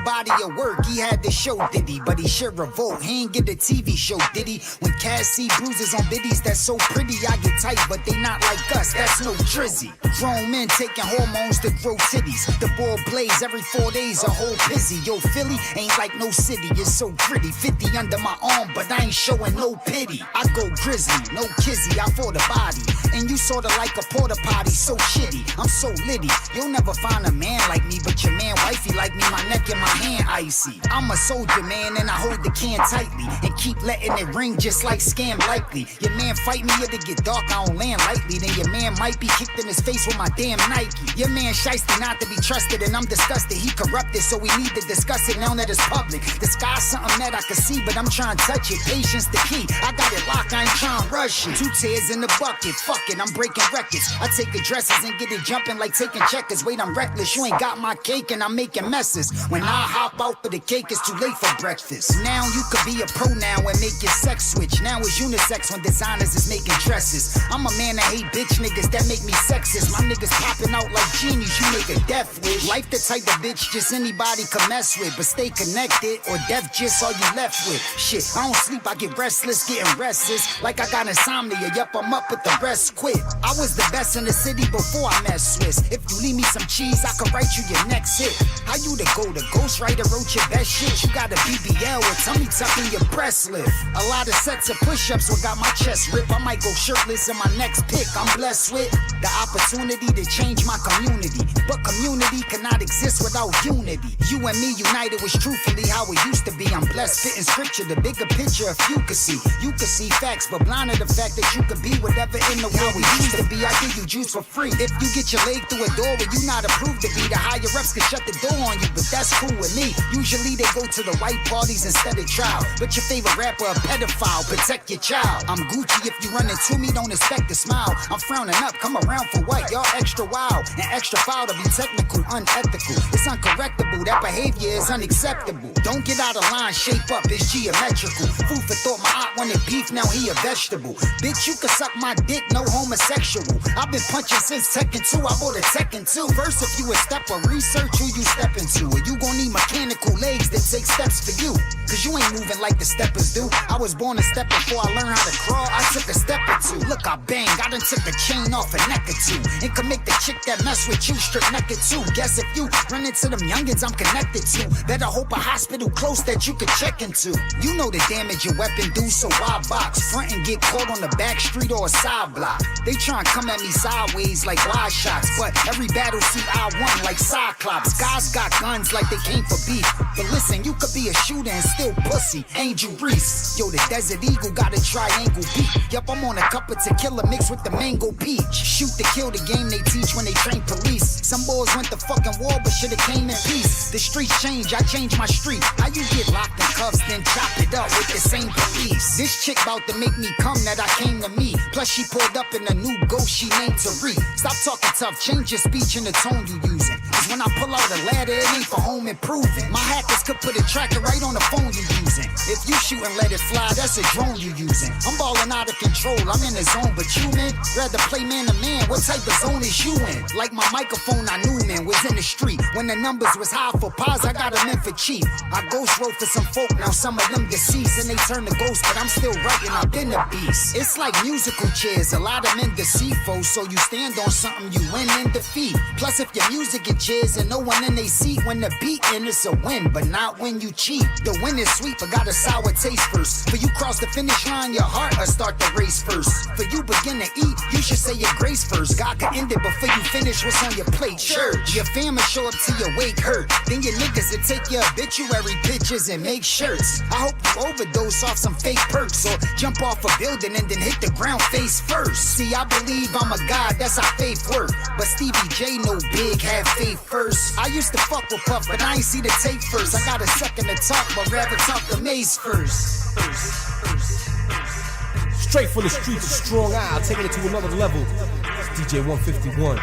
body of work, he had the show, did he? But he should revolt, he ain't get a TV show, did he? When cats see bruises on biddies that's so pretty, I get tight, but they not like us, that's no drizzy. Grown men taking hormones to grow titties. The ball blaze every 4 days, a whole busy. Yo, Philly ain't like no city, it's so gritty. 50 under my arm, but I ain't showing no pity. I go grizzly, no kizzy, I for the body. And you sorta like a porta potty, so shitty. I'm so litty, you'll never find a man like me, but your man wifey like me, my neck and my hand icy. I'm a soldier, man, and I hold the can tightly and keep letting it ring just like Scam Likely. Your man fight me, it'll get dark, I don't land lightly. Then your man might be kicked in his face with my damn Nike. Your man shiesty not to be trusted, and I'm disgusted. He corrupted, so we need to discuss it now that it's public. The sky's something that I can see, but I'm trying to touch it. Patience the key, I got it locked, I ain't trying to rush it. 2 tears in the bucket, fuck it, I'm breaking records. I take addresses and get it jumping like taking checkers. Wait, I'm reckless, you ain't got my cake and I'm making messes. When I hop out for the cake, it's too late for breakfast. Now you could be a pronoun and make your sex switch. Now it's unisex when designers is making dresses. I'm a man that hate bitch niggas that make me sexist. My niggas popping out like genies, you make a death wish. Life the type of bitch just anybody can mess with, but stay connected or death just all you left with. Shit, I don't sleep, I get restless, getting restless. Like I got insomnia, yup, I'm up with the rest quit. I was the best in the city before I met Swiss. If you leave me some cheese, I can write you your next hit. How you the go? The ghostwriter wrote your best shit. You got a BBL with tummy tuck in your breast lift. A lot of sets of push-ups will got my chest ripped. I might go shirtless in my next pick. I'm blessed with the opportunity to change my community, but community cannot exist without unity. You and me united was truthfully how it used to be. I'm blessed fitting scripture, the bigger picture if you could see. You could see facts, but blind to the fact that you could be whatever in the world we used to be. I give you juice for free. If you get your leg through a door where you not approved to be, the higher ups can shut the door on you, but that's cool with me. Usually they go to the white parties instead of trial, but your favorite rapper a pedophile, protect your child. I'm Gucci, if you run into me, don't expect a smile. I'm frowning up, come around for what? Y'all extra wild and extra foul to be technical, unethical. It's uncorrectable, that behavior is unacceptable. Don't get out of line, shape up, it's geometrical. Food for thought, my aunt wanted beef, now he a vegetable. Bitch, you can suck my dick, no homosexual. I've been punching since Tekken 2, I bought a Tekken 2. First, if you a step of research, who you step into? Or you gon' need mechanical legs that take steps for you. Cause you ain't moving like the steppers do. I was born a step before I learned how to crawl, I took a step or two. Look, I bang, I done took the chain off a neck or two. And can make the chick that mess with you strip naked too. Guess if you run into them youngins I'm connected to, better hope a hospital close that you could check into. You know the damage your weapon do, so why box? Front and get caught on the back street or a side block. They tryna come at me sideways like wide shots, but every battle see I won like Cyclops. Guys got guns like they came for beef, but listen, you could be a shooter and still pussy. Angel Reese, yo, the Desert Eagle got a triangle beat. Yup, I'm on a cup of tequila mixed with the mango peach. Shoot to kill, the game they teach when they train police. Some boys went to fucking war, but shoulda came in peace. The streets change, I change my street. How you get locked in cuffs, then chop it up with the same police? This chick bout to make me come that I came to meet. Plus she pulled up in a new ghost she named Tariq. Stop talking tough, change your speech and the tone you using. Cause when I pull out a ladder, it ain't for home improvement. My hackers could put a tracker right on the phone you using. If you shoot and let it fly, that's a drone you using. I'm balling out of control, I'm in the zone, but you man, rather play man to man. What type of zone is you in? Like my microphone, I knew man was in the street. When the numbers was high for pies, I got them in for cheap. I ghost wrote for some folk, now some of them deceased and they turn to ghosts, but I'm still writing, I've been a beast. It's like musical chairs, a lot of men deceitful, so you stand on something you win and defeat. Plus if your music get chairs and no one in they seat, when the beat in it's a win, but not when you cheat. The win is sweet, but got a sour taste first. For you cross the finish line, your heart will start the race first. For you begin to eat, you should say your grace first. God can end it before you finish what's on your plate. Church, your fam will show up till your wake hurt. Then your niggas will take your obituary pictures and make shirts. I hope you overdose off some fake perks or jump off a building and then hit the ground face first. See, I believe I'm a god, that's how faith work. But Stevie J no big, have faith first. I used to fuck with Puff, but I ain't see the tape first. I got a second to talk, but rather talk to Maze first. Straight from the streets of Strong Isle, taking it to another level. It's DJ 151.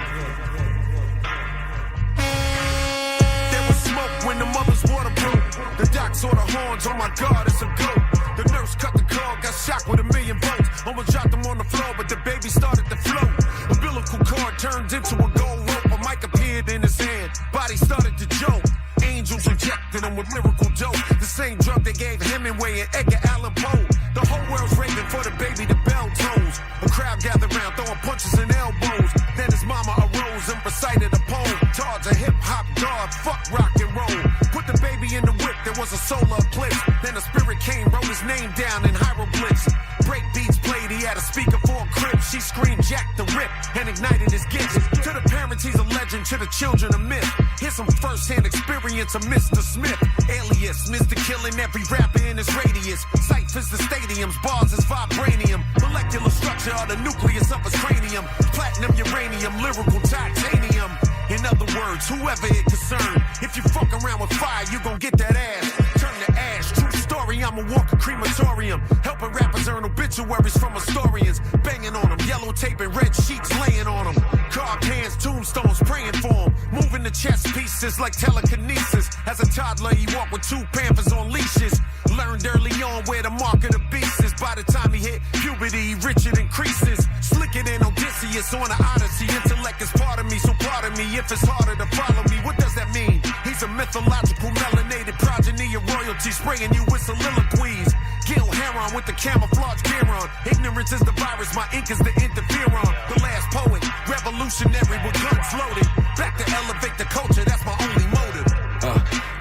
There was smoke when the mother's water broke. The doc saw the horns, oh my God, it's a goat. The nurse cut the cord, got shocked with 1,000,000 volts. Almost dropped him on the floor, but the baby started to float. Umbilical cord turned into a gold rope. A mic appeared in his hand, body started to joke. Angels injected him with lyrical dope. The same drug they gave Hemingway and Edgar Allan Poe. The whole world's raving for the baby, the bell tolls. A crowd gathered round, throwing punches and elbows. Then his mama arose and recited a poem. Todd's a hip-hop god, fuck rock and roll. Put the baby in the whip, there was a solar eclipse. Then a spirit came, wrote his name down in hieroglyphs. Break beats played, he had a speaker for a crib. She screamed, Jack the Rip, and ignited his gifts. To the parents, he's a legend, to the children, a myth. Here's some first-hand experience of Mr. Smith. Alias, Mr. Killing every rapper in his radius. Cyphers the stadiums, bars is vibranium. Molecular structure of the nucleus of his cranium. Platinum, uranium, lyrical titanium. In other words, whoever it concerned, if you fuck around with fire, you gon' get that ass. Turn to ash, true story, I'ma walk a crematorium. Helping rappers earn obituaries from historians. Banging on them, yellow tape and red sheets laying on them. Carved hands, tombstones praying for them. Moving the chess pieces like telekinesis. As a toddler, he walked with 2 panthers on leashes. Learned early on where the mark of the beast is. By the time he hit puberty, Richard increases. Slicker than Odysseus on an Odyssey. Intellect is part of me, so pardon me if it's harder to follow me. What does that mean? He's a mythological melanated progeny of royalty, spraying you with soliloquies. Gil Heron with the camouflage gear on. Ignorance is the virus, my ink is the interferon. The last poet, revolutionary with guns loaded. Back to elevate the culture, that's my only motive.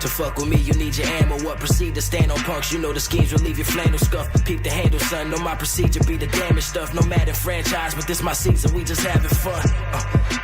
To fuck with me, you need your ammo up. Proceed to stand on punks, you know the schemes will leave your flannel scuff. Peep the handle, son, know my procedure be the damage stuff. No matter franchise, but this my season, we just having fun.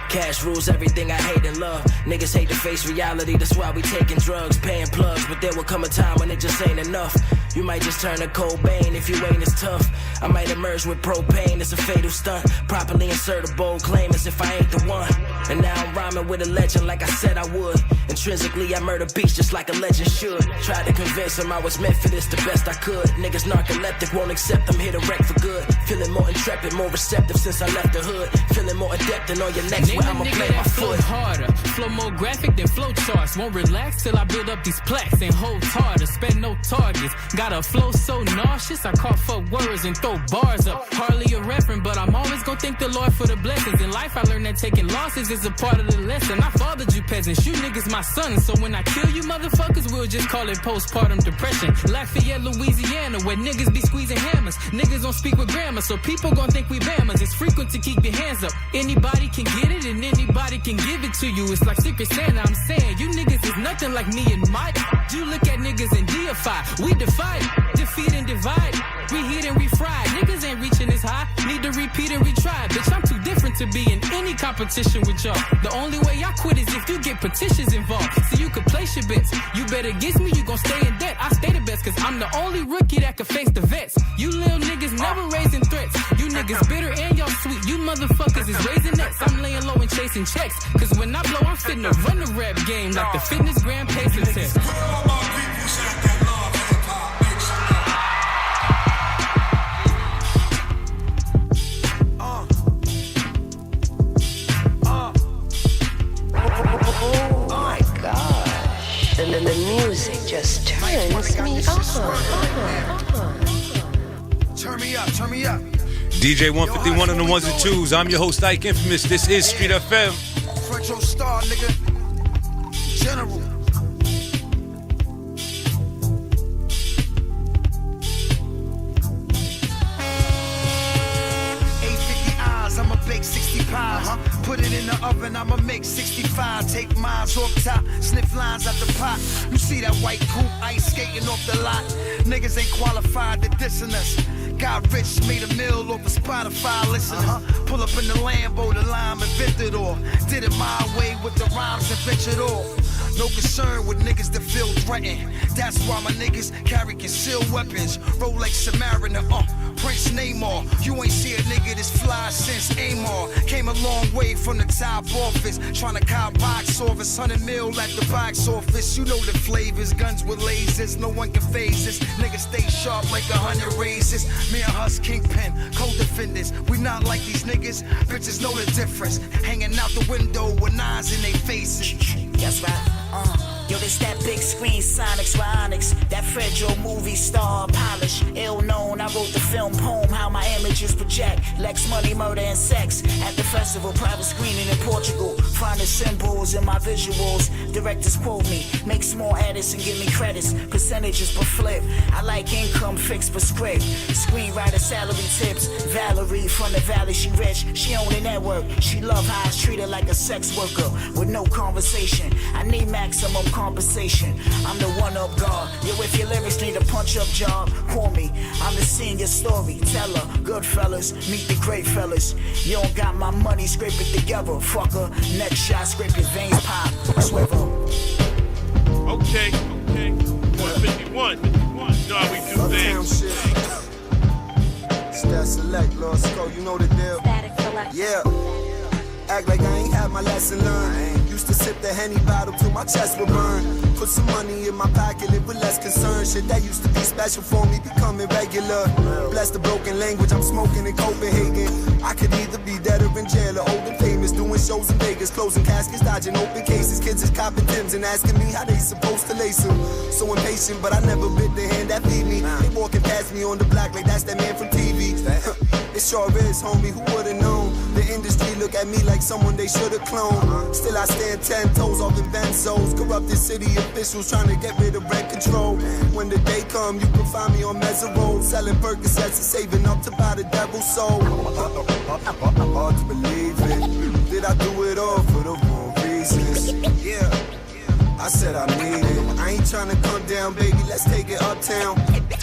Cash rules everything I hate and love. Niggas hate to face reality, that's why we taking drugs, paying plugs. But there will come a time when it just ain't enough. You might just turn to Cobain if you ain't as tough. I might emerge with propane, it's a fatal stunt. Properly insert a bold claim as if I ain't the one. And now I'm rhyming with a legend like I said I would. Intrinsically I murder beats just like a legend should. Tried to convince him I was meant for this the best I could. Niggas narcoleptic, won't accept them, hit a wreck for good. Feeling more intrepid, more receptive since I left the hood. Feeling more adept than on your next where I'ma play my foot. Harder, flow more graphic than flow charts. Won't relax till I build up these plaques and hold harder. Spend no targets, got a flow so nauseous I cough up words and throw bars up. Hardly a reference, but I'm always gonna thank the Lord for the blessings. In life I learned that taking losses is a part of the lesson. I fathered you peasants, you niggas my sons. So when I kill you motherfuckers, we'll just call it postpartum depression. Lafayette, Louisiana, where niggas be squeezing hammers. Niggas don't speak with grammar, so people gon' think we bammers. It's frequent to keep your hands up. Anybody can get it and anybody can give it to you. It's like Secret Santa, I'm saying. You niggas is nothing like me and Mike. You look at niggas and deify. We defy it, defeat and divide. Reheat and refry. Niggas ain't reaching this high. Need to repeat and retry. Bitch, I'm too different to be in any competition with y'all. The only way I quit is if you get petitions involved. So you could place your bets. You bet against me, you gon' stay in debt. I stay the best, cause I'm the only rookie that can face the vets. You little niggas never raising threats. You niggas bitter and y'all sweet. You motherfuckers is raising nets. I'm laying low and chasing checks. Cause when I blow, I'm finna run the rap game like the fitness grand pacing test. And the music just turns me on. Turn me up, turn me up. DJ 151 on the ones and twos. I'm your host, Ike Infamous. This is Street FM. French star, nigga. General. I'ma bake 60 pies. Put it in the oven, I'ma make 65. Take mines off top, sniff lines out the pot. You see that white coupe ice skating off the lot. Niggas ain't qualified to dissing us. Got rich, made a meal off of Spotify listeners. Pull up in the Lambo, the lime invented all. Did it my way with the rhymes and ventured all. No concern with niggas that feel threatened. That's why my niggas carry concealed weapons. Rolex Submariner, Prince Neymar. You ain't see a nigga this fly since Amar. Came a long way from the top office. Tryna cop box office, 100 mil at the box office. You know the flavors, guns with lasers. No one can phase this. Niggas stay sharp like 100 razors. Me and Hus Kingpin, co-defenders. We not like these niggas. Bitches know the difference. Hanging out the window with nines in their faces. That's right. Yo, this that big screen Sonics with Onyx. That Fredro movie star polish. Ill known, I wrote the film poem, how my images project. Lex, money, murder, and sex. At the festival, private screening in Portugal. Find the symbols in my visuals. Directors quote me. Make small edits and give me credits. Percentages per flip. I like income fixed per script. Screenwriter salary tips. Valerie from the valley, she rich. She own a network. She love how I treat her like a sex worker. With no conversation. I need maximum compensation. I'm the one-up guard. Yo, if your lyrics need a punch-up job, call me. I'm the senior storyteller. Good fellas, meet the great fellas. You don't got my money, scrape it together, fucker. Next shot, scrape your veins pop. Swivel. Okay. 151. Know how we do things. It's that select, Lord Sco, you know the deal. Static Select. Yeah. Act like I ain't had my lesson learned. Used to sip the Henny bottle till my chest would burn. Put some money in my pocket, live with less concern. Shit that used to be special for me, becoming regular. Bless the broken language, I'm smoking in Copenhagen. I could either be dead or in jail, or old and famous. Doing shows in Vegas, closing caskets, dodging open cases. Kids is copping Timbs and asking me how they supposed to lace them. So impatient, but I never bit the hand that feed me. They walking past me on the block like that's that man from TV. It sure is, homie, who would've known? The industry look at me like someone they should've cloned. Still I stand 10 toes off in benzos. Corrupted city officials trying to get rid of rent control. When the day come, you can find me on Mezzo Road, selling Percocets and saving up to buy the devil's soul. Hard to believe it. Did I do it all for the wrong reasons? Yeah, I said I need it. I ain't trying to come down, baby, let's take it uptown.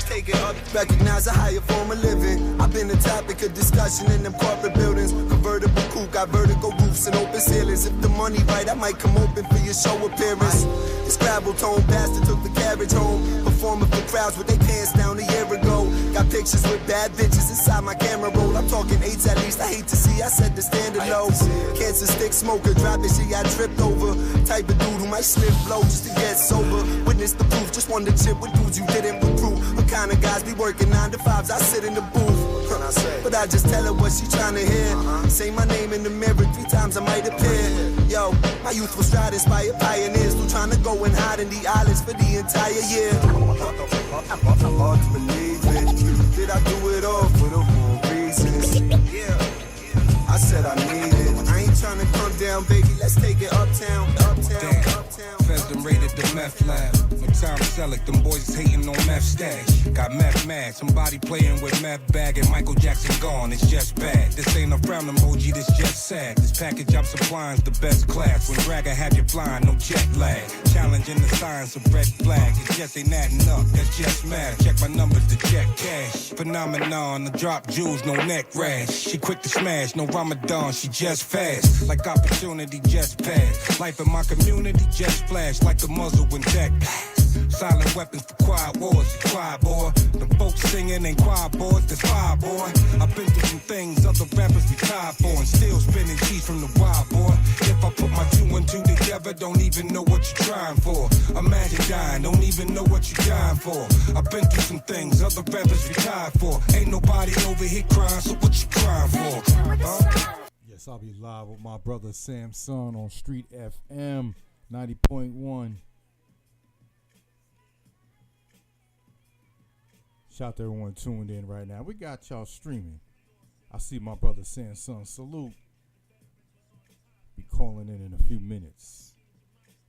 Take it up, recognize a higher form of living. I've been the topic of discussion in them corporate buildings. Convertible coupe, got vertical roofs and open ceilings. If the money right, I might come open for your show appearance. This gravel tone bastard took the carriage home. Performing for crowds with their pants down a year ago. Got pictures with bad bitches inside my camera roll. I'm talking 8s at least, I hate to see, I set the standard low. Cancer stick smoker, dropping shit I tripped over. Type of dude who might slip blow just to get sober. Witness the proof, just wanted to chip with dudes you didn't recruit. What kind of guys be working 9 to 5s, I sit in the booth. But I just tell her what she trying to hear. Say my name in the mirror 3 times, I might appear. Yo, my youth was tried, inspired pioneers. Still trying to go and hide in the islands for the entire year. Hard to believe it. Did I do it all for the wrong reasons? Yeah, I said I need it. I ain't trying to come down, baby, let's take it uptown. Feds them raided the meth lab. No time to sell it, them boys is hating on meth stash. Got meth mad, somebody playing with meth bag and Michael Jackson gone, it's just bad. This ain't a frown emoji, this just sad. This package I'm supplying's the best class. When Ragga have you flying, no jet lag. Challenging the signs of red flag. It just ain't adding up, that's just mad. Check my numbers to check cash. Phenomenon, the drop jewels, no neck rash. She quick to smash, no Ramadan, she just fast. Like opportunity just passed. Life in my community just flash like the muzzle when tech pass. Silent weapons for quiet wars, you cry boy. The folks singing ain't choir boys, that's fire boy. I've been through some things other rappers retired for, and still spinning cheese from the wild boy. If I put my 2 and 2 together, don't even know what you're trying for. Imagine dying, don't even know what you're dying for. I've been through some things other rappers retired for. Ain't nobody over here crying, so what you crying for? Yes, I'll be live with my brother Samssun on Street FM 90.1. Shout out to everyone tuned in right now. We got y'all streaming. I see my brother Samssun. Salute. Be calling in a few minutes.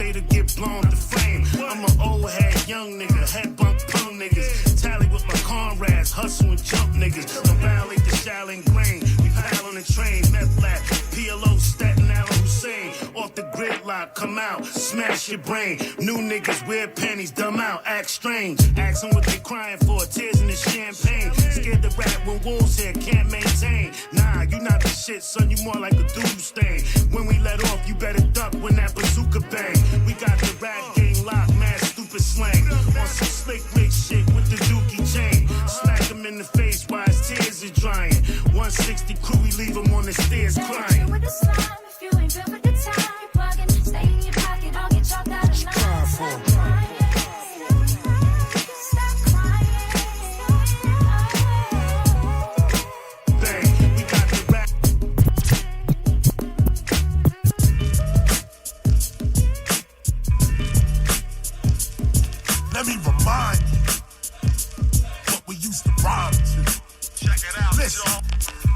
To get blown to frame. I'm an old head, young nigga, head bump punk niggas. Tally with my comrades, hustle and jump niggas. Don't violate the Shaolin grain. We pile on the train, meth lab, PLO, Staten Island, Hussein. Off the gridlock, come out, smash your brain. New niggas wear panties, dumb out, act strange. Ask them what they crying for, tears in the champagne. Scared to rap when wolves here can't maintain. Nah, you not the shit, son, you more like a doodle stain. When we let off, you better duck when that bazooka bang. We got the rap game locked, mad stupid slang. On some slick Rick shit with the dookie chain. Smack him in the face while his tears are drying. 160 crew, we leave him on the stairs crying. With the slime, if you ain't built with the time, you bugging. Stay in your pocket, I'll get chalked out of line. Stop crying. Let me remind you what we used to rhyme to. Check it out, listen.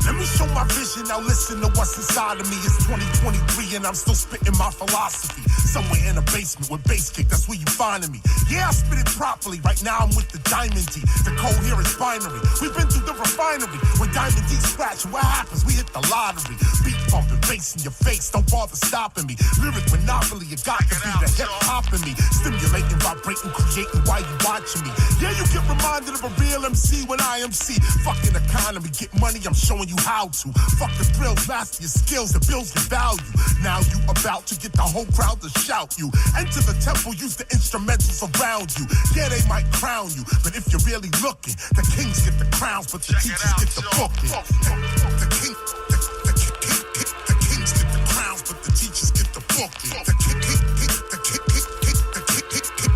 Let me show my vision, now listen to what's inside of me. It's 2023 and I'm still spitting my philosophy. Somewhere in a basement with bass kick, that's where you finding me. Yeah, I spit it properly, right now I'm with the Diamond D. The code here is binary, we've been through the refinery. When Diamond D scratch, what happens? We hit the lottery. Beat bumping, bass in your face, don't bother stopping me. Lyric monopoly, you got to be the hip hop in me. Stimulating, vibrating, creating while you watching me. Yeah, you get reminded of a real MC when I MC. Fucking economy, get money, I'm showing you how to. Fuck the thrills, master your skills, the bills get value. Now you about to get the whole crowd to shout you. Enter the temple, use the instrumentals around you. Yeah, they might crown you, but if you're really looking, the kings get the crowns, but the teachers get the booking. The kings get the crowns, but the teachers get the booking. The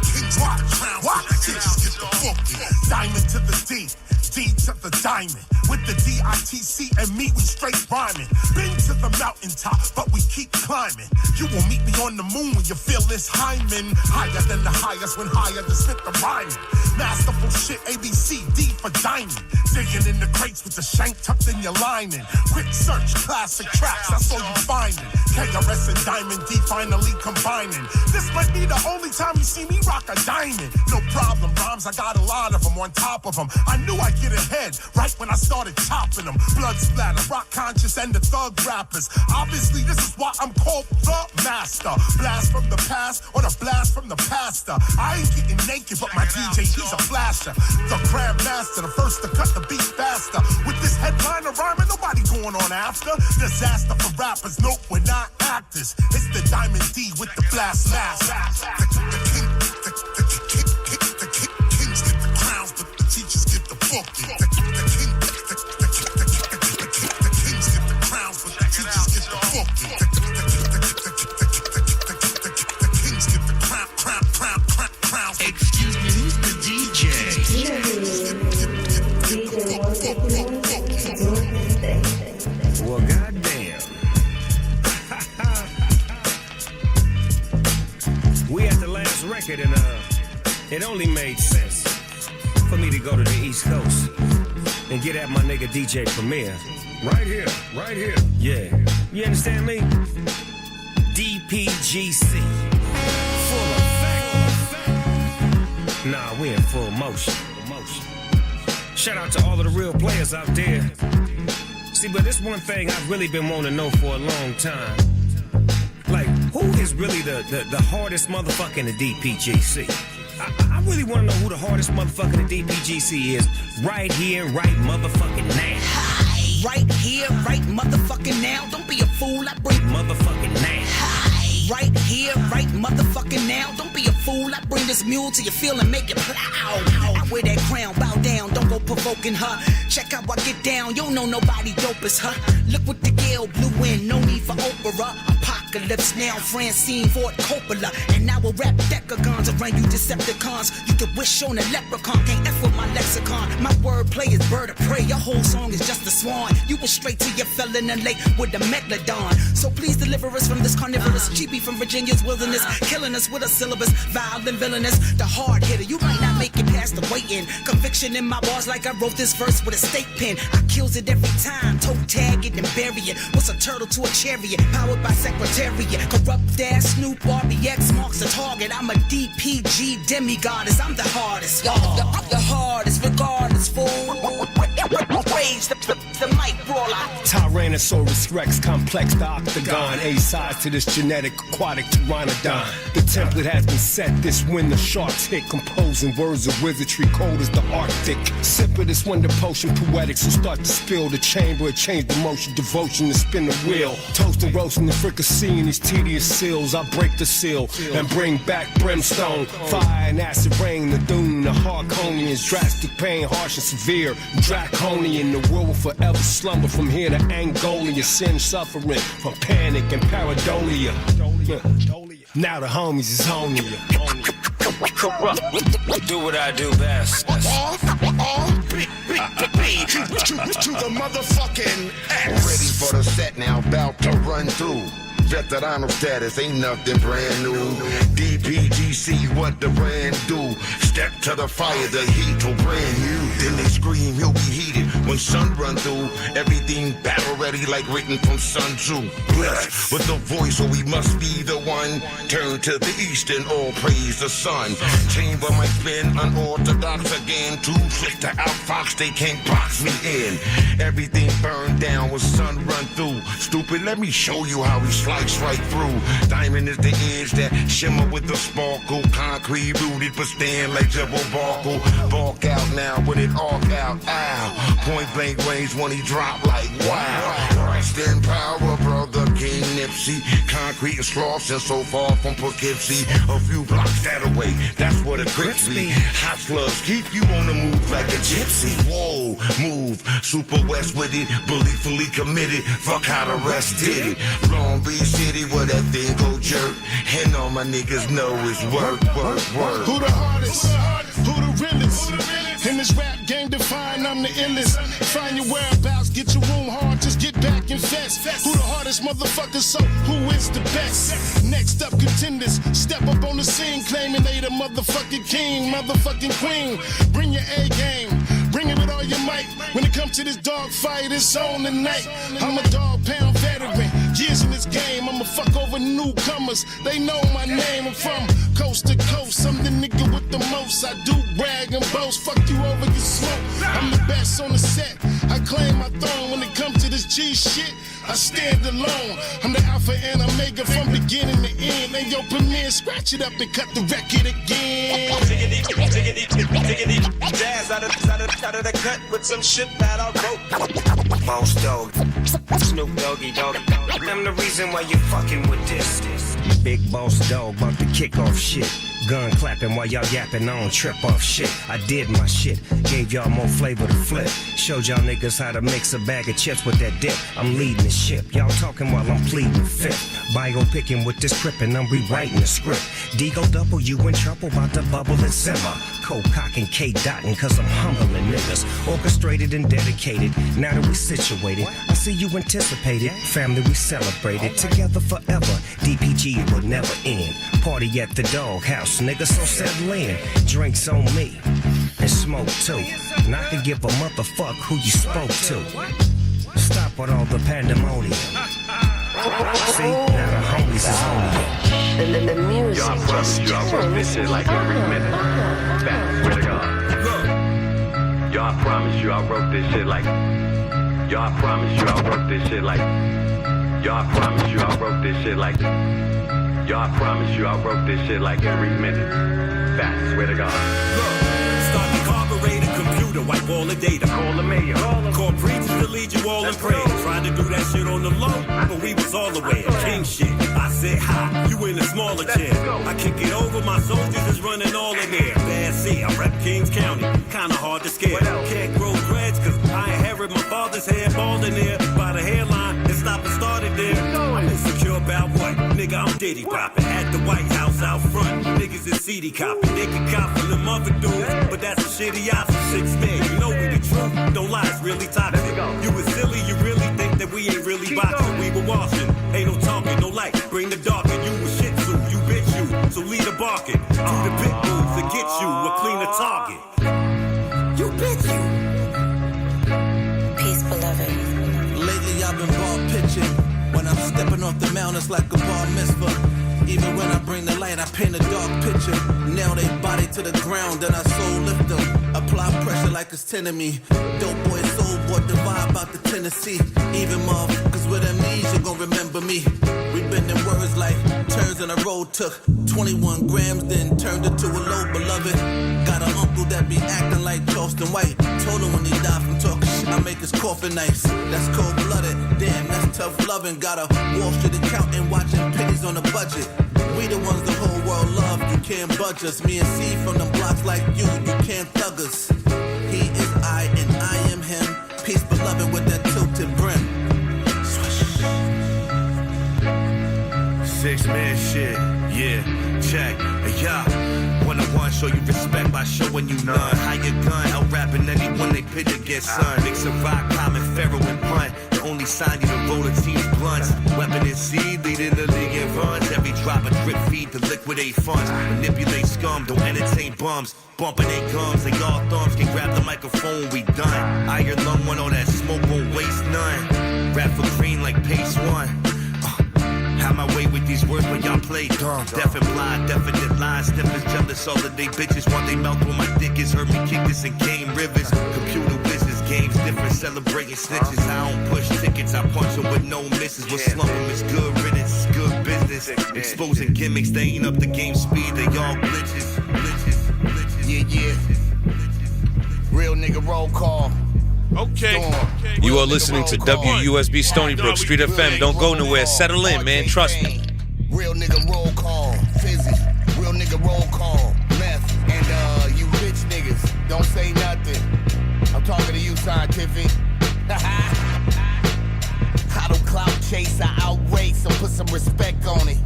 kings get the crowns, but the teachers get the booking. Diamond to the D, D to the diamond. With the D-I-T-C and me, we straight rhyming. Been to the mountaintop, but we keep climbing. You will meet me on the moon when you feel this hymen. Higher than the highest when higher to spit the rhyming. Masterful shit, ABC, D for diamond. Digging in the crates with the shank tucked in your lining. Quick search, classic tracks, that's all you finding. KRS and Diamond D finally combining. This might be the only time you see me rock a diamond. No problem, rhymes, I got a lot of them on top of them. I knew I'd get ahead right when I started chopping them. Blood splatter, rock conscious and the thug rappers. Obviously this is why I'm called the master. Blast from the past or the blast from the pastor. I ain't getting naked, but my DJ, he's a flasher. The crab master, the first to cut the beat faster. With this headliner rhyming, nobody going on after. Disaster for rappers, nope, we're not actors. It's the Diamond D with the blast mask. The kings get the crowns, but the teachers get the booking. The kings get the crowns, but the teachers get the booking. The kings get the crowns. Excuse me, who's the DJ? Well, goddamn. We at the last record and it only made sense for me to go to the East Coast and get at my nigga DJ Premier. Right here. Yeah. You understand me? DPGC. Full effect. Nah, we in full motion. Shout out to all of the real players out there. See, but this one thing I've really been wanting to know for a long time. Like, who is really the hardest motherfucker in the DPGC? I really want to know who the hardest motherfucker in the DPGC is. Right here, right motherfucking now. Right here, right motherfucking now. Don't be a fool, I bring motherfucking now. Right here, right motherfucking now. Don't be a fool, I bring this mule to your feel and make it plow. I wear that crown, bow down, don't go provoking her. Check out I get down, you don't know nobody dope as her. Look what the Gale blew in, no need for opera. Apocalypse now, Francine Ford Coppola. And I will rap decagons around you Decepticons. You could wish on a leprechaun, can't F with my lexicon. My wordplay is bird of prey, your whole song is just a swan. You went straight to your felon and late with the megalodon. So please deliver us from this carnivorous cheapie from Virginia's wilderness, killing us with a syllabus, vile and villainous. The hard hitter, you might not make it past the waiting. Conviction in my bars like I wrote this verse with a steak pen. I kills it every time, toe tag it and bury it. What's a turtle to a chariot, powered by secretariat. Corrupt ass Snoop RBX marks the target. I'm a DPG demigoddess, I'm the hardest, y'all. The hardest, regardless, fool. Rage the mic brawler. Tyrannosaurus Rex, complex the octagon. A size to this genetic aquatic pteranodon. The template has been set this when the sharks hit. Composing words of wizardry cold as the Arctic. Sip of this wonder potion, poetics will start to spill. The chamber will change the motion, devotion to spin the wheel. Toast and roasting the fricasseeing these tedious seals. I break the seal and bring back brimstone. Fire and acid rain, the doom, the Harkonians. Drastic pain, harsh and severe. Draconian, the world will forever slumber from here to Angolia. Sin suffering from panic and pareidolia. Now the homies is on you. Do what I do best. To the motherfucking X. Ready for the set now, about to run through. Veterano status ain't nothing brand new. DPGC, what the brand do? Step to the fire, the heat will brand new. Then they scream, he'll be heated when sun run through. Everything battle ready like written from Sun Tzu. Blessed with the voice, so we must be the one. Turn to the east and all praise the sun. Chamber might spin unorthodox again. Too swift to outfox, they can't box me in. Everything burned down with sun run through. Stupid, let me show you how we slice right through. Diamond is the edge that shimmer with the sparkle. Concrete rooted but stand like Jebel Barkle. Bark out now when it arc out. Ow. Point blank range when he drop like wow. Rest in power, brother King Nipsey. Concrete and Slauson so far from Poughkeepsie. A few blocks that away, that's what it grips me. Hot slugs keep you on the move like a gypsy. Whoa, move, Super West with it, beliefully committed. Fuck how the rest did it. Long Beach City where that thing go jerk. And all my niggas know it's work, work, work. Who the hardest? Who the realest? In this rap game defined, I'm the illest. Find your whereabouts, get your room hard, just get back and fest. Who the hardest motherfucker, so who is the best? Next up contenders, step up on the scene, claiming they the motherfucking king, motherfucking queen. Bring your A game, bring it with all your might. When it comes to this dog fight, it's on tonight. I'm a dog pound veteran, years in this game. I'ma fuck over newcomers, they know my name. I'm from coast to coast, I'm the nigga with the most. I do brag and boast, fuck you over your smoke. I'm the best on the set, I claim my throne. When it comes to this G shit, I stand alone. I'm the alpha and omega from beginning to end. And yo, Premier, scratch it up and cut the record again. Jazz out of the cut with some shit that I wrote. Boss Dog, Snoop Doggy Dogg. I'm the reason why you fucking with this. Big Boss Dog about to kick off shit. Gun clapping while y'all yapping on trip off shit. I did my shit, gave y'all more flavor to flip. Showed y'all niggas how to mix a bag of chips with that dip. I'm leading the ship, y'all talking while I'm pleading fifth. Bio picking with this crip and I'm rewriting the script. D-Go double, you in trouble, about to bubble and simmer. Cock and K-dotting, cause I'm humbling niggas. Orchestrated and dedicated, now that we situated. I see you anticipated, family we celebrated. Together forever, DPG it will never end. Party at the dog house, nigga, so settle in. Drinks on me, and smoke too. Not to give a motherfuck who you spoke to. Stop with all the pandemonium. See, now the homies is on you. The music. Yo, I promise you, I wrote this shit like every minute. Back, swear to God. Look. Yo, I promise you, I wrote this shit like. Yo, I promise you, I wrote this shit like. Yo, I promise you, I wrote this shit like. Yo, I promise you, I wrote this shit like every minute. Back, swear to God. Look, start the carburetor, computer, wipe all the data. Call the mayor, call preachers to lead you all in prayer. Tried to do that shit on the low, but we was all aware. King shit, I said hi, you in a smaller chair. I kick it over, my soldiers is running all in there. Bad C, I rep Kings County, kinda hard to scare. Can't grow dreads, cause I inherit my father's hair bald in there. By the hairline, and stop and started there. I'm insecure about what? Nigga, I'm Diddy poppin' at the White House out front. Niggas is CD copping, they can cop from them other dudes, but that's a shitty option. 6 man, you know we the truth. Don't lie, it's really toxic. You was silly, you really think that we ain't really boxing. We were washing, ain't no talking, no light. Bring the dark and you was shit too. You bitch you, so lead the barking. Do the pit moves to get you a cleaner target. You bitch you. Peace, beloved. Lately I've been ball pitching. When I'm stepping off the mountain, it's like a bar mitzvah. Even when I bring the light, I paint a dark picture. Nail they body to the ground, then I soul lift them. Apply pressure like it's 10 of me. Dope boy, soul boy, the vibe out the Tennessee. Even motherfuckers with amnesia gon' remember me. We been in words like turns in a road took 21 grams, then turned it to a low beloved. Got an uncle that be acting like Charleston White. Told him when he died from talking shit, I make his coffin nice. That's cold-blooded, damn, that's tough loving. Got a Wall Street accountant watching pennies on a budget. We the ones the whole world love, you can't budge us. Me and C from them blocks like you can't thug us. He is I and I am him. Peace beloved with that tilted brim. Swish. 6 man shit, yeah, check, hey, yeah. One-on-one, show you respect by showing you none. How you gun, out rapping anyone they pit against, son. Mix of rock, common, pharaoh, and pun. The only sign you to roll the team's blunts. Weapon in seed, leading the league in runs. Every drop a drip feed to liquidate funds. Manipulate scum, don't entertain bums. Bumping their gums, they all thumbs. Can grab the microphone, we done. Iron lung one, all that smoke won't waste none. Rap for green like pace one. Have my way with these words, but y'all play dumb. Deaf and blind, definite lies. Step is jealous, all of they bitches want they mouth when my dick is. Heard me kick this in game rivers. Computer business, games different, celebrating snitches. I don't push tickets, I punch them with no misses. What slump them is good riddance, good business. Exposing gimmicks, they ain't up the game speed, they all glitches. Yeah. Real nigga roll call. Okay. You are listening to WUSB Stony Brook Street FM. Don't go nowhere. Settle in, man. Trust me. Real nigga roll call. Fizzy. Real nigga roll call. Meth. And you bitch niggas, don't say nothing. I'm talking to you, Scientific. I don't clout chase, I outrace, so put some respect on it.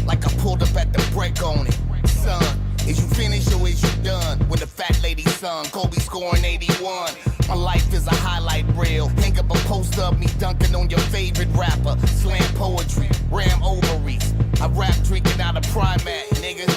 Like I pulled up at the break on it. Son, is you finished or is you done? With the fat lady son, Kobe scoring 81. My life is a highlight reel. Hang up a poster of me dunking on your favorite rapper. Slam poetry, ram ovaries. I rap drinking out of Primat, nigga.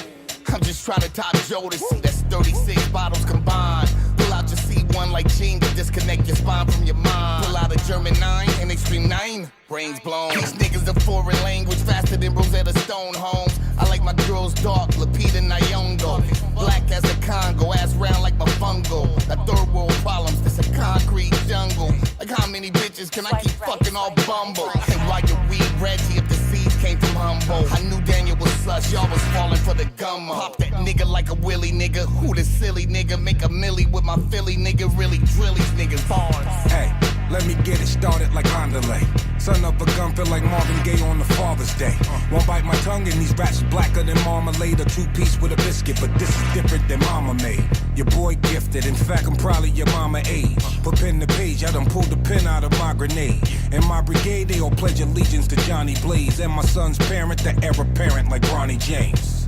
I'm just trying to top Jodeci. That's 36 bottles combined. Pull out your C1 like Jenga. Disconnect your spine from your mind. Pull out a German 9 and Extreme 9. Brains blown. These niggas a foreign language faster than Rosetta Stone Holmes. I like my girls dark, Lapita Nyong'o. Black as a Congo, ass round like my fungo. Got third world problems, this a concrete jungle. Like how many bitches can I keep fucking all Bumble? And why you weed Reggie if the seeds came from Humboldt? I knew Daniel was sus, y'all was falling for the gummo. Pop that nigga like a willy nigga. Who the silly nigga? Make a milli with my Philly nigga. Really drill these niggas bars. Hey, let me get it started like Andale. Son of a gun feel like Marvin Gaye on the Father's Day. Won't bite my tongue and these raps blacker than marmalade. A two-piece with a biscuit, but this is different than mama made. Your boy gifted, in fact I'm probably your mama age. Put pen to page, I done pulled the pin out of my grenade. In my brigade they all pledge allegiance to Johnny Blaze. And my son's parent, the heir apparent like Ronnie James.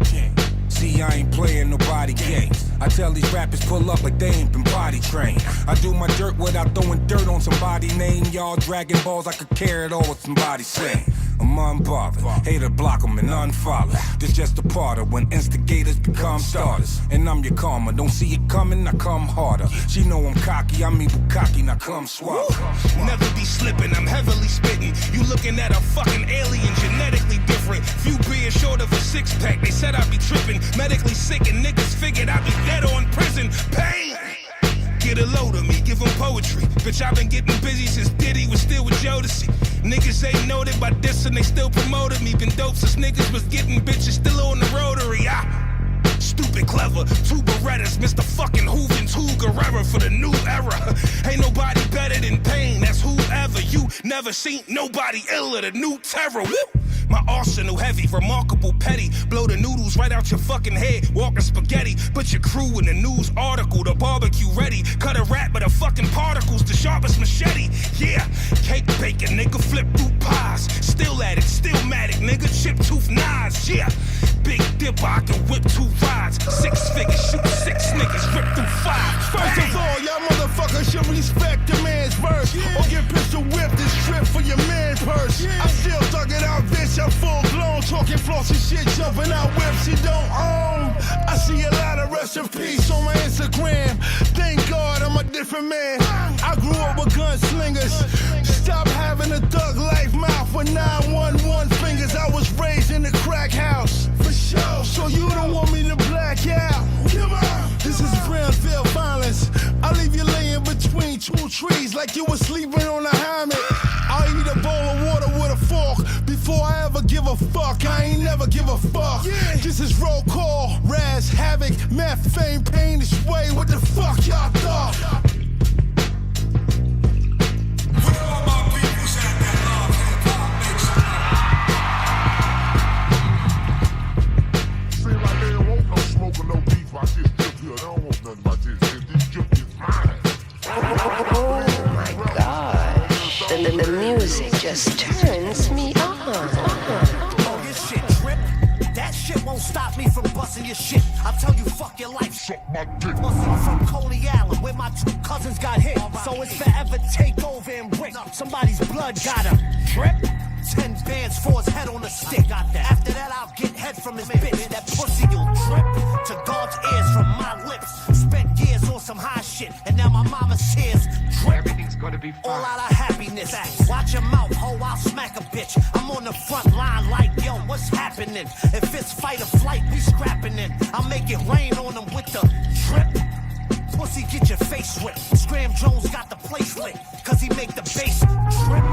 See, I ain't playing nobody games. I tell these rappers pull up like they ain't been potty trained. I do my dirt without throwing dirt on somebody's name. Y'all dragging balls, I could carry it all with somebody saying. I'm unbothered, hater block them and unfollow. This just a part of when instigators become starters. And I'm your karma, don't see it coming, I come harder. She know I'm cocky, I'm evil cocky, now come swallow. Never be slipping, I'm heavily spitting. You looking at a fucking alien, genetically different. Few being short of a six-pack, they said I'd be tripping. Medically sick and niggas figured I'd be dead or in prison. Pain! Get a load of me, give them poetry. Bitch, I've been getting busy since Diddy was still with Jodeci. Niggas ain't noted by this and they still promoted me. Been dope since niggas was getting bitches still on the rotary. Stupid clever, two Berettas, Mr. fucking Hooven's who Guerrero for the new era. Ain't nobody better than Pain, that's whoever. You never seen nobody iller, the new terror. Woo! My arsenal heavy, remarkable petty. Blow the noodles right out your fucking head. Walking spaghetti, put your crew in the news article. The barbecue ready. Cut a rat with the fucking particles. The sharpest machete. Yeah, cake bacon, nigga flip through pies. Still at it, still mad it, nigga. Chip tooth knives, yeah. Big dipper, I can whip 2 rides. 6 figures, shoot 6 niggas, rip through 5. First of all, y'all motherfuckers should respect the man's verse. Or get pistol whipped and stripped for your man's purse. I still thug it out, bitch. I'm full blown, talking flossy shit, jumping out whips he don't own. I see a lot of rest in peace on my Instagram. Thank God I'm a different man. I grew up with gunslingers. Stop having a thug life mouth with 911 fingers. I was raised in the crack house. For sure. So you don't want me to black out. Come on. This is Brownsville violence. I leave you laying between 2 trees like you was sleeping on a hammock. I'll eat a bowl of water with a fork before I ever give a fuck. I ain't never give a fuck. Yeah. This is roll call, Raz, Havoc, Meth, Fame, Pain, this way. What the fuck y'all thought? The music just turns me on. Oh, your shit trip? That shit won't stop me from busting your shit. I'll tell you, fuck your life. suck my dick. I'm from Coney Island, where my two cousins got hit. So it's forever take over and Rick. Somebody's blood gotta drip. 10 bands for his head on a stick. Got that. After that, I'll get head from his bitch. That pussy'll drip to God's ears from my lips. Spent years on some high shit, and now my mama's tears drip. Everything's gonna be fine. All out of happiness. Watch your mouth, ho, I'll smack a bitch. I'm on the front line like, yo, what's happening? If it's fight or flight, we scrapping in. I'll make it rain on them with the drip. Pussy, get your face ripped. Scram Jones got the place lit, cause he make the bass drip.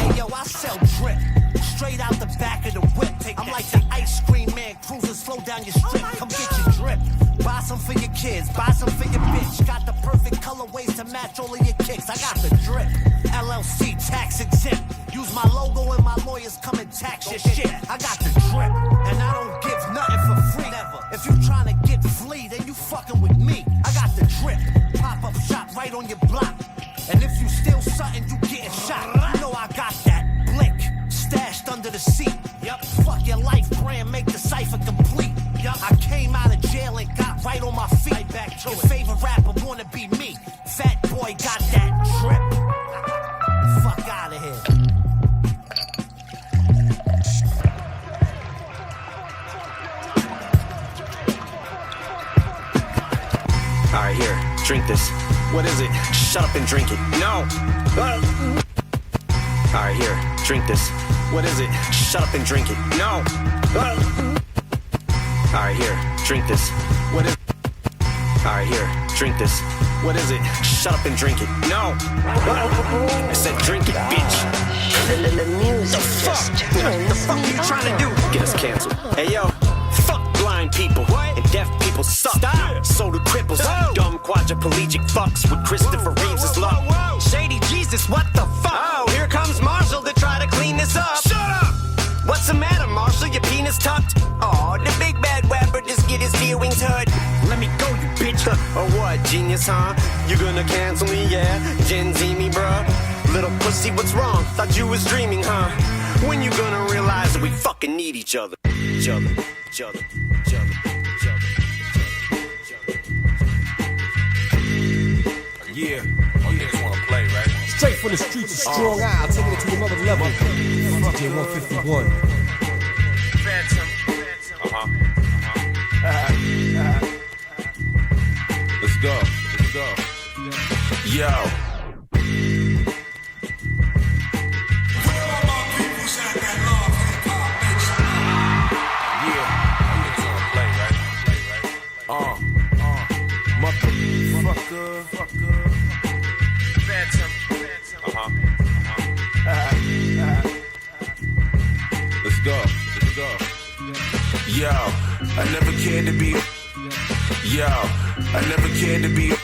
Hey yo, I sell drip straight out the back of the whip. I'm like the ice cream man cruising slow down your strip. Come get your drip. Buy some for your kids, buy some for your bitch. Got the perfect colorways to match all of your kicks. I got the drip. LLC tax exempt. Use my logo and my lawyers come and tax your shit. I got the drip, and I don't give nothing for free. Never. If you tryna get flea, then you fucking with me. I got the drip. Pop up shop right on your block. And if you steal something, you getting shot. You know I got that blick stashed under the seat. Yup, fuck your life brand, make the cipher complete. Yup, I came out of jail and got right on my feet. Right back to your favorite rapper wanna be me. Fat boy got that drip. Fuck out of here. Alright, here, drink this. What is it? Shut up and drink it. No! Alright, here, drink this. What is it? Shut up and drink it. No! Alright, here, drink this. What is it? Alright, here, drink this. What is it? Shut up and drink it. No! I said drink it, bitch. The music the fuck? The fuck are you trying to do? Get us canceled. Hey, yo. Fuck blind people. And deaf people suck. Stop. So do cripples. Whoa. Dumb quadriplegic fucks with Christopher Reeves' luck. Shady Jesus, what the fuck? Oh, here comes Marshall to try to clean this up. Shut up! What's the matter, Marshall? Your penis tucked? Oh, the big bad rapper just get his ear wings hurt. Let me go, you bitch. Or what, genius, huh? You gonna cancel me, yeah? Gen Z me, bruh? Little pussy, what's wrong? Thought you was dreaming, huh? When you gonna realize that we fucking need each other? Each other, each other, each other, each other. Yeah. Oh, niggas wanna play, right? Straight from the streets of Strong Isle, taking it to another level. DJ 151. Phantom. Let's go. Let's go. Yo. Motherfucker. Phantom. Let's go. Let's go. Yo, I never cared to be a. Yo, I never cared to be a.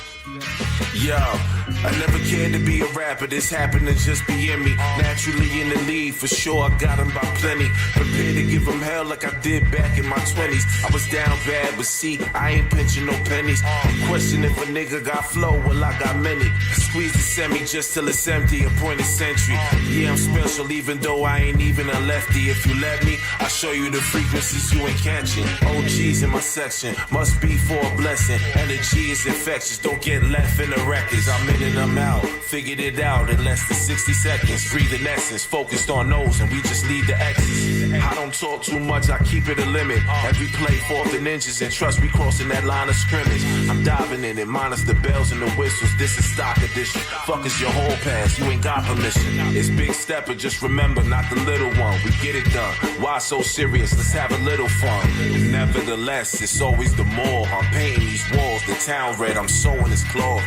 Yo, I never cared to be a rapper. This happened to just be in me. Naturally in the league, for sure. I got him by plenty. Prepared to give him hell like I did back in my 20s. I was down bad, but see, I ain't pinching no pennies. Question if a nigga got flow, well I got many. Squeeze the semi just till it's empty. Appointed sentry. Yeah, I'm special even though I ain't even a lefty. If you let me, I'll show you the frequencies you ain't catching. OGs in my section, must be for a blessing. Energy is infectious, don't get left in the records. I'm in and I'm out, figured it out in less than 60 seconds. Breathing essence, focused on those, and we just lead the X's. I don't talk too much, I keep it a limit. Every play 4th and inches, and trust we crossing that line of scrimmage. I'm diving in it, minus the bells and the whistles. This is stock edition. Fuck is your whole pass, you ain't got permission. It's big stepper, just remember, not the little one. We get it done. Why so serious? Let's have a little fun. Nevertheless, it's always the more. I'm painting these walls, the town red, I'm sewing his cloth.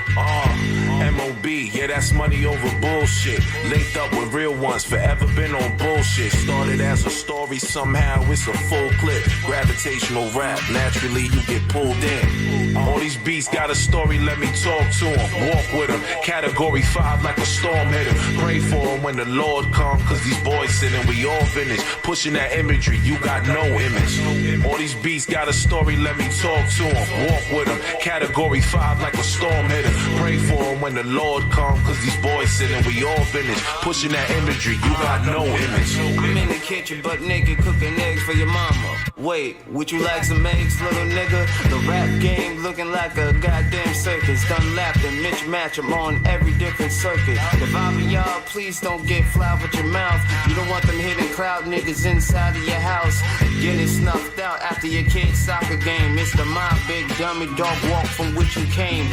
MOB, yeah, that's money over bullshit. Linked up with real ones, forever been on bullshit. bullshit. Started as a story, somehow it's a full clip. Gravitational rap, naturally you get pulled in. All these beats got a story, let me talk to them. Walk with them, category 5 like a storm hit them. Pray for them when the Lord come, cause these boys sitting, we all finished. Pushing that imagery, you got no image. All these beats got a story, let me talk to them. Walk with them, category 5 like a storm hit them. Pray for them when the Lord come, cause these boys sitting, we all finished. Pushing that imagery, you got no image. I'm in the kitchen, butt naked, cooking eggs for your mama. Wait, would you like some eggs, little nigga? The rap game looking like a goddamn circus. Done lapped and mismatch them on every different circuit. If I be y'all, please don't get fly with your mouth. You don't want them hidden cloud niggas inside of your house. Getting snuffed out after your kid's soccer game. It's the my big dummy dog walk from which you came.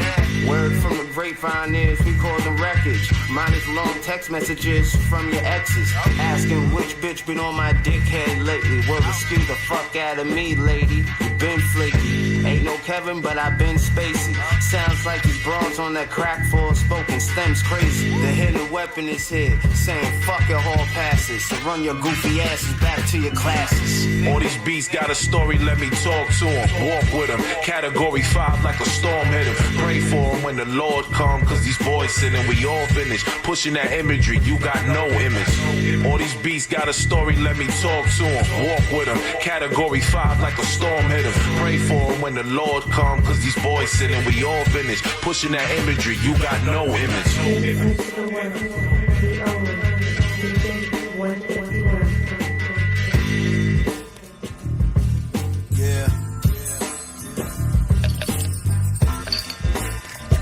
Word from the grapevine is we call them wreckage. Minus long text messages from your exes. Asking which bitch been on my dickhead lately. Well, excuse the fuck out of me, lady. You been flaky. Ain't no Kevin, but I been Spacey. Sounds like these bras on that crack for spoken stems crazy. The hidden weapon is here, saying fuck your hall passes. So run your goofy asses back to your classes. All these beats got a story, let me talk to them. Walk with them, category 5 like a storm hit them. Pray for them when the Lord come, cause these boys sitting, we all finished. Pushing that imagery, you got no image. All these beats got a story, let me talk to them. Walk with them, category 5 like a storm hit them. Pray for them when the Lord come, cause these boys sitting, we all finished. Pushing that imagery, you got no image. Yeah.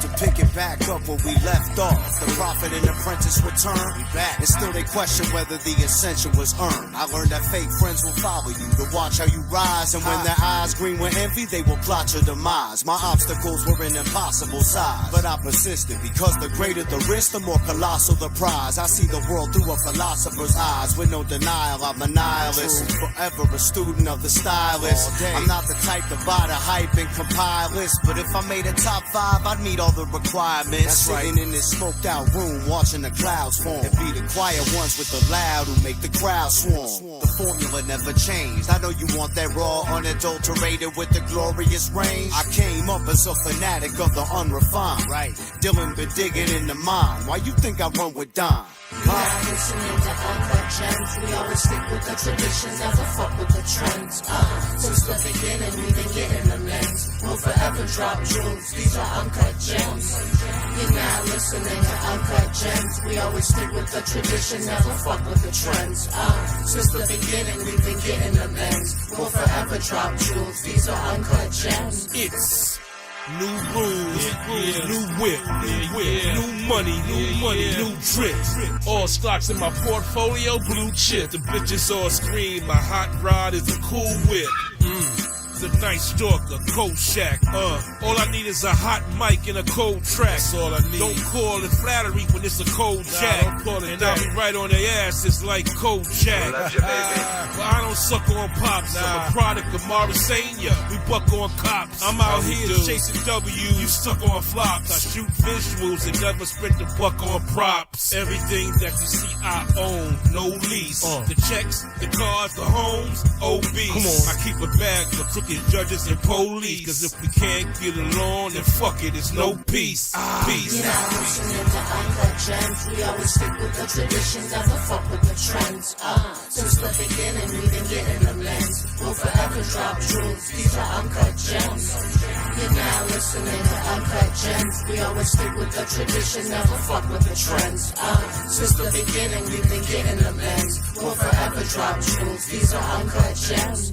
To pick it back up where we left off, the prophet and apprentice return. We back. And still they question whether the ascension was earned. I learned that fake friends will follow you to watch how you rise. And when their eyes green with envy, they will plot your demise. My obstacles were an impossible size, but I persisted because the greater the risk, the more colossal the prize. I see the world through a philosopher's eyes with no denial. I'm a nihilist, forever a student of the stylist. I'm not the type to buy the hype and compile lists, but if I made a top 5, I'd meet all the requirements. That's right. Sitting in this smoked out room, watching the clouds form, and be the quiet ones with the loud who make the crowd swarm. The formula never changed. I know you want that raw, unadulterated with the glorious range. I came up as a fanatic of the unrefined. Right. Dylan been digging in the mind. Why you think I run with Don? Listening to uncut gems, we always stick with the traditions, never fuck with the trends. Since the beginning, we've been getting the lens. We'll forever drop jewels, these are uncut gems. You're now listening to uncut gems, we always stick with the tradition, never fuck with the trends. Since the beginning, we've been getting the lens. We'll forever drop jewels, these are uncut gems. It's new rules, new whip, new money, new tricks. All stocks in my portfolio, blue chip. The bitches all scream, my hot rod is a cool whip. It's a nice stalker, cold shack. All I need is a hot mic and a cold track. That's all I need. Don't call it flattery when it's a cold jack. Don't call it and I'll be right on their ass, it's like cold jack. But I don't suck on pops. I'm a product of Marisania. We buck on cops. I'm out here chasing W. You stuck on flops. I shoot visuals and never spent the buck on props. Everything that you see I own, no lease. The checks, the cars, the homes, obese. Come on. I keep a bag for crooked judges and police. Cause if we can't get along, then fuck it, it's no peace. Peace. You're now listening to uncut gems, we always stick with the traditions, never fuck with the trends. Since the beginning, we've been getting the lens. We'll forever drop jewels, these are uncut gems. You're now listening to uncut gems, we always stick with the tradition, never fuck with the trends. Since the beginning, we've been getting the lens. We'll forever drop jewels, these are uncut gems.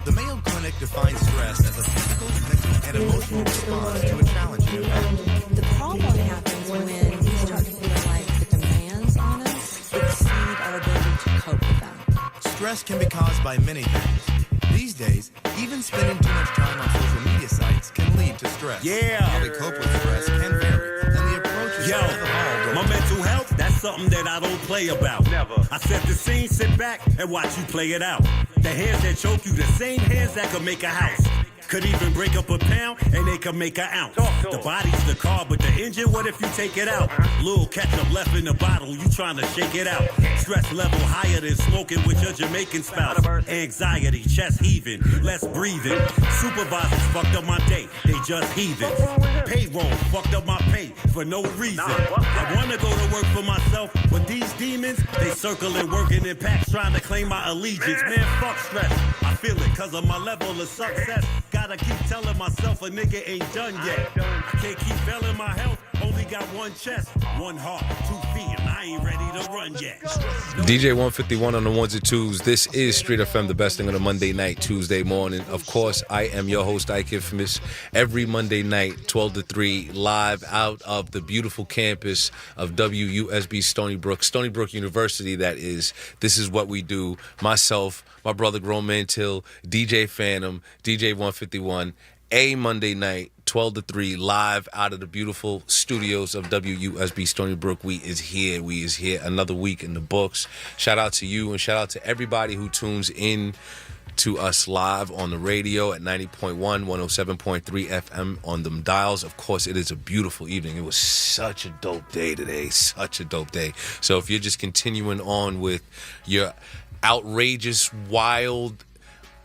The Mayo Clinic defines stress as a physical, mental, and emotional response to a challenging event. The problem happens when we start to feel like the demands on us exceed our ability to cope with them. Stress can be caused by many things. These days, even spending too much time on social media sites can lead to stress. Yeah. How we cope with stress can vary, and the approaches have evolved. My mental health, that's something that I don't play about. Never. I set the scene, sit back, and watch you play it out. The hands that choke you, the same hands that could make a house. Could even break up a pound, and they could make an ounce. The body's the car, but the engine, what if you take it out? Little ketchup left in the bottle, you trying to shake it out. Stress level higher than smoking with your Jamaican spouse. Anxiety, chest heaving, less breathing. Supervisors fucked up my day, they just heathens. Payroll fucked up my pay for no reason. I wanna go to work for myself, but these demons, they circling, working in packs, trying to claim my allegiance. Man, fuck stress, I feel it, cause of my level of success. Gotta keep telling myself a nigga ain't done yet. I can't keep failing my health. Only got one chest, one heart, 2 feet, and I ain't ready to run yet. DJ 151 on the ones and twos. This is Street FM, the best thing on a Monday night, Tuesday morning. Of course, I am your host, Ike Infamous. Every Monday night, 12 to 3, live out of the beautiful campus of WUSB Stony Brook University, that is. This is what we do. Myself, my brother Grown Man Till, DJ Phantom, DJ 151, a Monday night, 12 to 3, live out of the beautiful studios of WUSB Stony Brook. We is here. Another week in the books. Shout out to you and shout out to everybody who tunes in to us live on the radio at 90.1, 107.3 FM on them dials. Of course, it is a beautiful evening. It was such a dope day today. Such a dope day. So if you're just continuing on with your outrageous, wild,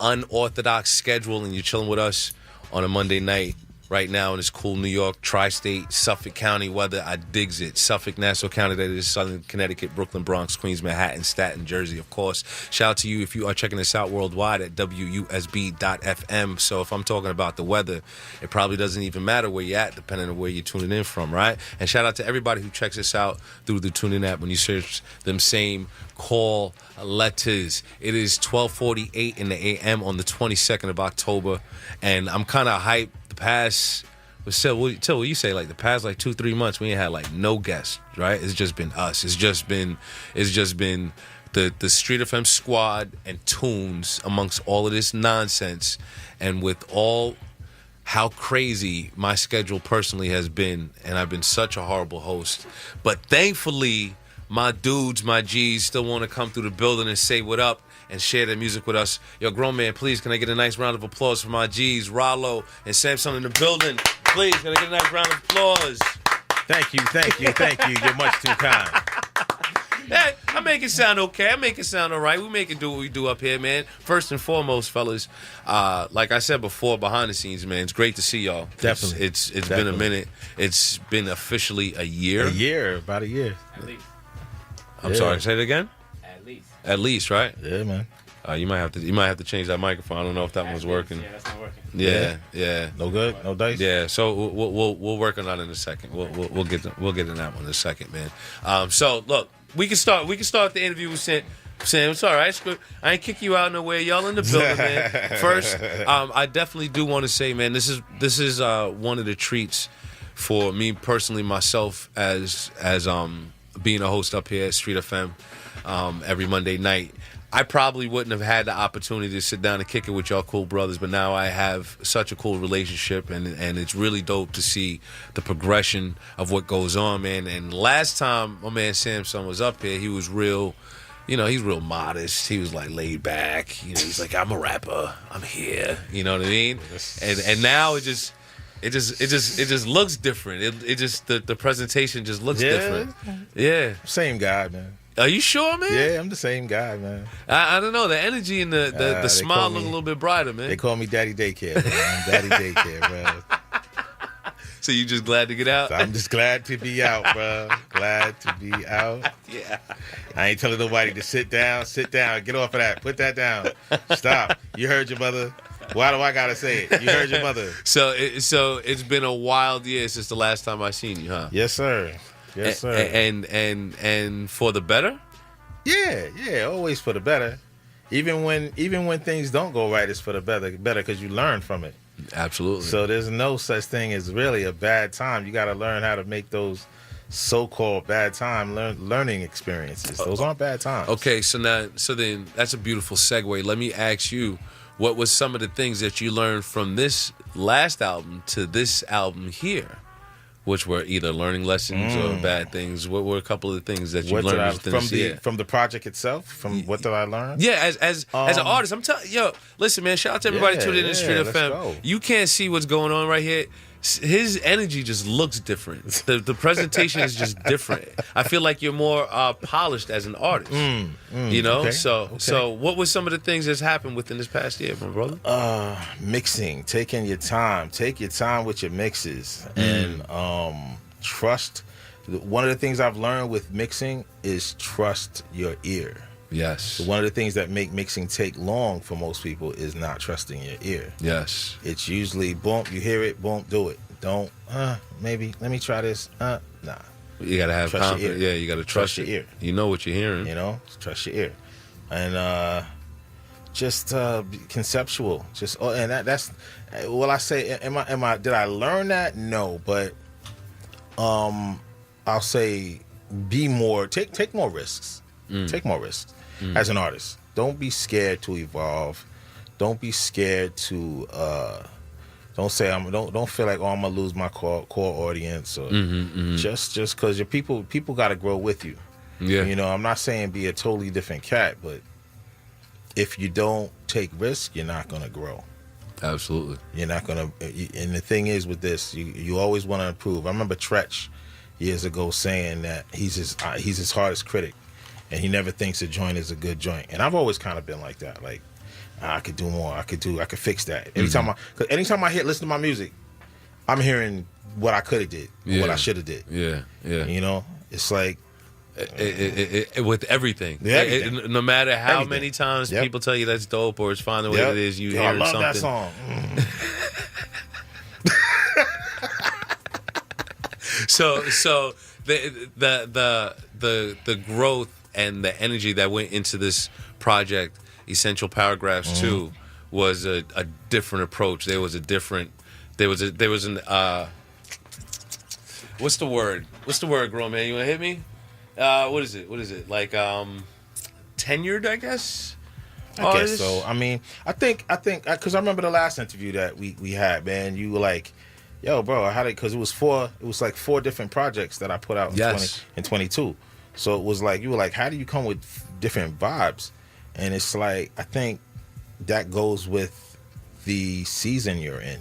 unorthodox schedule and you're chilling with us on a Monday night right now in this cool New York, tri-state, Suffolk County weather, I digs it. Suffolk, Nassau County, that is Southern Connecticut, Brooklyn, Bronx, Queens, Manhattan, Staten, Jersey, of course. Shout out to you if you are checking us out worldwide at WUSB.FM. So if I'm talking about the weather, it probably doesn't even matter where you're at, depending on where you're tuning in from, right? And shout out to everybody who checks us out through the TuneIn app when you search them same call letters. It is 12:48 in the a.m. on the 22nd of October, and I'm kind of hyped. The past, what you say, like the past like 2-3 months, we ain't had like no guests, right? It's just been us. It's just been the Street FM squad and tunes amongst all of this nonsense, and with all how crazy my schedule personally has been, and I've been such a horrible host, but thankfully my dudes, my G's, still want to come through the building and say what up and share their music with us. Yo, Grown Man, please, can I get a nice round of applause for my G's, Rollo and Samsung in the building? Please, can I get a nice round of applause? Thank you. You're much too kind. Hey, I make it sound okay. I make it sound all right. We make it do what we do up here, man. First and foremost, fellas, like I said before, behind the scenes, man, it's great to see y'all. Definitely. It's been a minute. It's been officially a year. About a year. At least. I'm sorry, say it again? At least, right? Yeah, man. You might have to change that microphone. I don't know if that one's working. Yeah, that's not working. Yeah. No good. No dice. Yeah. So we'll work on that in a second. We'll get in that one in a second, man. So look, we can start the interview with Sam. It's all right. I ain't kick you out nowhere. Y'all in the building, man. First, I definitely do want to say, man, this is one of the treats for me personally, myself, as being a host up here at Street FM every Monday night. I probably wouldn't have had the opportunity to sit down and kick it with y'all cool brothers, but now I have such a cool relationship, and it's really dope to see the progression of what goes on, man. And last time my man Samsung was up here, he was real, he's real modest. He was like laid back. He's like, I'm a rapper. I'm here. You know what I mean? And now it just looks different. It just the presentation just looks different. Yeah. Same guy, man. Are you sure, man? Yeah, I'm the same guy, man. I don't know. The energy and the smile look a little bit brighter, man. They call me Daddy Daycare, man. I'm Daddy Daycare, bro. So you just glad to get out? So I'm just glad to be out, bro. Glad to be out. Yeah. I ain't telling nobody to sit down. Get off of that. Put that down. Stop. You heard your mother. Why do I gotta say it? You heard your mother. So it's been a wild year since the last time I seen you, huh? Yes, sir. Yes, sir. And for the better? Yeah, always for the better. Even when things don't go right, it's for the better because you learn from it. Absolutely. So there's no such thing as really a bad time. You got to learn how to make those so-called bad time learning experiences. Those aren't bad times. Okay, so then that's a beautiful segue. Let me ask you, what was some of the things that you learned from this last album to this album here? Which were either learning lessons or bad things. What were a couple of things that you What learned from the project itself? From what did I learn? Yeah, as an artist, I'm telling listen, man. Shout out to everybody tuning in to Street FM. Go. You can't see what's going on right here. His energy just looks different. The presentation is just different. I feel like you're more polished as an artist. You know, okay, so what were some of the things that's happened within this past year, my brother? Mixing, taking your time. Take your time with your mixes and trust. One of the things I've learned with mixing is trust your ear. Yes. So one of the things that make mixing take long for most people is not trusting your ear. Yes. It's usually boom, you hear it, boom, do it. Don't maybe let me try this. Nah. You gotta have Trust confidence. Yeah, you gotta trust your ear. You know what you're hearing. You know, trust your ear, and just conceptual. Just and that's. Will I say? Am I? Did I learn that? No, but I'll say be more. Take more risks. Take more risks as an artist. Don't be scared to evolve. Don't be scared to. Don't say don't feel like I'm gonna lose my core audience or just because your people got to grow with you. Yeah, you know, I'm not saying be a totally different cat, but if you don't take risk, you're not gonna grow. Absolutely, you're not gonna. And the thing is with this, you always want to improve. I remember Tretch years ago saying that he's his hardest critic, and he never thinks a joint is a good joint. And I've always kind of been like that, like. I could do more. I could fix that. Anytime I listen to my music, I'm hearing what I could have did, what I should have did. Yeah. You know, it's like with everything. No matter how many times people tell you that's dope or it's fine the way it is, you hear something. I love that song. So the growth and the energy that went into this project. Essential Paragraphs 2 was a different approach. There was an what's the word, grown man? You wanna hit me? What is it? Like tenured, I guess? I guess so. I mean, I think because I remember the last interview that we had, man, you were like, yo, bro, I had it because it was like 4 different projects that I put out in 22. So it was like, you were like, how do you come with different vibes? And it's like, I think that goes with the season you're in.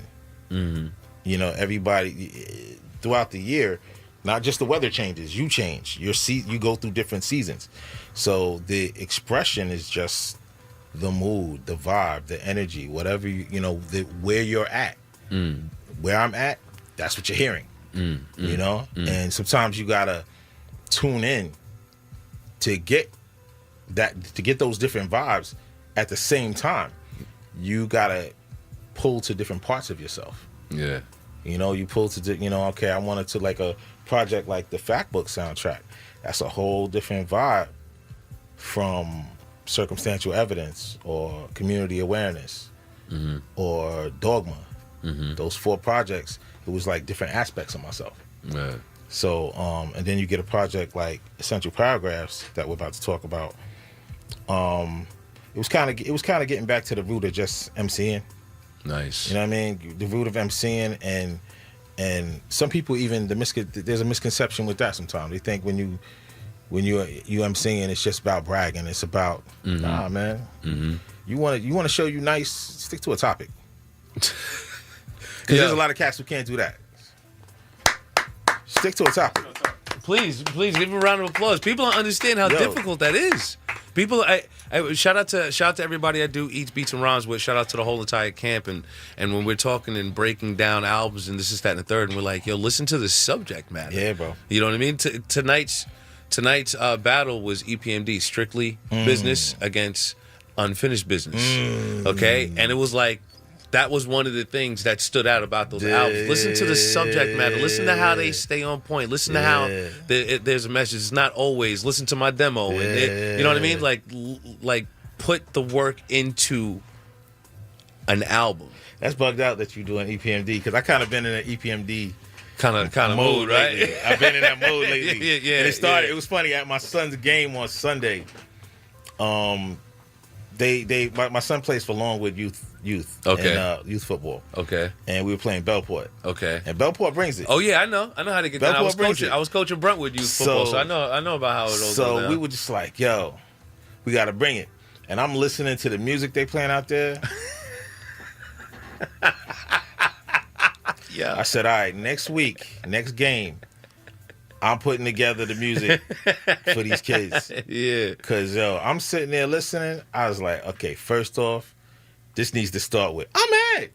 You know, everybody throughout the year, not just the weather changes, you change. You go through different seasons. So the expression is just the mood, the vibe, the energy, whatever, where you're at. Where I'm at, that's what you're hearing. You know? And sometimes you got to tune in to get those different vibes at the same time. You gotta pull to different parts of yourself. Yeah, you know, you pull to okay, I wanted to like a project like the Fact Book soundtrack. That's a whole different vibe from Circumstantial Evidence or Community Awareness or Dogma. Those 4 projects, it was like different aspects of myself. Yeah. So and then you get a project like Essential Paragraphs that we're about to talk about. It was kind of getting back to the root of just MCing. Nice. You know what I mean? The root of MCing and some people even there's a misconception with that sometimes. They think when you MCing, it's just about bragging. It's about nah, man. You want to show you nice. Stick to a topic. Because there's a lot of cats who can't do that. Stick to a topic. Please give him a round of applause. People don't understand how difficult that is. People, I shout out to everybody I do Eats, Beats, and Rhymes with. Shout out to the whole entire camp. And when we're talking and breaking down albums and this is that and the third, and we're like, yo, listen to the subject matter. Yeah, bro. You know what I mean? Tonight's battle was EPMD, strictly business against unfinished business. Okay, and it was like. That was one of the things that stood out about those albums. Listen to the subject matter. Listen to how they stay on point. Listen to how there's a message. It's not always. Listen to my demo. And you know what I mean? Like put the work into an album. That's bugged out that you're doing EPMD because I kind of been in an EPMD kind of mode, right? Lately. I've been in that mode lately. Yeah. And it started. It was funny at my son's game on Sunday. My son plays for Longwood Youth. Okay. And, youth football. Okay. And we were playing Bellport. Okay. And Bellport brings it. Oh yeah, I know how to get that. I was coaching Brentwood Youth football, so I know about how it all goes down. So we were just like, yo, we got to bring it. And I'm listening to the music they playing out there. Yeah. I said, all right, next game, I'm putting together the music for these kids. Yeah. Because, yo, I'm sitting there listening. I was like, okay, first off, this needs to start with, I'm mad.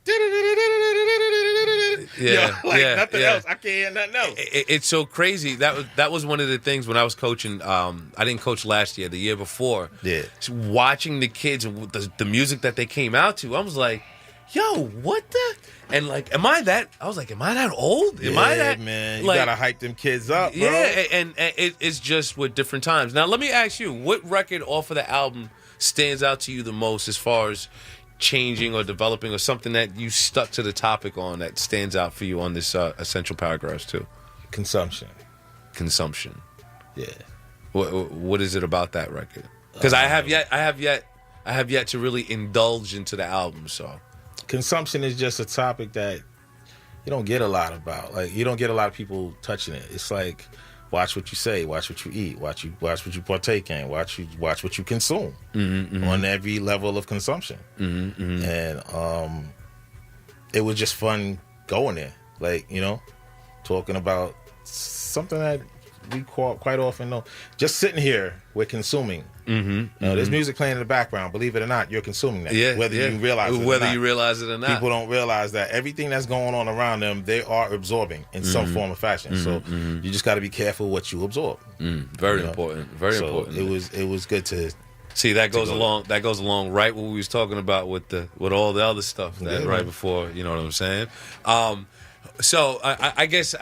Yeah. Nothing else. I can't hear nothing else. It's so crazy. That was one of the things when I was coaching. I didn't coach last year, the year before. Yeah. Watching the kids and the music that they came out to, I was like, yo, what the? And like, am I that old? Am I that? Man, you like, gotta hype them kids up, bro. Yeah, and it's just with different times. Now, let me ask you, what record off of the album stands out to you the most as far as changing or developing or something that you stuck to the topic on that stands out for you on this Essential Paragraphs too? Consumption. Yeah. What is it about that record? Because I have yet to really indulge into the album. So, consumption is just a topic that you don't get a lot about. Like, you don't get a lot of people touching it. It's like, watch what you say, watch what you eat, watch what you partake in, watch what you consume on every level of consumption. And it was just fun going there, like, you know, talking about something that we quite often know. Just sitting here, we're consuming. You know, there's music playing in the background. Believe it or not, you're consuming that. Whether you realize it or not. People don't realize that everything that's going on around them, they are absorbing in some form or fashion. So you just got to be careful what you absorb. Very important. Very important. It was good to see. That goes along right what we was talking about with all the other stuff right before. You know what I'm saying? So I guess.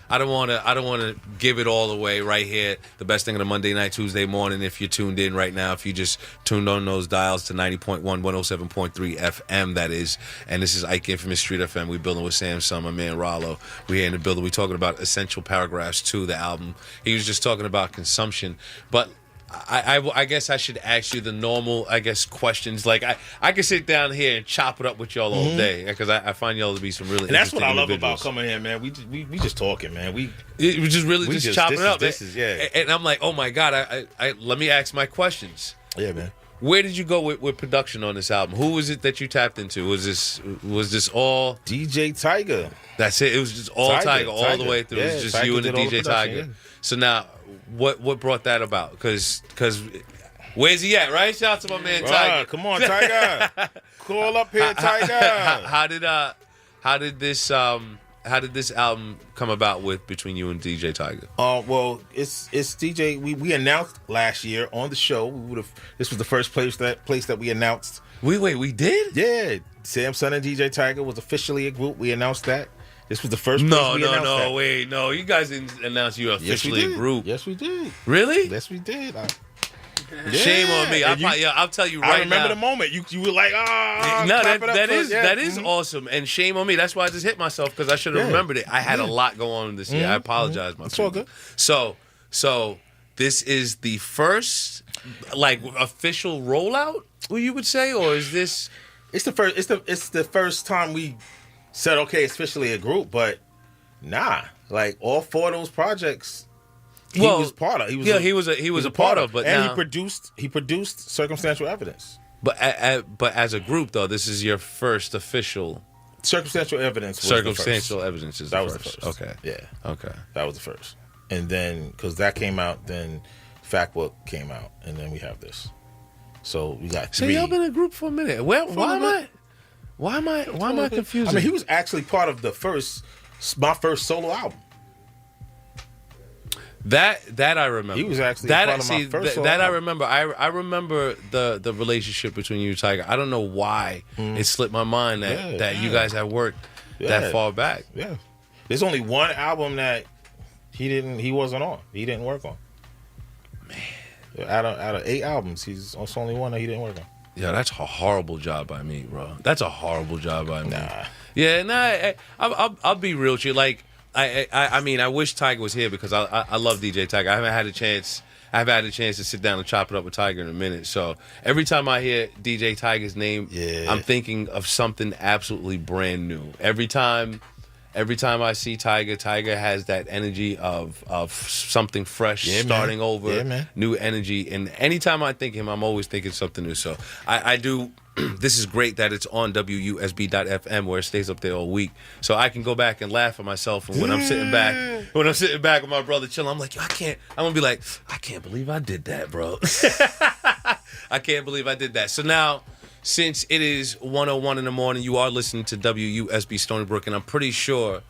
I don't want to give it all away right here. The best thing on a Monday night, Tuesday morning. If you're tuned in right now, if you just tuned on those dials to 90.1, 107.3 FM, that is. And this is Ike Infamous Street FM. We're building with Samsung, my man Rollo. We're here in the building. We're talking about Essential Paragraphs 2, the album. He was just talking about consumption, but I guess I should ask you the normal, questions. Like, I could sit down here and chop it up with y'all all day, because I find y'all to be some really interesting And that's what I love individuals. about coming here, man. We just talking, man. We just chopping it up. Yeah. And I'm like, oh my God, I let me ask my questions. Yeah, man. Where did you go with production on this album? Who was it that you tapped into? Was this all Djaytiger? That's it. It was just all Tiger all the way through. It was just you and the Djaytiger. Yeah. So now, what brought that about? Because where's he at? Right? Shout out to my man Tiger. Come on, Tiger. Call up here, Tiger. How did this album come about between you and Djaytiger? Well, it's DJ. We announced last year on the show. This was the first place that we announced. We did? Yeah, Samsung and Djaytiger was officially a group. We announced that. This was the first place we announced that. Wait, no. You guys didn't announce you were officially a group. Yes, we did. Really? Yes, we did. Shame on me. I'll tell you right now. I remember the moment. You were like, no, that is awesome. And shame on me. That's why I just hit myself, because I should have remembered it. I had a lot going on this year. I apologize, my friend. It's all good. So this is the first official rollout, you would say, or is this? It's the first time we said, okay, it's officially a group, but nah, like all four of those projects, he was part of. He was a part of. But and now, he produced Circumstantial Evidence. But as a group, though, this is your first official. Circumstantial Evidence. Circumstantial Evidence is the first. Okay. Yeah. Okay. That was the first, and then because that came out, then Fact Book came out, and then we have this. So we got 3. So y'all been in a group for a minute. Why am I confused? I mean, he was actually part of my first solo album. That I remember. He was actually part of my first solo album. I remember. I remember the relationship between you and Tiger. I don't know why it slipped my mind that you guys had worked that far back. Yeah. There's only one album that he wasn't on. He didn't work on. Man. Out of 8 albums, it's only one that he didn't work on. Yeah, that's a horrible job by me, bro. That's a horrible job by me. Nah. Yeah, I'll be real with you. Like, I mean, I wish Tiger was here, because I love Djaytiger. I haven't had a chance. I've had a chance to sit down and chop it up with Tiger in a minute. So every time I hear Djaytiger's name, I'm thinking of something absolutely brand new. Every time I see Tiger has that energy of something fresh, starting over, new energy. And anytime I think him, I'm always thinking something new. So I do. This is great that it's on WUSB.FM where it stays up there all week, so I can go back and laugh at myself. And when I'm sitting back with my brother chilling, I'm like, yo, I'm gonna be like, I can't believe I did that, bro. I can't believe I did that. So now, since it is 1:01 in the morning, you are listening to WUSB Stony Brook, and I'm pretty sure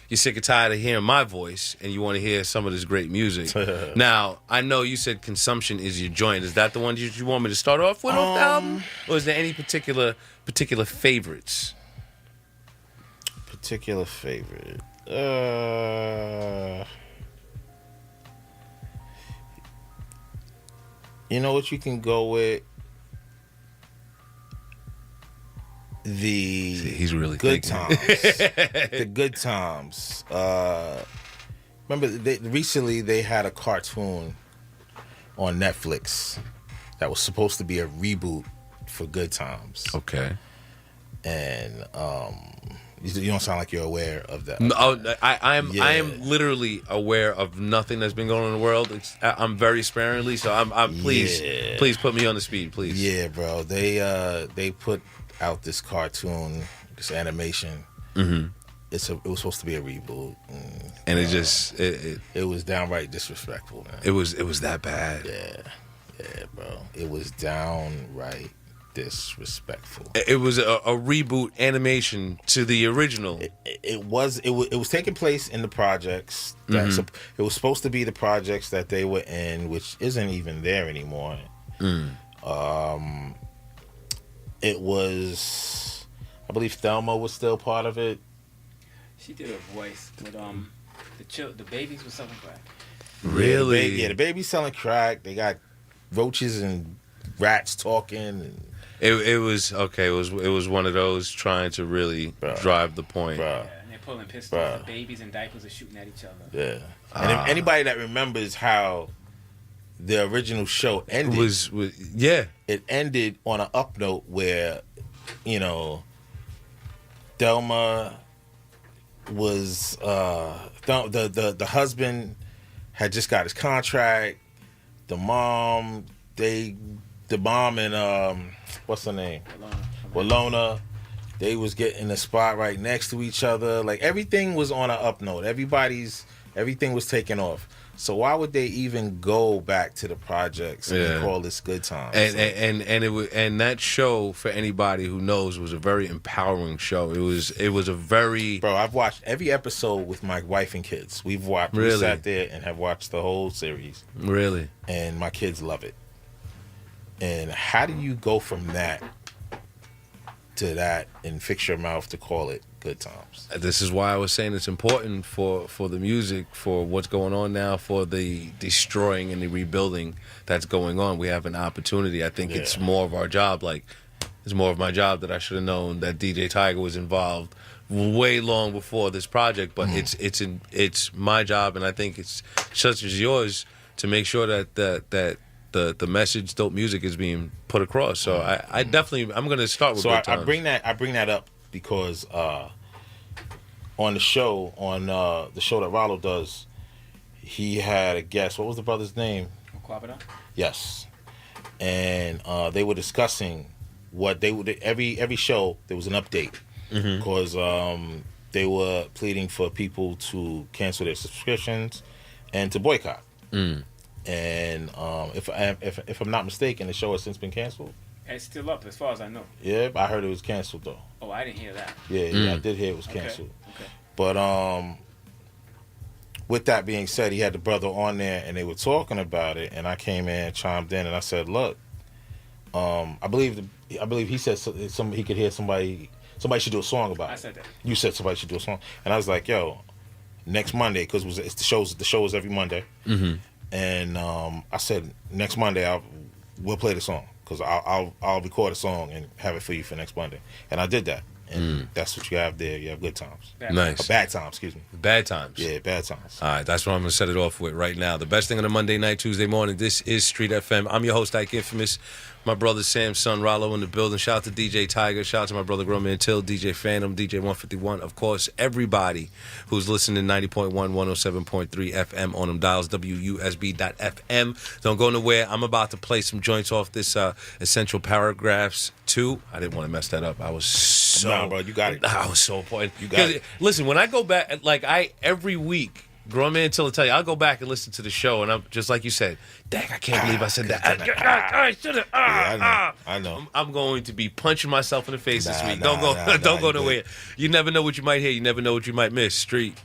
you're sick and tired of hearing my voice, and you want to hear some of this great music. Now, I know you said Consumption is your joint. Is that the one you want me to start off with off the album? Or is there any particular favorites? Particular favorite? You know what you can go with? He's really good thinking. times. The good times. Remember, recently they had a cartoon on Netflix that was supposed to be a reboot for Good Times. Okay. And you don't sound like you're aware of that. No, I am literally aware of nothing that's been going on in the world. I'm very sparingly, so I'm please put me on the speed, please. Yeah, bro. They put out this cartoon, this animation. Mm-hmm. It was supposed to be a reboot, and it was downright disrespectful, man. It was that bad. Yeah, bro. It was downright disrespectful. It was a reboot animation to the original. It was taking place in the projects. It was supposed to be the projects that they were in, which isn't even there anymore. It was, I believe Thelma was still part of it. She did a voice with the babies were selling crack. Really? Yeah, the babies selling crack. They got roaches and rats talking. And it was okay. It was one of those trying to really drive the point. Yeah, and they're pulling pistols. The babies in diapers are shooting at each other. Yeah. And if anybody that remembers how the original show ended, it ended on an up note where, Thelma was the husband had just got his contract. The mom and what's her name? Walona. They was getting a spot right next to each other. Like everything was on an up note. Everything was taking off. So why would they even go back to the projects and call this Good Times? And that show, for anybody who knows, was a very empowering show. It was a very... Bro, I've watched every episode with my wife and kids. We sat there and have watched the whole series. Really? And my kids love it. And how do you go from that to that and fix your mouth to call it Good Times? This is why I was saying it's important for the music, for what's going on now, for the destroying and the rebuilding that's going on. We have an opportunity. I think it's more of our job. Like, it's more of my job that I should have known that Djaytiger was involved way long before this project. But it's my job, and I think it's such as yours to make sure that the message, dope music, is being put across. So I definitely, I'm going to start with Good Times. I bring that up because on the show that Rollo does, he had a guest. What was the brother's name? Quabada? Yes. And they were discussing what they would every show there was an update because they were pleading for people to cancel their subscriptions and to boycott. And if I'm not mistaken, the show has since been canceled. It's still up, as far as I know. Yeah, I heard it was canceled though. Oh, I didn't hear that. Yeah, I did hear it was canceled. Okay. But with that being said, he had the brother on there, and they were talking about it, and I came in, chimed in, and I said, "Look, I believe he said he could hear somebody should do a song about it." I said that. You said somebody should do a song, and I was like, "Yo, next Monday, because the show is every Monday." And I said, next Monday we'll play the song because I'll record a song and have it for you for next Monday. And I did that. And that's what you have there. You have good times. Nice. Bad times, excuse me. Bad times. Yeah, bad times. All right, that's what I'm going to set it off with right now. The best thing on a Monday night, Tuesday morning. This is Street FM. I'm your host, Ike Infamous. My brother Samssun, Rollo in the building. Shout out to Djaytiger. Shout out to my brother Grown Man Till, DJ Phantom, DJ 151. Of course, everybody who's listening 90.1, 107.3 FM on them dials, WUSB.FM. Don't go nowhere. I'm about to play some joints off this Essential Paragraphs 2. I didn't want to mess that up. I was so... Nah, bro, you got it. I was so important. You got it. Listen, when I go back, every week, Grown Man Till will tell you, I'll go back and listen to the show, and I'm just like you said, dang, I can't believe I said that. I should have. I know. I'm going to be punching myself in the face this week. Don't go nowhere. You never know what you might hear. You never know what you might miss. Street.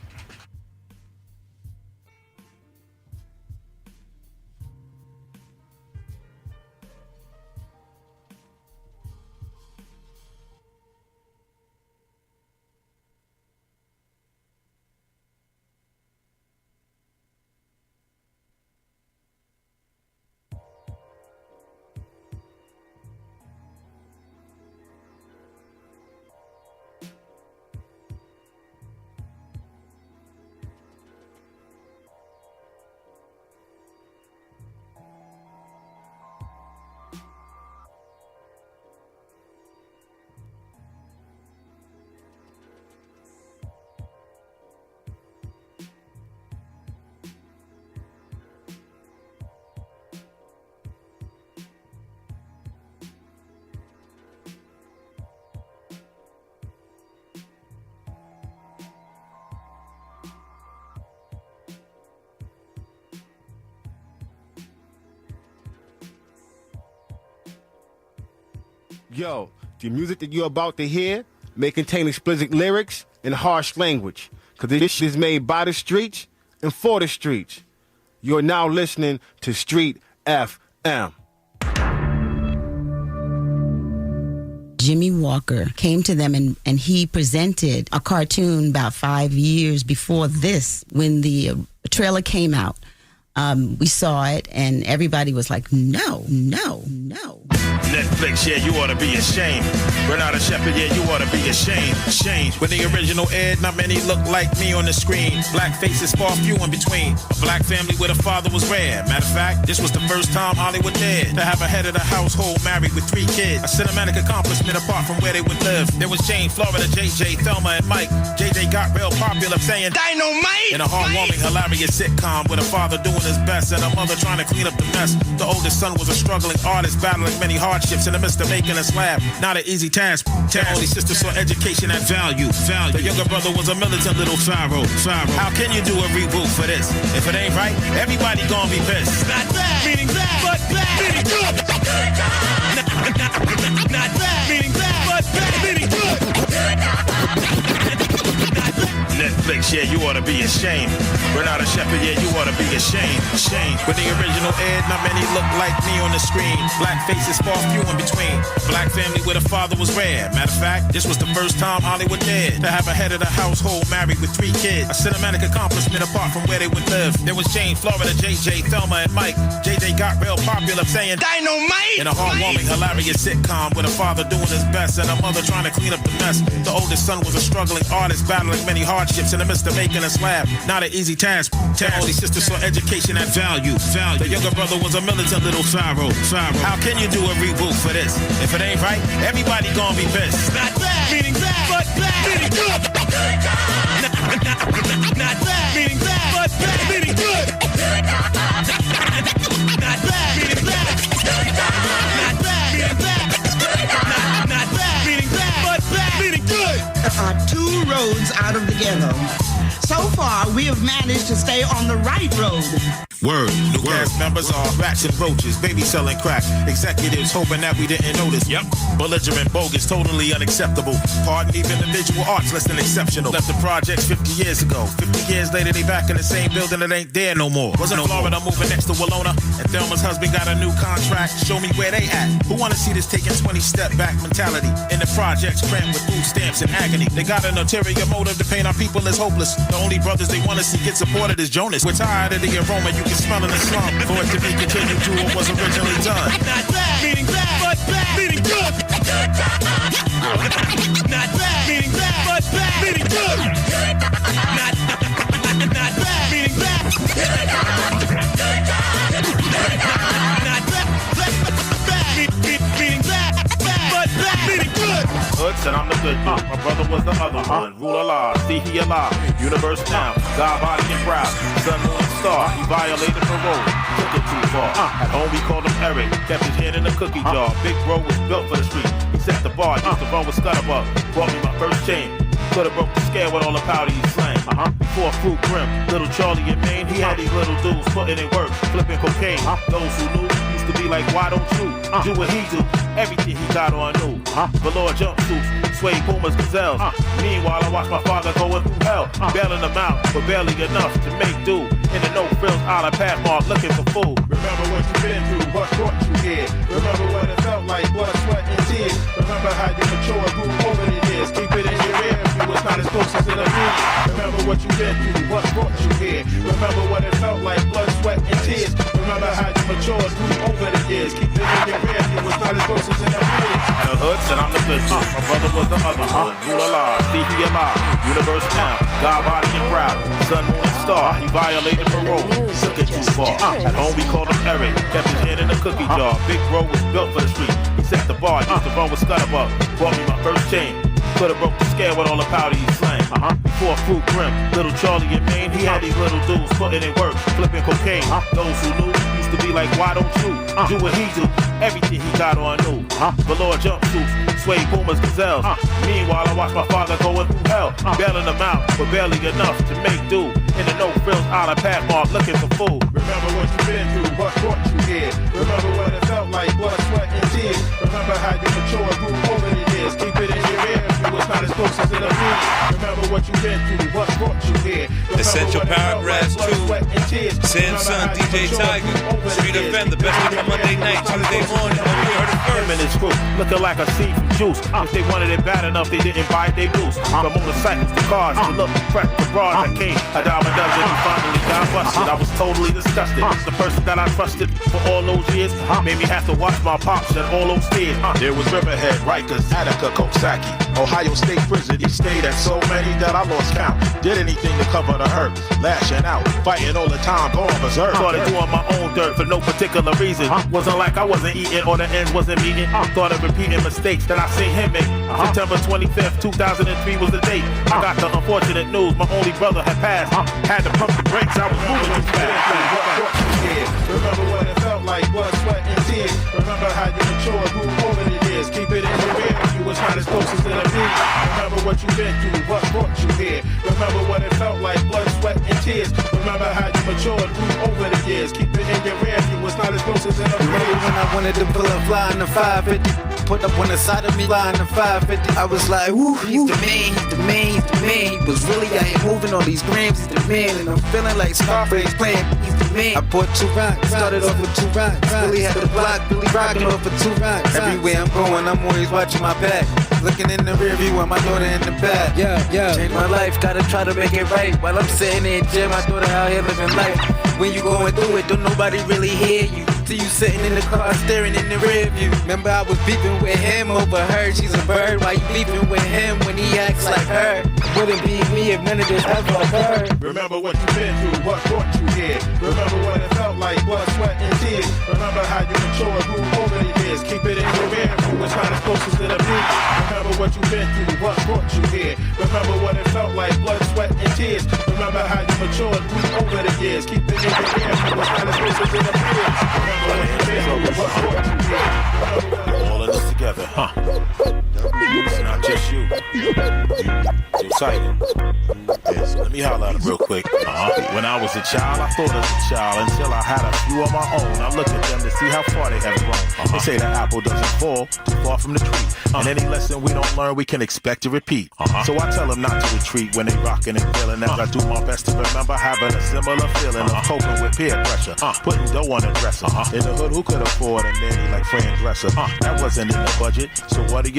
Yo, the music that you're about to hear may contain explicit lyrics and harsh language, because this shit is made by the streets and for the streets. You're now listening to Street FM. Jimmy Walker came to them and he presented a cartoon about 5 years before this. When the trailer came out, we saw it and everybody was like, no. Netflix, yeah, you ought to be ashamed. Renata Shepherd, yeah, you ought to be ashamed. When the original aired, not many look like me on the screen. Black faces far few in between. A black family where the father was rare. Matter of fact, this was the first time Hollywood dared to have a head of the household married with 3 kids. A cinematic accomplishment apart from where they would live. There was Jane, Florida, JJ, Thelma, and Mike. JJ got real popular saying Dynamite! In a heartwarming, hilarious sitcom with a father doing his best and a mother trying to clean up the mess. The oldest son was a struggling artist battling many hardships in the midst of making us laugh. Not an easy task. Tell only sister saw education at value. The younger brother was a militant little pharaoh. How can you do a reboot for this? If it ain't right, everybody gonna be pissed. Not bad, meaning bad, but bad, meaning good. Not bad, meaning bad, but bad, meaning good. Netflix, yeah, you ought to be ashamed. Renata Shepherd, yeah, you ought to be ashamed. When the original aired, not many look like me on the screen. Black faces far few in between. Black family where the father was rare. Matter of fact, this was the first time Hollywood dared to have a head of the household married with 3 kids. A cinematic accomplishment apart from where they would live. There was Jane, Florida, JJ, Thelma, and Mike. JJ got real popular saying Dynamite! In a heartwarming, hilarious sitcom with a father doing his best and a mother trying to clean up the mess. The oldest son was a struggling artist battling many hardships in the midst of making us laugh. Not an easy task. Only sister saw education at value. The younger brother was a militant little pharaoh. How can you do a reboot for this? If it ain't right, everybody gonna be pissed. Not bad, meaning bad, but bad, meaning good. Not bad, meaning bad, but bad, meaning good. Not bad, meaning bad. Not bad, meaning bad. Not bad, meaning bad, but bad, meaning good. There are 2 roads out of the ghetto. So far, we have managed to stay on the right road. Word. New cast members are rats and roaches, baby selling crack. Executives hoping that we didn't notice. Yep. Belligerent, bogus, totally unacceptable. Pardon even the visual arts less than exceptional. Left the projects 50 years ago. 50 years later, they back in the same building that ain't there no more. Wasn't Florida moving next to Walona? And Thelma's husband got a new contract. Show me where they at. Who wanna see this taking 20-step back mentality? In the projects crammed with food stamps and agony. They got an ulterior motive to paint our people as hopeless. The only brothers they wanna see get supported is Jonas. We're tired of the aroma you can smell in the slump. For it to be continued to what was originally done. Not bad, meaning bad, but bad, meaning good. Not bad, but bad. Meaning good. Not bad. Meaning bad. Not bad. Meaning bad. But bad. Meaning good. Hood said I'm the good dude. My brother was the other one. Rule Allah, see he alive. Universe now, God, body, and proud. Sun, moon, and star. He violated parole. Took it too far. At home we called him Eric. Kept his hand in the cookie jar. Big bro was built for the street. He set the bar. Used to run with Scudabug. Bought me my first chain. Could've broke the scale with all the powder he slang. Before Fruit Grim, little Charlie in Maine, he had these little dudes putting in work, flipping cocaine. Those who knew used to be like, why don't you do what he do? Everything he got on new. Velour jumpsuits, suede Pumas, gazelles. Meanwhile, I watched my father going through hell, bailing them out, but barely enough to make do. In the no frills island pathmark, looking for food. Remember what you've been through, what brought you here. Remember what it felt like, blood, sweat, and tears. Remember how you matured, grew over the years. Keep it in your ear. Was not as close as it'll be. Remember what you've been through, what brought you here. Remember what it felt like, blood, sweat, and tears. Remember how you matured, grew over the years. Keep it in your rear view, was not as close as it'll be. The hood said I'm the good dude. My brother was the other one. Rule alive, see he alive. Universe now, God, body, and proud. Sun, moon, and star. He violated parole. Took it too far. At home we called him Eric. Kept his hand in the cookie jar. Big bro was built for the street. He set the bar. Used to run with Scudabug. Bought me my first chain. Could've broke the scale with all the powder he slang. Before Fruit Grim, little Charlie in Maine, he had these little dudes putting in work, flipping cocaine. Those who knew used to be like, why don't you do what he do? Everything he got on new. Velour jumpsuits, suede Pumas, gazelles. Meanwhile, I watched my father going through hell, bailing them out, but barely enough to make do. In the no frills island pathmark, looking for food. Remember what you've been through, what brought you here. Remember what it felt like, blood, sweat, and tears. Remember how you matured, grew over the years. Keep it in your ear. Was not as close as it'll be. Remember what you've been through, what brought you here. Essential Paragraphs 2, Samssun, Djaytiger, Street FM, the best thing on Monday night, Tuesday morning. You heard it first. Him and his crew, looking like a seed from juice. If they wanted it bad enough, they didn't buy it, they lose. From motorcycles to cars, to look fresh to bras, I came a dime a dozen and finally got busted. I was totally disgusted. The person that I trusted for all those years made me have to watch my pops shed all those tears. There was Riverhead, Rikers, Attica, Coxsackie, Ohio State Prison. He stayed at so many that I lost count. Did anything to cover the hurt, lashing out, fighting all the time, going berserk. Started doing my own dirt for no particular reason. Wasn't like I wasn't eating or the ends wasn't meeting. Thought of repeating mistakes that I seen him make. September 25th, 2003 was the date. I got the unfortunate news, my only brother had passed. Had to pump the brakes, I was moving too fast. Remember what it felt like, blood, sweat, and tears. Remember how you matured, grew over the years. Keep it in your rear view, was not as close as it'll be. Remember what you've been through, what brought you here. Remember what it felt like, blood, sweat, and tears. Remember how you matured, grew over the years. Keep it in your rear view, was not as close as it'll be. Remember when I wanted to pull up fly in the 550, put up on the side of me, fly in the 550. I was like, whoo, he's the man, he's the man, he's the man. He was really out here moving all these grams, he's the man. And I'm feeling like Scarface playing, he's the man. I bought 2 rocks, started off with 2 rocks. Billy had the block, Billy rocking off with 2 rocks. Everywhere I'm going, I'm always watching my back. Looking in the rear view with my daughter in the back. Yeah. Change my life, gotta try to make it right. While I'm sitting in jail, my daughter out here living life. When you going through it, don't nobody really hear you. See you sitting in the car, staring in the rear view. Remember I was beefing with him over her. She's a bird, why you beefing with him when he acts like her? Wouldn't be me if none of this ever occurred. Remember what you've been through, what brought you here. Remember what it felt like, blood, sweat, and tears. Remember how you matured, grew over the years. Keep it in your rear view, it's not as close as it'll be. Remember what you've been through, what brought you here. Remember what it felt like, blood, sweat, and tears. Remember how you matured, grew over the years. Keep it in your rear view, it's not as close as it'll be. Remember what you've been through, what brought you here. All of this together, huh? It's not just you. Djaytiger. Yes, let me holler at him real quick. When I was a child, I thought as a child until I had a few of my own. I look at them to see how far they have grown. They say the apple doesn't fall too far from the tree. And any lesson we don't learn, we can expect to repeat. So I tell them not to retreat when they rockin' and feeling. As I do my best to remember having a similar feeling of coping with peer pressure. Putting dough on the dresser. In the hood, who could afford a nanny like Fran Dresser? That wasn't in the budget, so what do?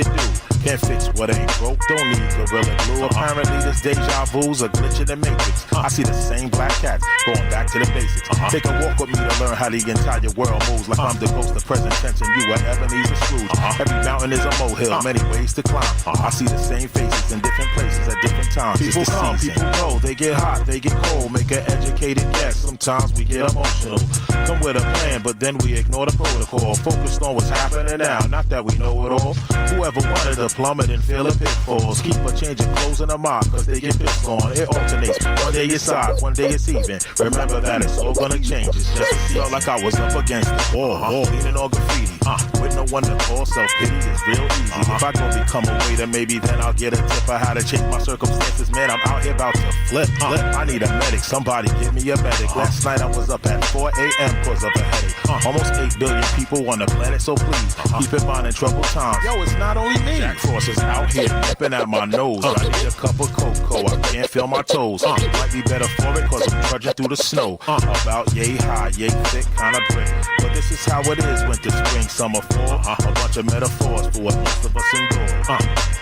Can't fix what ain't broke. don't need Gorilla Glue. Apparently this deja vu's a glitch in the matrix. I see the same black cats going back to the basics. Take a walk with me to learn how the entire world moves. Like I'm the ghost of present tense and you are Ebenezer Scrooge. Every mountain is a molehill, many ways to climb. I see the same faces in different places at different times. People come, people go, they get hot, they get cold. Make an educated guess, sometimes we get emotional. Come with a plan, but then we ignore the protocol. Focused on what's happening now, not that we know it all. Whoever wanted to plummet and feel the pitfalls. Keep a change of clothes in the mob, cause they get pissed on. It alternates, one day it's odd, one day it's even. Remember that it's all gonna change, it's just felt like I was up against the wall, leaning on graffiti. With no one to call, self-pity is real easy. If I go become a waiter, maybe then I'll get a tip of how to change my circumstances. Man, I'm out here about to flip. I need a medic, somebody give me a medic. Last night I was up at 4 a.m. cause of a headache. Almost 8 billion people on the planet, so please keep in mind in troubled times. Yo, it's not only me. Jack Frost is out here nipping at my nose. I need a cup of cocoa, I can't feel my toes. Might be better for it cause I'm trudging through the snow. About yay high, yay thick, kinda brick. But this is how it is, winter, spring, summer, fall. A bunch of metaphors for what most of us endure.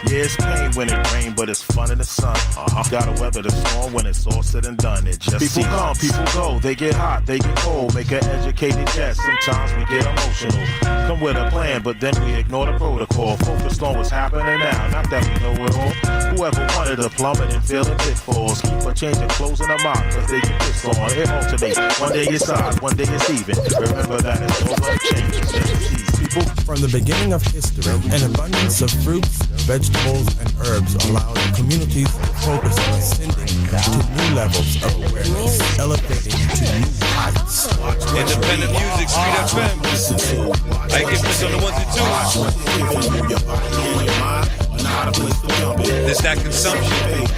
Yeah, it's pain when it rains, but it's fun in the sun. Gotta weather the storm when it's all said and done. It just people come, people go, they get hot, they get cold. Make an educated guess, sometimes we get emotional. Come with a plan, but then we ignore the protocol. Focused on what's happening now, not that we know it all. Whoever wanted to plummet and feel the pitfalls. Keep a change of clothes in the mouth, cause they get pissed on. It alternates, one day it's odd, one day it's even. Remember that it's all gonna change, it's just easy. From the beginning of history, an abundance of fruits, vegetables, and herbs allowed communities to focus on ascending to new levels of awareness, elevating to new heights. Independent music, Street FM. I get this on the ones and twos. This that consumption.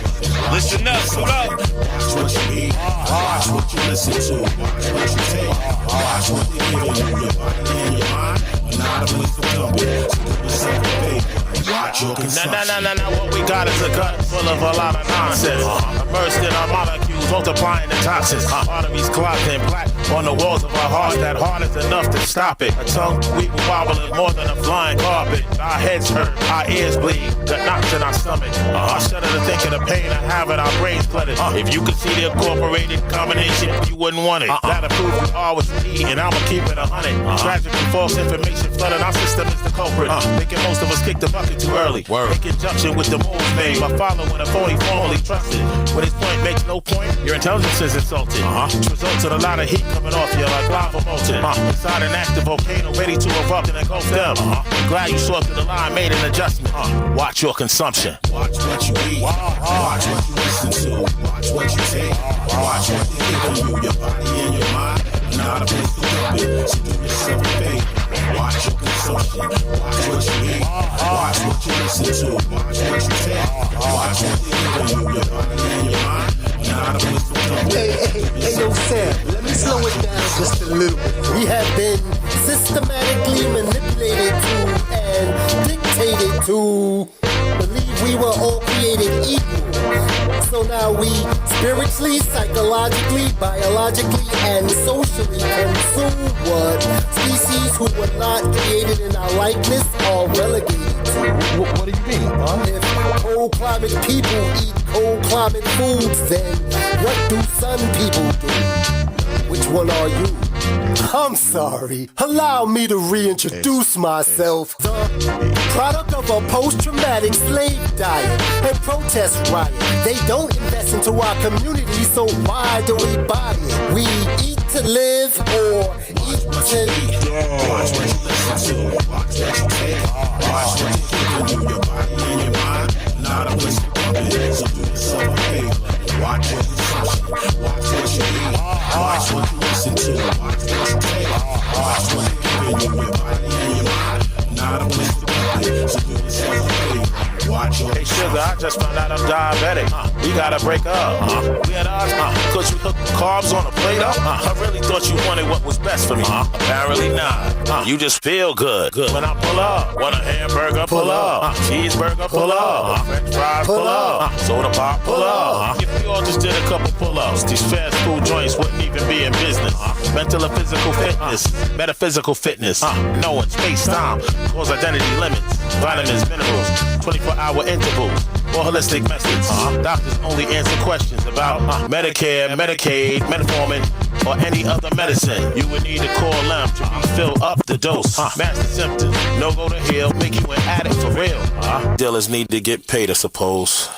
Listen up, hold up. Watch what you eat, watch what you listen to, watch what you take, watch what they're giving you, your body and your mind. Not a place for dumping, so do yourself a favor. Watch your consumption. Nah, what we got is a gut full of a lot of nonsense. Immersed in our molecules, multiplying the toxins. Arteries clogged and black on the walls of our heart. That heart is enough to stop it. A tongue we will wobble is more than a flying carpet. Our heads hurt, our ears bleed, got knots in our stomach. I shudder to think of the pain of having our brains flooded. If you could see the incorporated combination, you wouldn't want it. That'll prove you are what you need, and I'ma keep it 100. Tragically, false information flooding our system is the culprit. Making most of us kick the bucket too early. In conjunction with the moves made by following a phony formally trusted. When his point makes no point, your intelligence is insulted. Which results in a lot of heat coming off you like lava molten. Inside an active volcano ready to erupt and engulf them. Glad you saw through the line, made an adjustment. Watch your consumption. Watch what you eat, watch what you listen to, watch what you take, watch what they're giving you, your body and your mind. Not a place to dump it, so do yourself a favor. Watch your consumption, watch what you eat, watch what you listen to, watch what you take, watch what they're giving you, your body and your mind. Not a place to dump it. Hey, yo, Sam, let me slow it down just a little bit. We have been systematically manipulated to and dictated to believe we were all created equal. So now we spiritually, psychologically, biologically, and socially consume what species who were not created in our likeness are relegated to. What do you mean, huh? If cold climate people eat cold climate foods, then what do sun people do? Which one are you? I'm sorry. Allow me to reintroduce myself. The product of a post-traumatic slave diet and protest riot. They don't invest into our community, so why do we buy it? We eat to live or eat to eat. Watch what you listen to, watch what you take, watch what you're giving you, your body and your mind. Not a place to dump it, so do yourself a favor. Watch your consumption, watch what you eat, watch what you listen to, watch what you take, watch what you're giving you, your body and your mind. Not a place to dump it, so do yourself a favor. Watch your Hey sugar, I just found out I'm diabetic. We gotta break up. We had odds cause you hooked carbs on a plate up. I really thought you wanted what was best for me. Apparently not. You just feel good. When I pull up, want a hamburger, pull up. Cheeseburger, pull up. French fries, pull up. Soda pop, pull up. If we all just did a couple pull-ups, these fast food joints wouldn't even be in business. Mental and physical fitness, metaphysical fitness, knowing space, time, cause identity limits, vitamins, minerals, 24-hour intervals. or holistic methods. Doctors only answer questions about Medicare, Medicaid, metformin, or any other medicine. You would need to call them to refill up the dose. Match the symptoms, no go to heal, make you an addict for real. Dealers need to get paid, I suppose.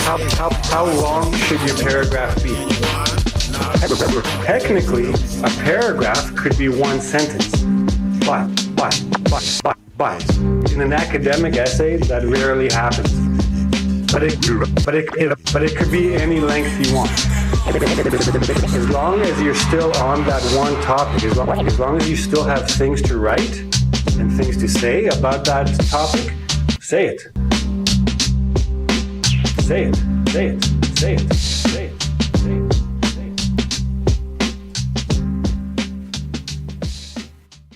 How long should your paragraph be? Technically, a paragraph could be one sentence. But in an academic essay, that rarely happens. But it could be any length you want. As long as you're still on that one topic, as long as you still have things to write and things to say about that topic, say it. Say it. Say it. Say it. Say it.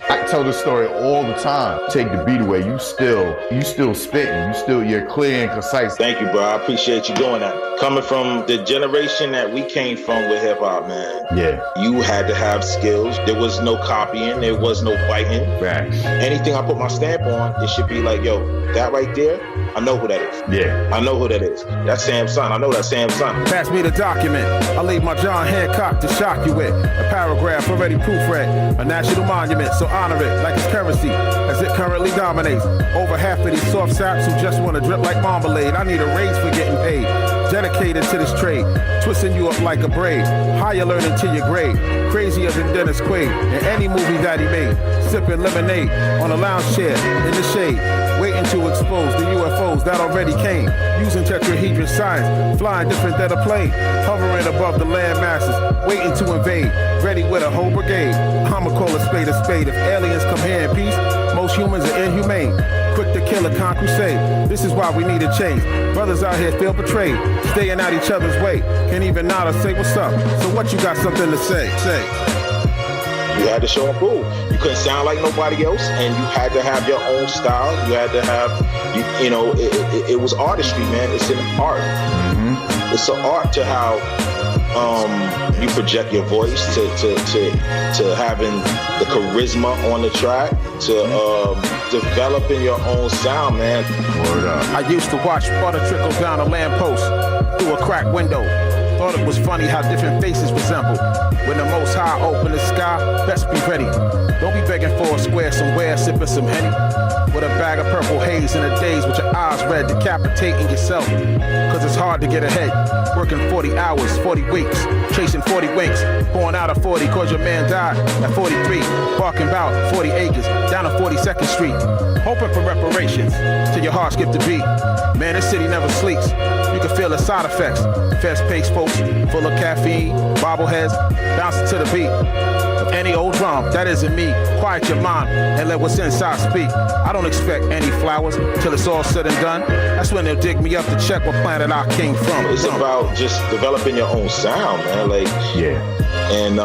I tell this story all the time. Take the beat away. You still spitting. You're clear and concise. Thank you, bro. I appreciate you doing that. Coming from the generation that we came from with hip hop, man. Yeah. You had to have skills. There was no copying. There was no biting. Facts. Anything I put my stamp on, it should be like, yo, that right there, I know who that is. Yeah. I know who that is. That's Samssun. I know that's Samssun. Pass me the document. I leave my John Hancock to shock you with. A paragraph already proofread. A national monument, so honor it like it's currency, as it currently dominates. Over half of these soft saps who just want to drip like marmalade. I need a raise for getting paid. Dedicated to this trade, twisting you up like a braid. Higher learning to your grade. Crazier than Dennis Quaid in any movie that he made. Sipping lemonade on a lounge chair in the shade. Waiting to expose the UFOs that already came. Using tetrahedral science, flying different than a plane. Hovering above the land masses, waiting to invade. Ready with a whole brigade. I'ma call a spade a spade. If aliens come here in peace, most humans are inhumane. Quick to kill a con crusade. This is why we need a change. Brothers out here feel betrayed, staying out each other's way. Can't even nod or say what's up. So what you got something to say? You had to show and prove. You couldn't sound like nobody else, and you had to have your own style. You had to have, you know, it was artistry, man. It's an art. Mm-hmm. It's an art to how you project your voice, to having the charisma on the track, to developing your own sound, man. Word up. I used to watch water trickle down a lamppost through a cracked window. Thought it was funny how different faces resemble. When the Most High open the sky, best be ready. Don't be begging for a square somewhere, sipping some Henny. With a bag of purple haze in the days with your eyes red, decapitating yourself. Cause it's hard to get ahead. Working 40 hours, 40 weeks, chasing 40 winks. Pouring out a 40 cause your man died at 43. Barking about 40 acres, down to 42nd Street. Hoping for reparations till your heart skipped a beat. Man, this city never sleeps. You can feel the side effects. Fast-paced folks, full of caffeine, bobbleheads, bouncing to the beat of any old drum. That isn't me. Quiet your mind and let what's inside speak. I don't expect any flowers till it's all said and done. That's when they'll dig me up to check what planet I came from. It's about just developing your own sound, man. Like, yeah. And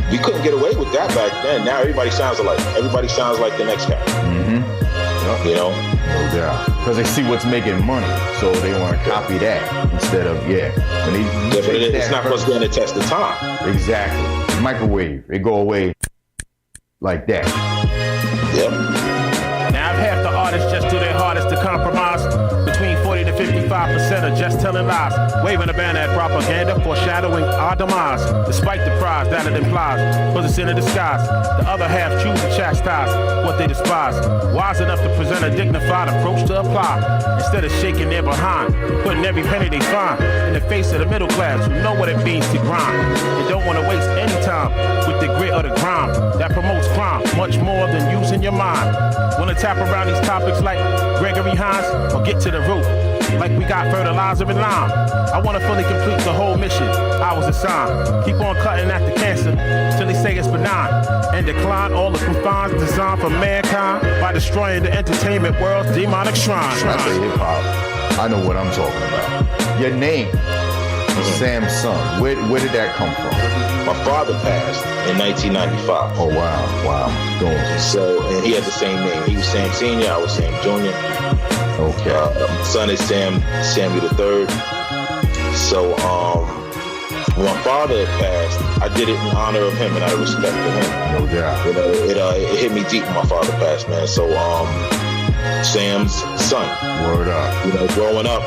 we couldn't get away with that back then. Now everybody sounds alike. Everybody sounds like the next guy. Mm-hmm. You know? No doubt. Because they see what's making money, so they want to copy that instead of, when they it's not supposed to stand the test of time. Exactly. Microwave, it go away like that. Yep. Now I've half the artists just do their hardest to compromise. Between 40 to 55% are just telling lies. Waving a banner at propaganda, foreshadowing our demise. Despite the prize that it implies, cause it's in a disguise. The other half choose to chastise what they despise. Wise enough to present a dignified approach to apply. Instead of shaking their behind, putting every penny they find in the face of the middle class who know what it means to grind. They don't want to waste any time with the grit or the grime that promotes crime much more than using your mind. Wanna tap around these topics like Gregory Hines or get to the root like we got fertilizer and lime. I wanna fully complete the whole mission I was assigned. Keep on cutting at the cancer till they say it's benign and decline all the confines designed for mankind by destroying the entertainment world's demonic shrine. I say hip hop. I know what I'm talking about. Your name, Samssun. Where did that come from? My father passed in 1995. Oh wow. So, and he had the same name. He was Sam Senior, I was Sam Junior. Okay. Son is Samuel III. So, when my father passed, I did it in honor of him and out of respect for him. No doubt. It hit me deep when my father passed, man. So, Sam's son. Word up. You know, growing up,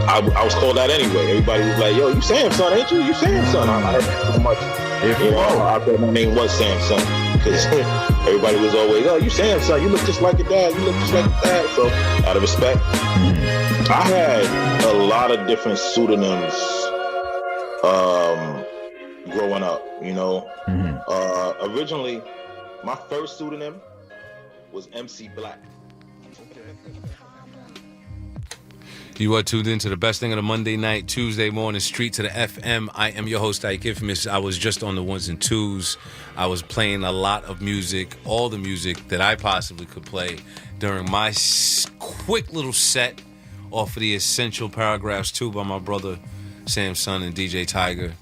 I was called that anyway. Everybody was like, yo, you Sam's son, ain't you? You Sam's son. I heard that so much. You know, I thought my name was Sam's son. Because everybody was always, oh, you Sam's son. You look just like your dad. You look just like your dad. So, out of respect, I had a lot of different pseudonyms growing up, you know. Originally, my first pseudonym was MC Black. You are tuned into the best thing on a Monday night, Tuesday morning, Street to the FM. I am your host, Ike Infamous. I was just on the ones and twos. I was playing a lot of music, all the music that I possibly could play during my quick little set off of the Essential Paragraphs 2 by my brother Samssun and Djaytiger.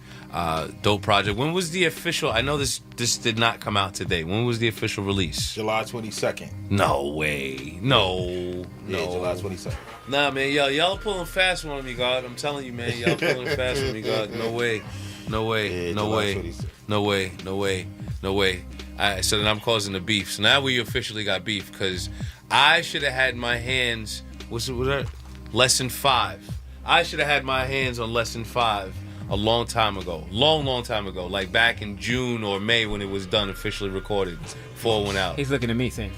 Dope project. When was the official? I know this did not come out today. When was the official release? July 22nd. No way. No. Yeah, July 22nd. Nah, man, y'all are pulling fast on me, God. I'm telling you, man, y'all pulling fast on me, God. No way. No way. Yeah, No July way. 26th. No way. No way. No way. So then I'm causing the beef. So now we officially got beef because I should have had my hands. What's that? Lesson 5. I should have had my hands on lesson 5 a long time ago. Long time ago. Like back in June or May when it was done, officially recorded. Before it went out. He's looking at me saying.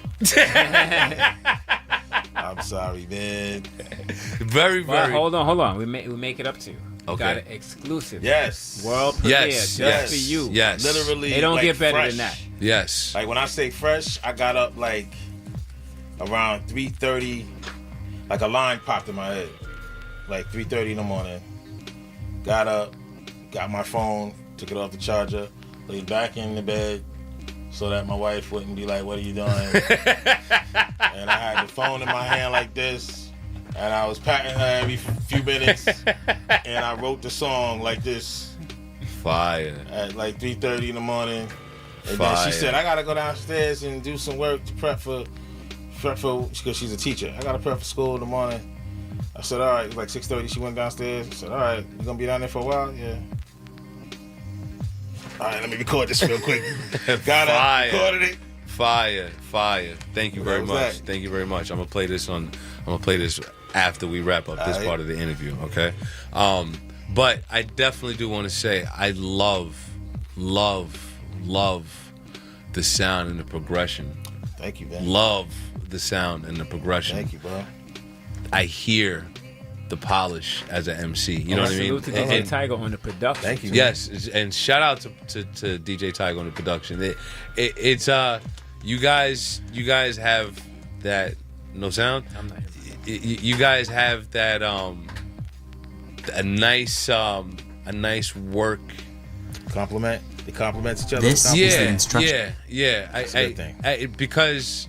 I'm sorry, man. Very. Hold on. We make it up to you. Okay. Got it exclusive. Yes. World premiere. Yes. Just for you. Yes. Literally. They don't like, get better fresh. than that. Yes. Like when I say fresh, I got up like around 3:30. Like a line popped in my head. Like 3:30 in the morning. Got up, got my phone, took it off the charger, laid back in the bed so that my wife wouldn't be like, what are you doing? And I had the phone in my hand like this, and I was patting her every few minutes, and I wrote the song like this. Fire. At like 3:30 in the morning. And Fire. then she said, I gotta go downstairs and do some work to prep for, because she's a teacher. I gotta prep for school in the morning. I said, all right. It was like 6:30. She went downstairs. I said, all right, you gonna be down there for a while? Yeah. All right, let me record this real quick. Got it. Recorded it. Fire. Thank you very much. Thank you very much. I'm gonna play this after we wrap up this part of the interview. Okay. But I definitely do want to say I love the sound and the progression. Thank you, man. Love the sound and the progression. Thank you, bro. I hear the polish as an MC. You know what I mean? Salute to Djaytiger on the production. Thank you. Yes, and shout out to Djaytiger on the production. It's you guys have that no sound. I'm not here. You guys have that a nice work Compliment. They compliment each other. This is the instruction. Yeah. That's a good thing. Because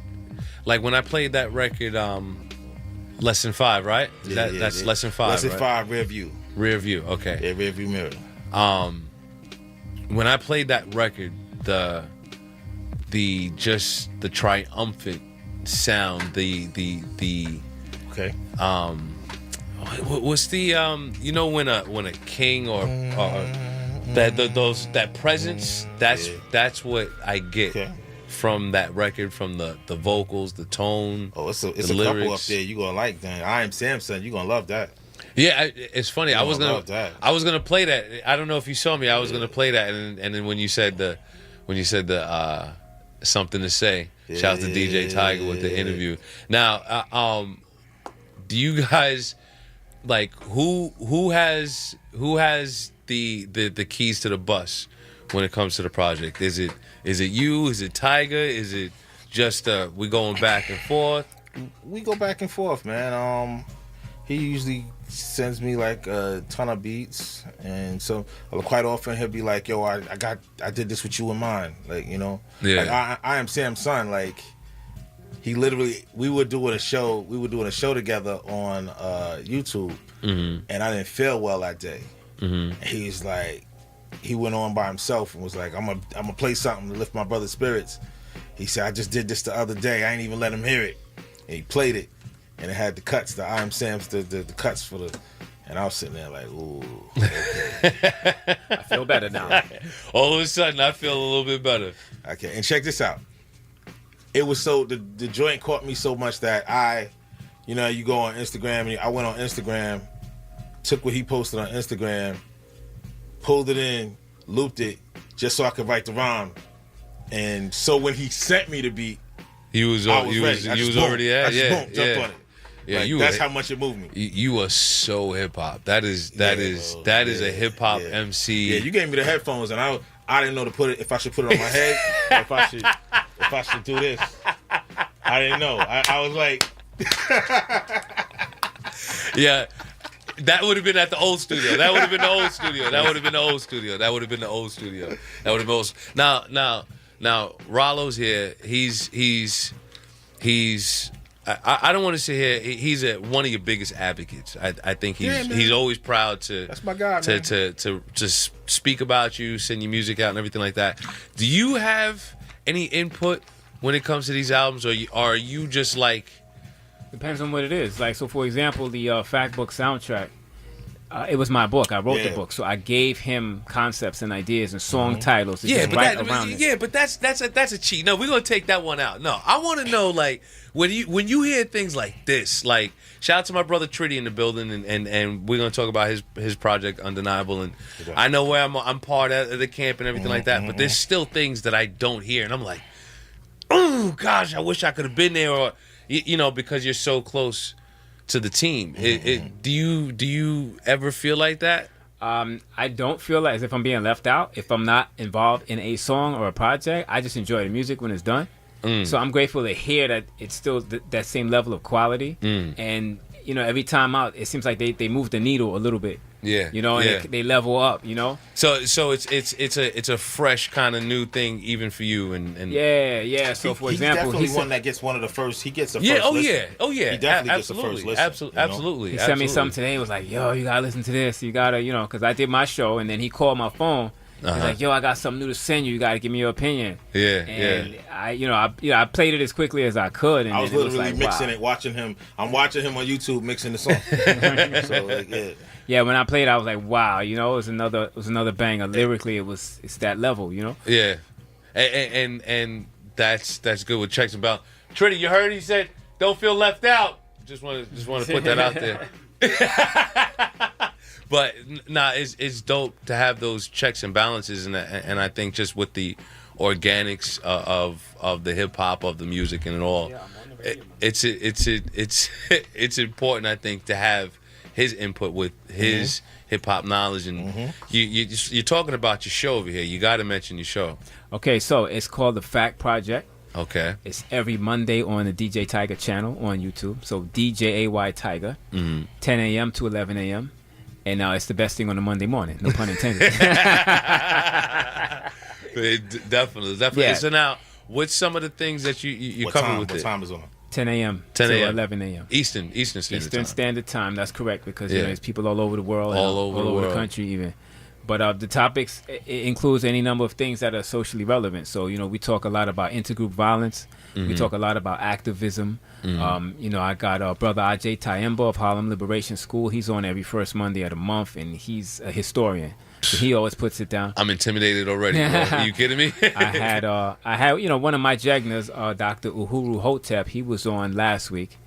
like when I played that record, lesson 5, right? That's lesson 5. Lesson right? 5, rear view. Rear view. Okay. Yeah, rear view mirror. When I played that record, the triumphant sound, the okay. What's the you know when a king or that presence, that's what I get from that record, from the vocals, the tone. Oh, it's a lyrics. couple up there you gonna like. Then I Am Samssun, you gonna love that. Yeah, it's funny. I was gonna play that. I don't know if you saw me. I was gonna play that, and then when you said the something to say, shout out to Djaytiger with the interview. Now, do you guys like who has the keys to the bus when it comes to the project? Is it you? Is it Tiger? Is it just we going back and forth? We go back and forth, man. He usually sends me like a ton of beats, and so quite often he'll be like, "Yo, I did this with you in mind," like, you know. Yeah. Like I Am Samssun, like he literally we were doing a show together on YouTube, and I didn't feel well that day. And he's like, he went on by himself and was like, I'm gonna play something to lift my brother's spirits. He said, I just did this the other day. I ain't even let him hear it. And he played it, and it had the cuts, the I Am Sam's, the cuts for the. And I was sitting there like, ooh. Okay. I feel better now. All of a sudden, I feel a little bit better. Okay, and check this out. it was so the joint caught me so much that I, you know, you go on Instagram and I went on Instagram, took what he posted on Instagram, pulled it in, looped it, just so I could write the rhyme. And so when he sent me the beat, you was already at, jumped on it. Yeah, like, that's how much it moved me. You are so hip hop. That is a hip hop MC. Yeah, you gave me the headphones, and I didn't know to put it if I should put it on my head, or if I should do this. I didn't know. I was like, yeah. That would have been at the old studio. That would have been the old studio. Now Rollo's here. He's I don't want to say here. He's one of your biggest advocates. I think he's always proud to. That's my guy, man. To just speak about you, send your music out, and everything like that. Do you have any input when it comes to these albums, or are you just like? Depends on what it is. Like, so for example, the Fact Book soundtrack. It was my book. I wrote the book, so I gave him concepts and ideas and song titles. But that's a cheat. No, we're gonna take that one out. No, I want to know, like, when you hear things like this, like, shout out to my brother Tritty in the building, and we're gonna talk about his project Undeniable, and I know where I'm part of the camp and everything like that. But there's still things that I don't hear, and I'm like, oh gosh, I wish I could have been there, or you know, because you're so close to the team. Do you ever feel like that? I don't feel like as if I'm being left out. If I'm not involved in a song or a project, I just enjoy the music when it's done. So I'm grateful to hear that it's still that same level of quality. And you know, every time out, it seems like they move the needle a little bit. Yeah, you know, and they level up. You know, so it's a fresh kind of new thing even for you. And yeah. So for example, he's definitely one that gets one of the first. He gets the first. Yeah. He definitely gets the first listen. Absolutely. He sent me something today. He was like, "Yo, you gotta listen to this. You gotta, you know," because I did my show, and then he called my phone. He's like, "Yo, I got something new to send you. You gotta give me your opinion." And I played it as quickly as I could. And I was literally mixing it, watching him. I'm watching him on YouTube mixing the song. So like, yeah, when I played, I was like, "Wow!" You know, it was another banger. Lyrically, it's that level. You know. Yeah, and that's good with checks and balances. Trinity, you heard he said, "Don't feel left out." Just want to put that out there. But nah, it's dope to have those checks and balances, and I think just with the organics of the hip hop, of the music and it all, it's important, I think, to have his input with his hip hop knowledge. And you're talking about your show over here. You got to mention your show. Okay, so it's called The Fact Project. Okay. It's every Monday on the Djaytiger channel on YouTube. So DJAY Tiger, 10 a.m. to 11 a.m. And it's the best thing on a Monday morning. No pun intended. Definitely. Yeah. So now, what's some of the things that you cover with it? What time is on? 10 a.m. 10 to a.m. 11 a.m. Eastern Standard Time. That's correct, because you know, there's people all over the world, all over the country even. But the topics, it includes any number of things that are socially relevant. So, you know, we talk a lot about intergroup violence. We talk a lot about activism. You know, I got brother Djaytiger of Harlem Liberation School. He's on every first Monday of the month, and he's a historian. So he always puts it down. I'm intimidated already, bro. Are you kidding me? I had, you know, one of my Jegnas, Dr. Uhuru Hotep. He was on last week.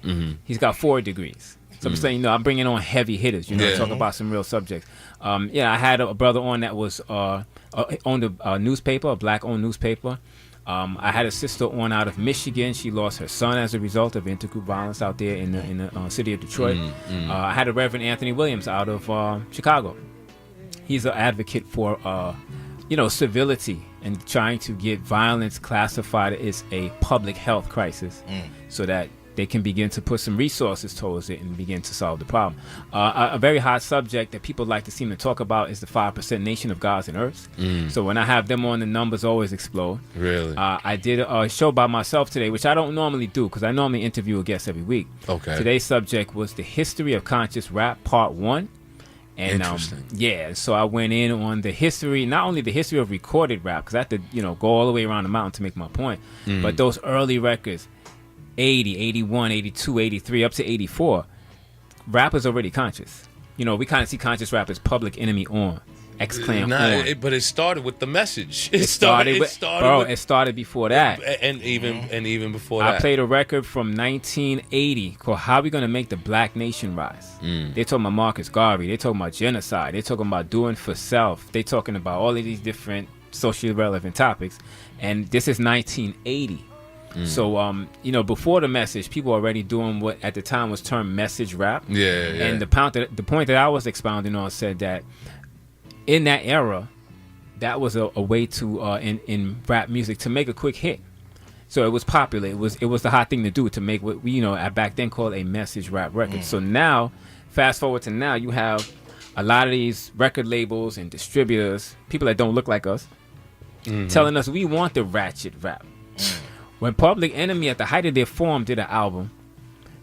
He's got 4 degrees. So I'm saying, you know, I'm bringing on heavy hitters. You know, talk about some real subjects. I had a brother on that was owned a newspaper, a black-owned newspaper. I had a sister on out of Michigan. She lost her son as a result of intergroup violence out there in the city of Detroit. I had a Reverend Anthony Williams out of Chicago. He's an advocate for, you know, civility and trying to get violence classified as a public health crisis, so that they can begin to put some resources towards it and begin to solve the problem. A very hot subject that people like to seem to talk about is the 5% nation of gods and earths. So when I have them on, the numbers always explode. Really? I did a show by myself today, which I don't normally do because I normally interview a guest every week. Okay. Today's subject was the history of conscious rap, part 1. And interesting. So I went in on the history, not only the history of recorded rap, because I had to, you know, go all the way around the mountain to make my point, but those early records, 80, 81, 82, 83, up to 84, rap is already conscious. You know, we kind of see conscious rap as Public Enemy on. Exclaim Nah, on. but it started with the message. It started before that. And even before that. I played a record from 1980 called How We Gonna Make the Black Nation Rise. They talking about Marcus Garvey. They talking about genocide. They talking about doing for self. They talking about all of these different socially relevant topics. And this is 1980. So, before the message, people were already doing what at the time was termed message rap. Yeah. And the point that I was expounding on said that in that era, that was a way to in rap music to make a quick hit. So it was popular. It was the hot thing to do to make what we back then called a message rap record. So now, fast forward to now, you have a lot of these record labels and distributors, people that don't look like us, telling us we want the ratchet rap. When Public Enemy at the height of their form did an album,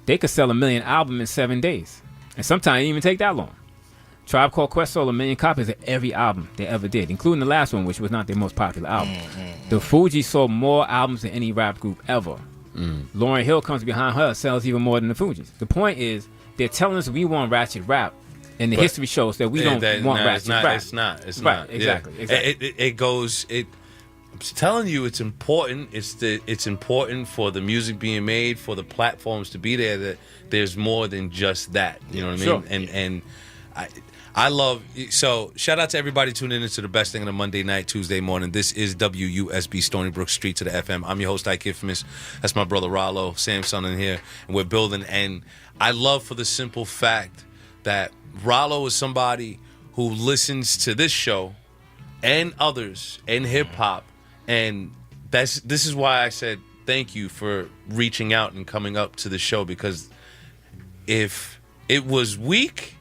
they could sell 1 million albums in 7 days, and sometimes it didn't even take that long. Tribe Called Quest sold 1 million copies of every album they ever did, including the last one, which was not their most popular album. The Fugees sold more albums than any rap group ever. Lauryn Hill comes behind her, sells even more than the Fugees. The point is, they're telling us we want ratchet rap, and the history shows that we don't want ratchet rap. It's not. Right, exactly. It goes. I'm telling you, it's important. It's important for the music being made, for the platforms to be there. That there's more than just that. You know what I mean? And I love. So shout out to everybody tuning into the best thing on a Monday night, Tuesday morning. This is WUSB Stony Brook Street to the FM. I'm your host, Ike Infamous. That's my brother Rollo Samssun in here, and we're building. And I love for the simple fact that Rollo is somebody who listens to this show and others and hip hop. And this is why I said thank you for reaching out and coming up to the show, because if it was weak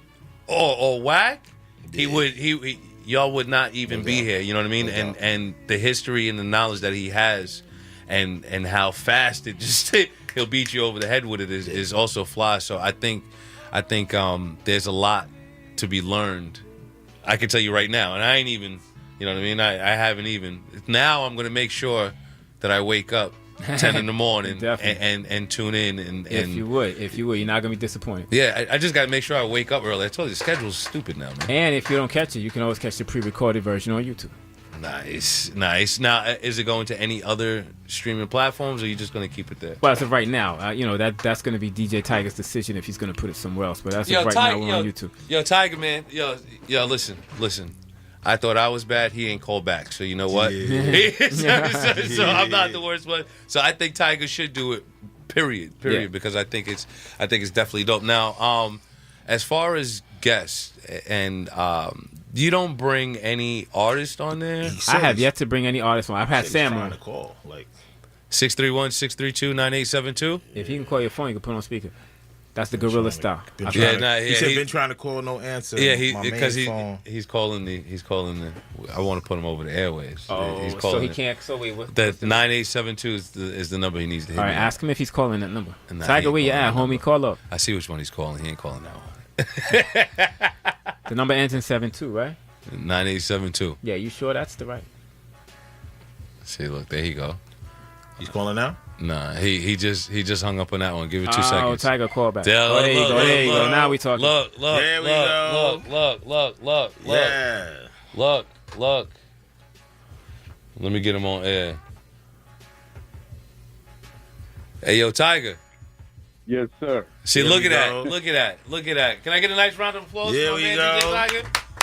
or whack, y'all would not even be here. You know what I mean? And the history and the knowledge that he has, and how fast it just he'll beat you over the head with it is also fly. So I think there's a lot to be learned. I can tell you right now, and I ain't even. You know what I mean? I haven't even. Now I'm going to make sure that I wake up 10 in the morning and tune in. And if you would, you're not going to be disappointed. Yeah, I just got to make sure I wake up early. I told you, the schedule's stupid now, man. And if you don't catch it, you can always catch the pre-recorded version on YouTube. Nice. Now, is it going to any other streaming platforms, or are you just going to keep it there? Well, as of right now, that's going to be Djaytiger's decision if he's going to put it somewhere else. But as of right now, we're on YouTube. Yo, Tiger, man. Yo, listen. I thought I was bad. He ain't called back. So you know what? Yeah. so I'm not the worst one. So I think Tiger should do it. Period. Yeah. Because I think it's definitely dope. Now, as far as guests, and you don't bring any artist on there. I have yet to bring any artist on. I've had Sam on. 631-632-9872. If he can call your phone, you can put it on speaker. That's the gorilla style. He said been trying to call, no answer. Yeah, because he's calling the. I want to put him over the airwaves. Oh, he's calling so he can't. So wait, what? The 9872 is the number he needs to hit. All right, ask him if he's calling that number. Tiger, where you at, homie? Call up. I see which one he's calling. He ain't calling that one. The number ends in 72, right? 9872. Yeah, you sure that's the right? See, look, there you go. He's calling now? Nah, he just hung up on that one. Give it 2 seconds. Oh, Tiger, call back. There you go. Now we talking. Look. There we go. Look. Yeah. Look. Let me get him on air. Hey, yo, Tiger. Yes, sir. See, look at that. Look at that. Can I get a nice round of applause? There we go.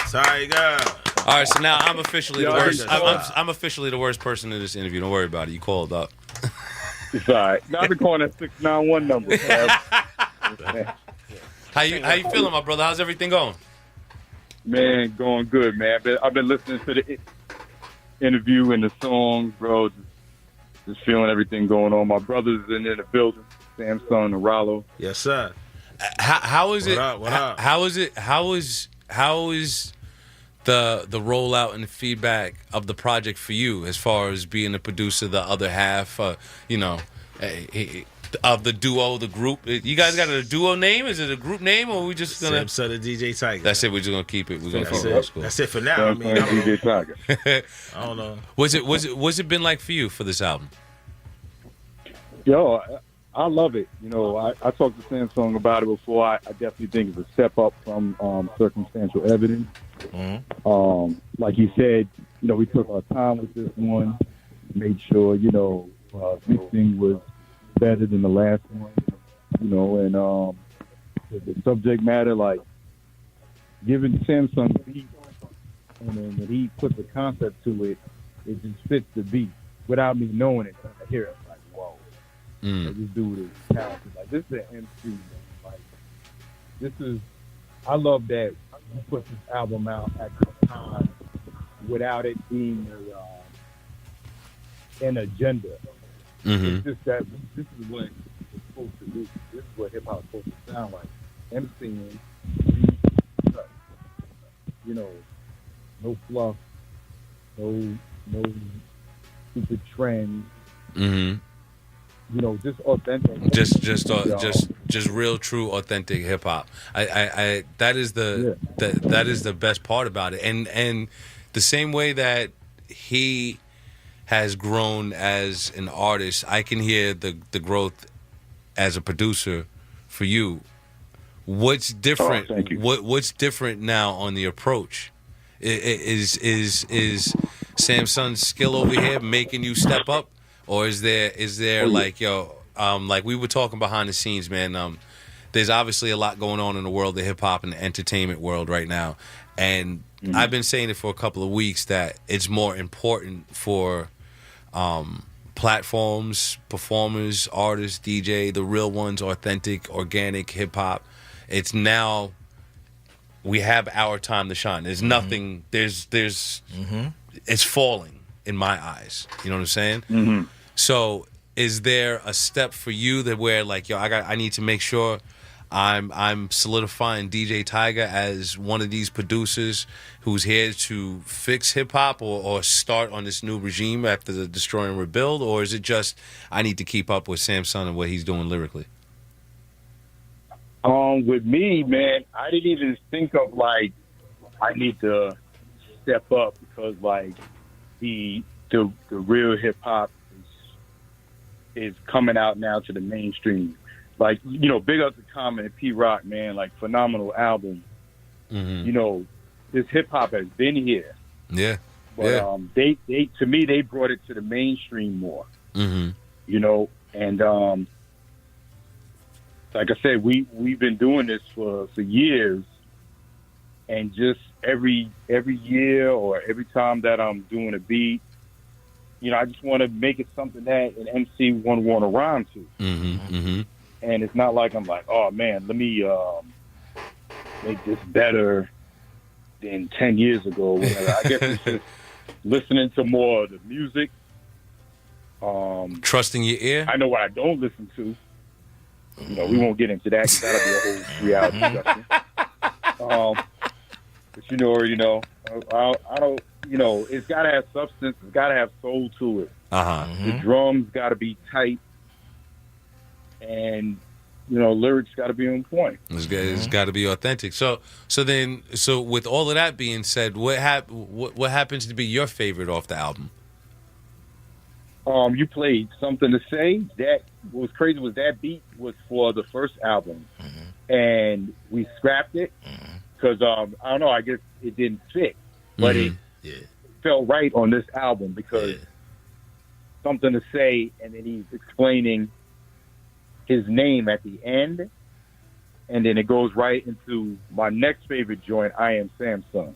Tiger. All right, so now I'm officially the worst. I'm officially the worst person in this interview. Don't worry about it. You called up. It's all right. Now I've been calling that 691 number. How you feeling, my brother? How's everything going? Man, going good, man. I've been listening to the interview and the song, bro. Just feeling everything going on. My brother's in the building. Samsung and Rollo. Yes, sir. How is it? What up? How is it? How is the rollout and the feedback of the project for you, as far as being the producer, the other half, of the duo, the group? You guys got a duo name? Is it a group name, or are we just gonna? Samsung and Djaytiger. That's it. We're just gonna keep it. We're gonna keep it old school. That's it for now. I mean, Djaytiger. I don't know. What's it been like for you for this album? Yo, I love it. You know, I talked to Samsung about it before. I definitely think it's a step up from circumstantial evidence. Like you said, you know, we took our time with this one, made sure, you know, mixing was better than the last one, you know, and the subject matter, like giving Samsung the beat, and then when he put the concept to it, it just fits the beat without me knowing it. I hear it like, whoa, like, this dude is talented. Like, this is an MC, man. Like, this is, I love that you put this album out at the time without it being an agenda. It's just that this is what it's supposed to do. This is what hip hop is supposed to sound like. MCing, you know, no fluff, no stupid trends. You know, just authentic. Just real, true, authentic hip hop. I that is the best part about it. And the same way that he has grown as an artist, I can hear the growth as a producer for you. What's different? Thank you. What's different now on the approach? Is Samsun's skill over here making you step up, or is there like like we were talking behind the scenes, man? There's obviously a lot going on in the world of hip hop and the entertainment world right now, and I've been saying it for a couple of weeks that it's more important for platforms, performers, artists, DJ, the real ones, authentic, organic hip hop. It's now we have our time to shine. There's nothing. There's it's falling in my eyes. You know what I'm saying? So is there a step for you that where like, yo, I need to make sure I'm solidifying Djaytiger as one of these producers who's here to fix hip hop or start on this new regime after the Destroy and Rebuild, or is it just I need to keep up with Samsun and what he's doing lyrically? With me, man, I didn't even think of like I need to step up because like the real hip hop is coming out now to the mainstream. Like, you know, big up to Common and P Rock, man, like phenomenal album. You know, this hip hop has been here. Yeah. But they to me they brought it to the mainstream more. You know, and like I said, we've been doing this for years, and just every year or every time that I'm doing a beat, you know, I just want to make it something that an MC want to rhyme to. And it's not like I'm like, oh man, let me make this better than 10 years ago or whatever. I guess it's just listening to more of the music. Trusting your ear? I know what I don't listen to. You know, we won't get into that because that'll be a whole 3-hour discussion. But you know, I don't, you know, it's got to have substance. It's got to have soul to it. The drums got to be tight. And, you know, lyrics got to be on point. It's got to be authentic. So with all of that being said, what happens to be your favorite off the album? You played Something to Say. That what was crazy was that beat was for the first album, and we scrapped it because I don't know. I guess it didn't fit, but it felt right on this album because Something to Say, and then he's explaining his name at the end, and then it goes right into my next favorite joint, I Am Samsun.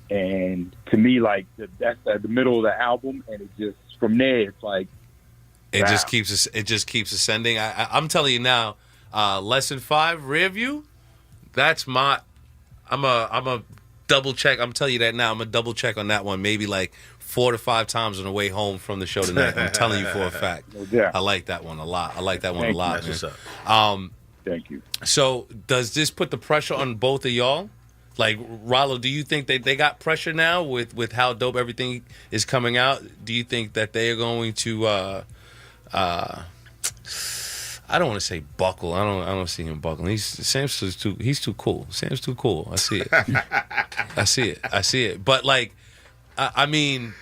And to me, like that's at the middle of the album, and it just from there, it's like it just keeps ascending. I'm telling you now, Lesson 5, Rear View. That's my. I'm a double check. I'm telling you that now. I'm a double check on that one. Maybe like 4 to 5 times on the way home from the show tonight. I'm telling you for a fact. I like that one a lot. Thank man. Thank you. So does this put the pressure on both of y'all? Like, Rollo, do you think they got pressure now with how dope everything is coming out? Do you think that they are going to I don't want to say buckle. I don't see him buckling. He's too cool. Sam's too cool. I see it. I see it. But like I mean,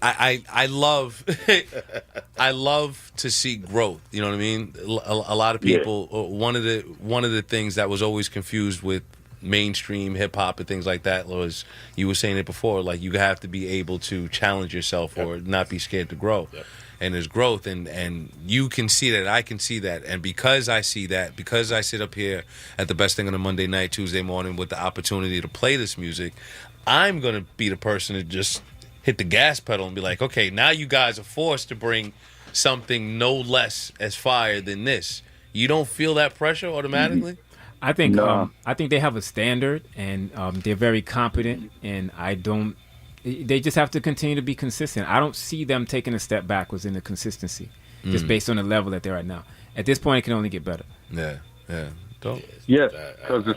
I love I love to see growth. You know what I mean? A lot of people. One of the things that was always confused with mainstream hip hop and things like that was, you were saying it before, like you have to be able to challenge yourself or not be scared to grow. And there's growth, and you can see that, I can see that, and because I see that, because I sit up here at the best thing on a Monday night, Tuesday morning with the opportunity to play this music, I'm gonna be the person to just hit the gas pedal and be like, okay, now you guys are forced to bring something no less as fire than this. You don't feel that pressure automatically? I think they have a standard, and they're very competent, and they just have to continue to be consistent. I don't see them taking a step backwards in the consistency, just based on the level that they're at now. At this point, it can only get better. Don't. Yes, because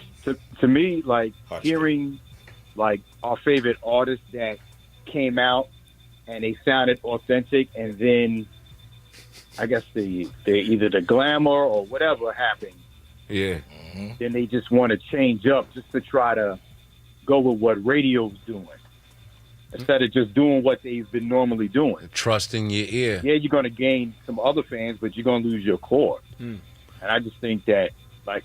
to me, like hearing like our favorite artists that came out and they sounded authentic, and then I guess either the glamour or whatever happened. Then they just want to change up just to try to go with what radio's doing, instead of just doing what they've been normally doing. Trusting your ear. Yeah, you're going to gain some other fans, but you're going to lose your core. And I just think that, like,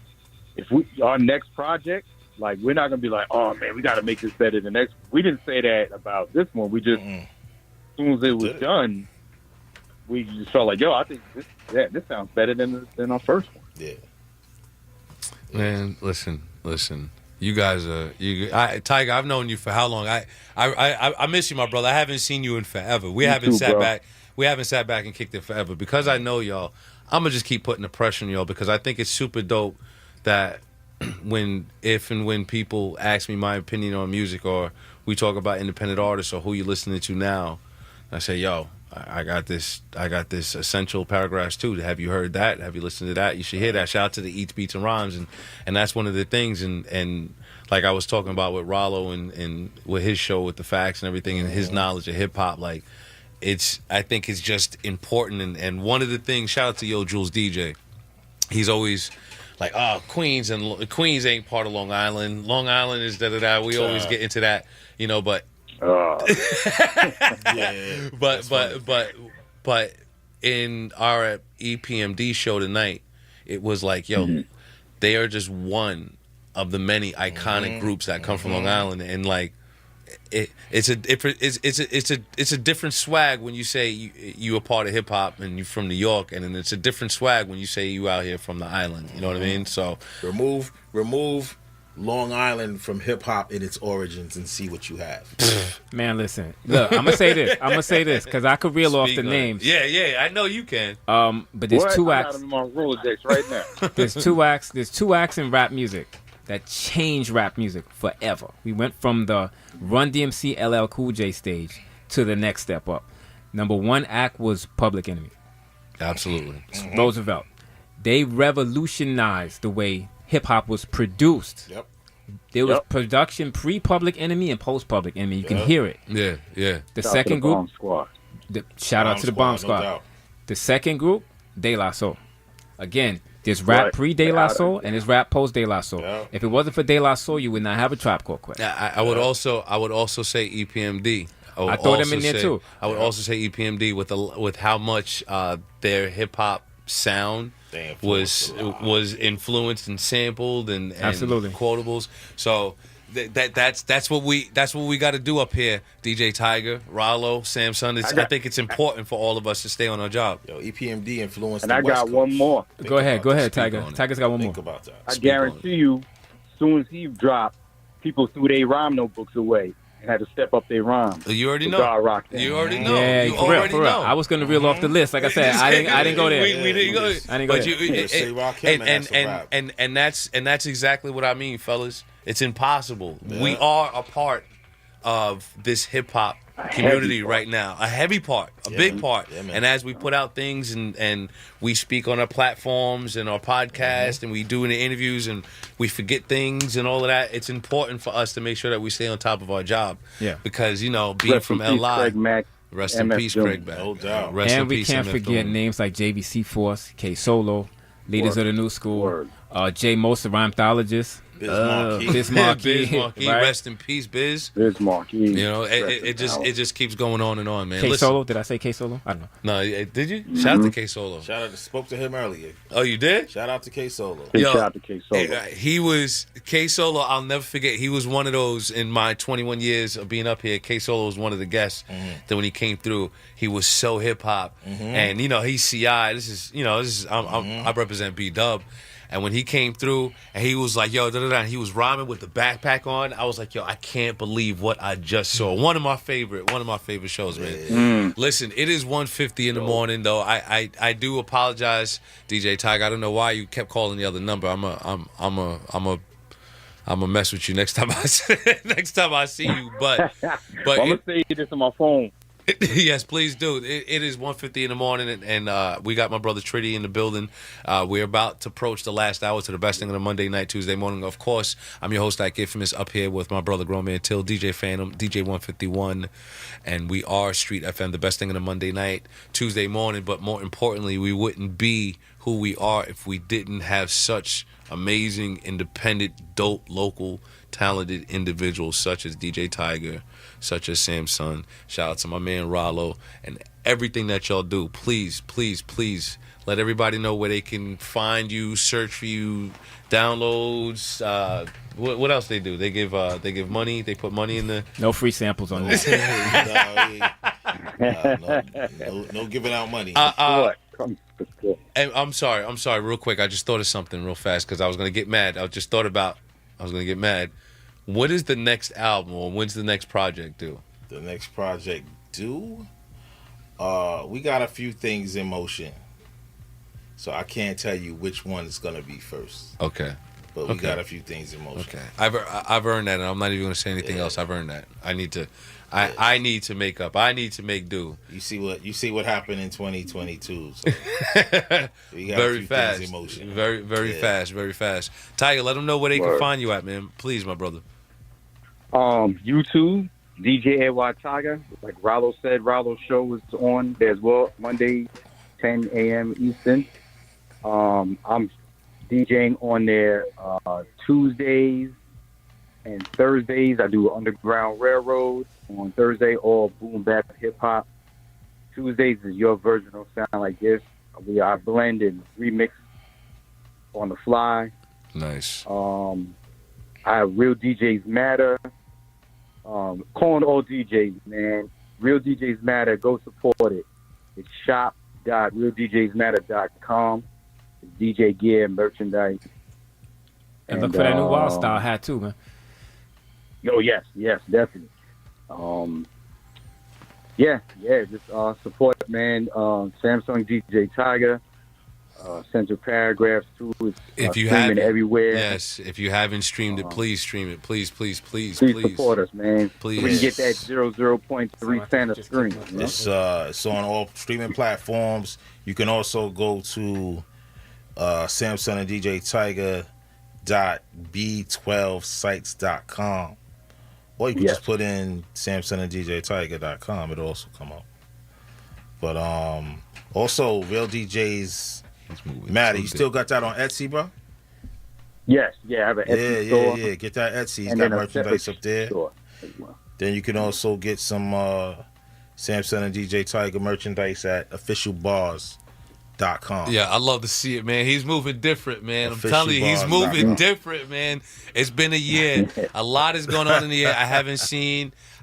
if our next project, like, we're not going to be like, oh, man, we got to make this better than next. We didn't say that about this one. We just, as soon as it was done, we just felt like, yo, I think this sounds better than our first one. Man, listen. You guys are Tiger. I've known you for how long? I miss you, my brother. I haven't seen you in forever. We haven't sat back and kicked it forever. Because I know y'all, I'm gonna just keep putting the pressure on y'all, because I think it's super dope that when people ask me my opinion on music, or we talk about independent artists or who you're listening to now, I say, yo, I got this essential paragraphs too. Have you heard that? Have you listened to that? You should hear that. Shout out to the Eats, Beats, and Rhymes, and that's one of the things. And like I was talking about with Rollo and with his show with the facts and everything, and his knowledge of hip hop, like I think it's just important. And one of the things, shout out to Yo Jules DJ, he's always like, oh, Queens ain't part of Long Island. Long Island is da-da-da. We always get into that, but but in our EPMD show tonight, it was like, yo, they are just one of the many iconic groups that come from Long Island, and like it's a different swag when you say you a part of hip hop and you're from New York, and then it's a different swag when you say you out here from the island. You know what I mean? So remove Long Island from hip hop in its origins and see what you have. Man, listen. Look, I'm gonna say this because I could reel off the names. Yeah, I know you can. But there's two acts. I got them on Rolodex right now. There's two acts in rap music that changed rap music forever. We went from the Run DMC LL Cool J stage to the next step up. Number one act was Public Enemy. Absolutely. Roosevelt. They revolutionized the way hip-hop was produced. There was production pre-Public Enemy and post-Public Enemy. You can hear it. Yeah. The second group, shout out to the Bomb Squad. No The second group, De La Soul. Again, there's rap pre-De La Soul and there's rap post-De La Soul. If it wasn't for De La Soul, you would not have a Tribe Called Quest. I would also say EPMD. I throw them in there too. I would also say EPMD with how much their hip-hop sound was influenced and sampled and absolutely quotables. So that's what we got to do up here. DJ Tiger, Rollo, Samssun. I think it's important for all of us to stay on our job. Yo, EPMD influenced. And I got one more. Go ahead, Tiger. Tiger's got one more. About that. I guarantee you, as soon as he dropped, people threw their rhyme notebooks away and had to step up their rhyme. You already know. You already know. Yeah, you for already real. know. I was going to reel off the list. Like I said, I didn't go there. We didn't go. I didn't go there. And that's exactly what I mean, fellas. It's impossible. Yeah. We are a part of this hip hop community right now. A heavy part, a big part. Yeah, and as we put out things and we speak on our platforms and our podcast and we do the interviews and we forget things and all of that, it's important for us to make sure that we stay on top of our job. Yeah. Because, being from LI, rest in peace, Craig Mack. No doubt. And we can't forget names like JVC Force, K Solo, Leaders of the New School, J Most, the Rhymethologist. Biz Markie, right? Rest in peace, Biz. Biz Markie. You know, it just keeps going on and on, man. K Solo, did I say K Solo? I don't know. No, did you? Shout out to K Solo. Shout out, spoke to him earlier. Oh, you did? Shout out to K Solo. Shout out to K Solo. He was K Solo. I'll never forget. He was one of those in my 21 years of being up here. K Solo was one of the guests that when he came through, he was so hip hop, and you know he's CI. I represent B Dub. And when he came through and he was like, yo, and he was rhyming with the backpack on, I was like, yo, I can't believe what I just saw. One of my favorite shows, man. Listen, it is 1:50 in the morning, though. I do apologize, DJ Tiger. I don't know why you kept calling the other number. I'm a mess with you next time I see you. But I'm gonna say this on my phone. Yes, please do. It is 1:50 in the morning, and we got my brother Tritty in the building. We're about to approach the last hour to the best thing on a Monday night, Tuesday morning. Of course, I'm your host, Ike Infamous, up here with my brother Grown Man Till, DJ Phantom, DJ 151, and we are Street FM, the best thing on a Monday night, Tuesday morning. But more importantly, we wouldn't be who we are if we didn't have such amazing, independent, dope, local, talented individuals such as DJ Tiger, such as Samssun. Shout out to my man Rollo and everything that y'all do. Please, please, please let everybody know where they can find you, search for you, downloads. What else they do? They give money. They put money in the. No free samples on this. No giving out money. And I'm sorry. Real quick, I just thought of something real fast because I was gonna get mad. I was gonna get mad. What is the next album, or when's the next project due? The next project due? We got a few things in motion, so I can't tell you which one is gonna be first. Okay. But we got a few things in motion. Okay. I've earned that, and I'm not even gonna say anything else. I've earned that. I need to make up. I need to make do. You see what happened in 2022. So we got very a few fast. things in motion. Very fast. Tiger, let them know where they can find you at, man. Please, my brother. YouTube, DJ AY Tiger. Like Rollo said, Rollo's show is on there as well, Monday, 10 a.m. Eastern. I'm DJing on there Tuesdays and Thursdays. I do Underground Railroad. On Thursday, all boom bap hip hop. Tuesdays is your version of Sound Like This. I blend and remix on the fly. Nice. I have Real DJs Matter. Calling all DJs, man. Real DJs Matter. Go support it. It's shop.realdjsmatter.com. It's DJ gear, merchandise. And look for that new Wild Style hat too, man. Oh yes, definitely. Just support, man. Samsung DJ Tiger. Central Paragraphs too. It's if you streaming everywhere. Yes, if you haven't streamed it, please stream it. Please support us, man. Please. We can get that 0.3 cent a stream. You know? It's on all streaming platforms. You can also go to Samsung and DJ Tiger.b12sites.com. Or you can just put in Samsung and DJTiger.com. It'll also come up. But also, Real DJs Matter. You still got that on Etsy, bro? Yes. Yeah, I have an Etsy store. Yeah. Get that Etsy. He's and got merchandise up there. Store as well. Then you can also get some Samsung and DJ Tiger merchandise at officialbars.com. Yeah, I love to see it, man. He's moving different, man. I'm telling you, he's moving different, man. It's been a year. A lot is going on in the year.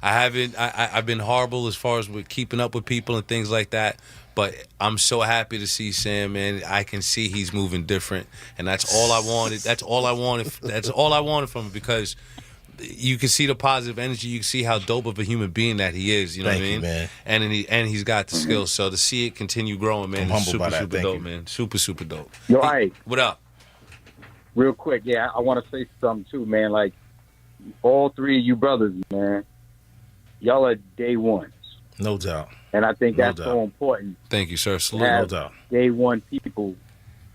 I've been horrible as far as with keeping up with people and things like that. But I'm so happy to see Sam, man. I can see he's moving different, and that's all I wanted. That's all I wanted from him, because you can see the positive energy. You can see how dope of a human being that he is. You know what I mean? Man. And he's got the skills. So to see it continue growing, man, I'm it's humbled by that. super Thank dope, you. man. Super dope. Yo, Ike. What up? Real quick, yeah, I want to say something too, man. Like, all three of you brothers, man, y'all are day ones. No doubt. And I think that's so important. Thank you, sir. Salute. No doubt. Day one people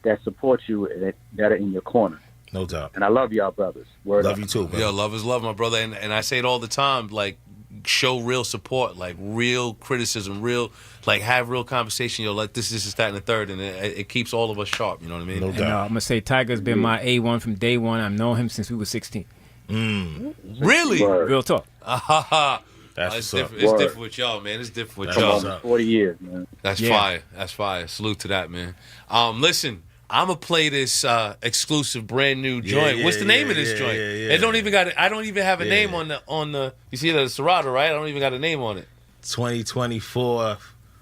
that support you and that are in your corner. No doubt. And I love y'all brothers. Word love up. you too, bro. Yo, love is love, my brother. And I say it all the time. Like, show real support, like real criticism, real like have real conversation. Like this, that, and the third, and it keeps all of us sharp. You know what I mean? No doubt. I'm gonna say Tiger's been my A1 from day one. I've known him since we were 16. Really? Real talk. It's different. It's different with y'all, man. It's different with y'all. 40 years, man. That's fire. That's fire. Salute to that, man. Listen, I'm gonna play this exclusive brand new joint. What's the name of this joint? It don't even got. I don't even have a name on the. You see that Serato, right? I don't even got a name on it. 2024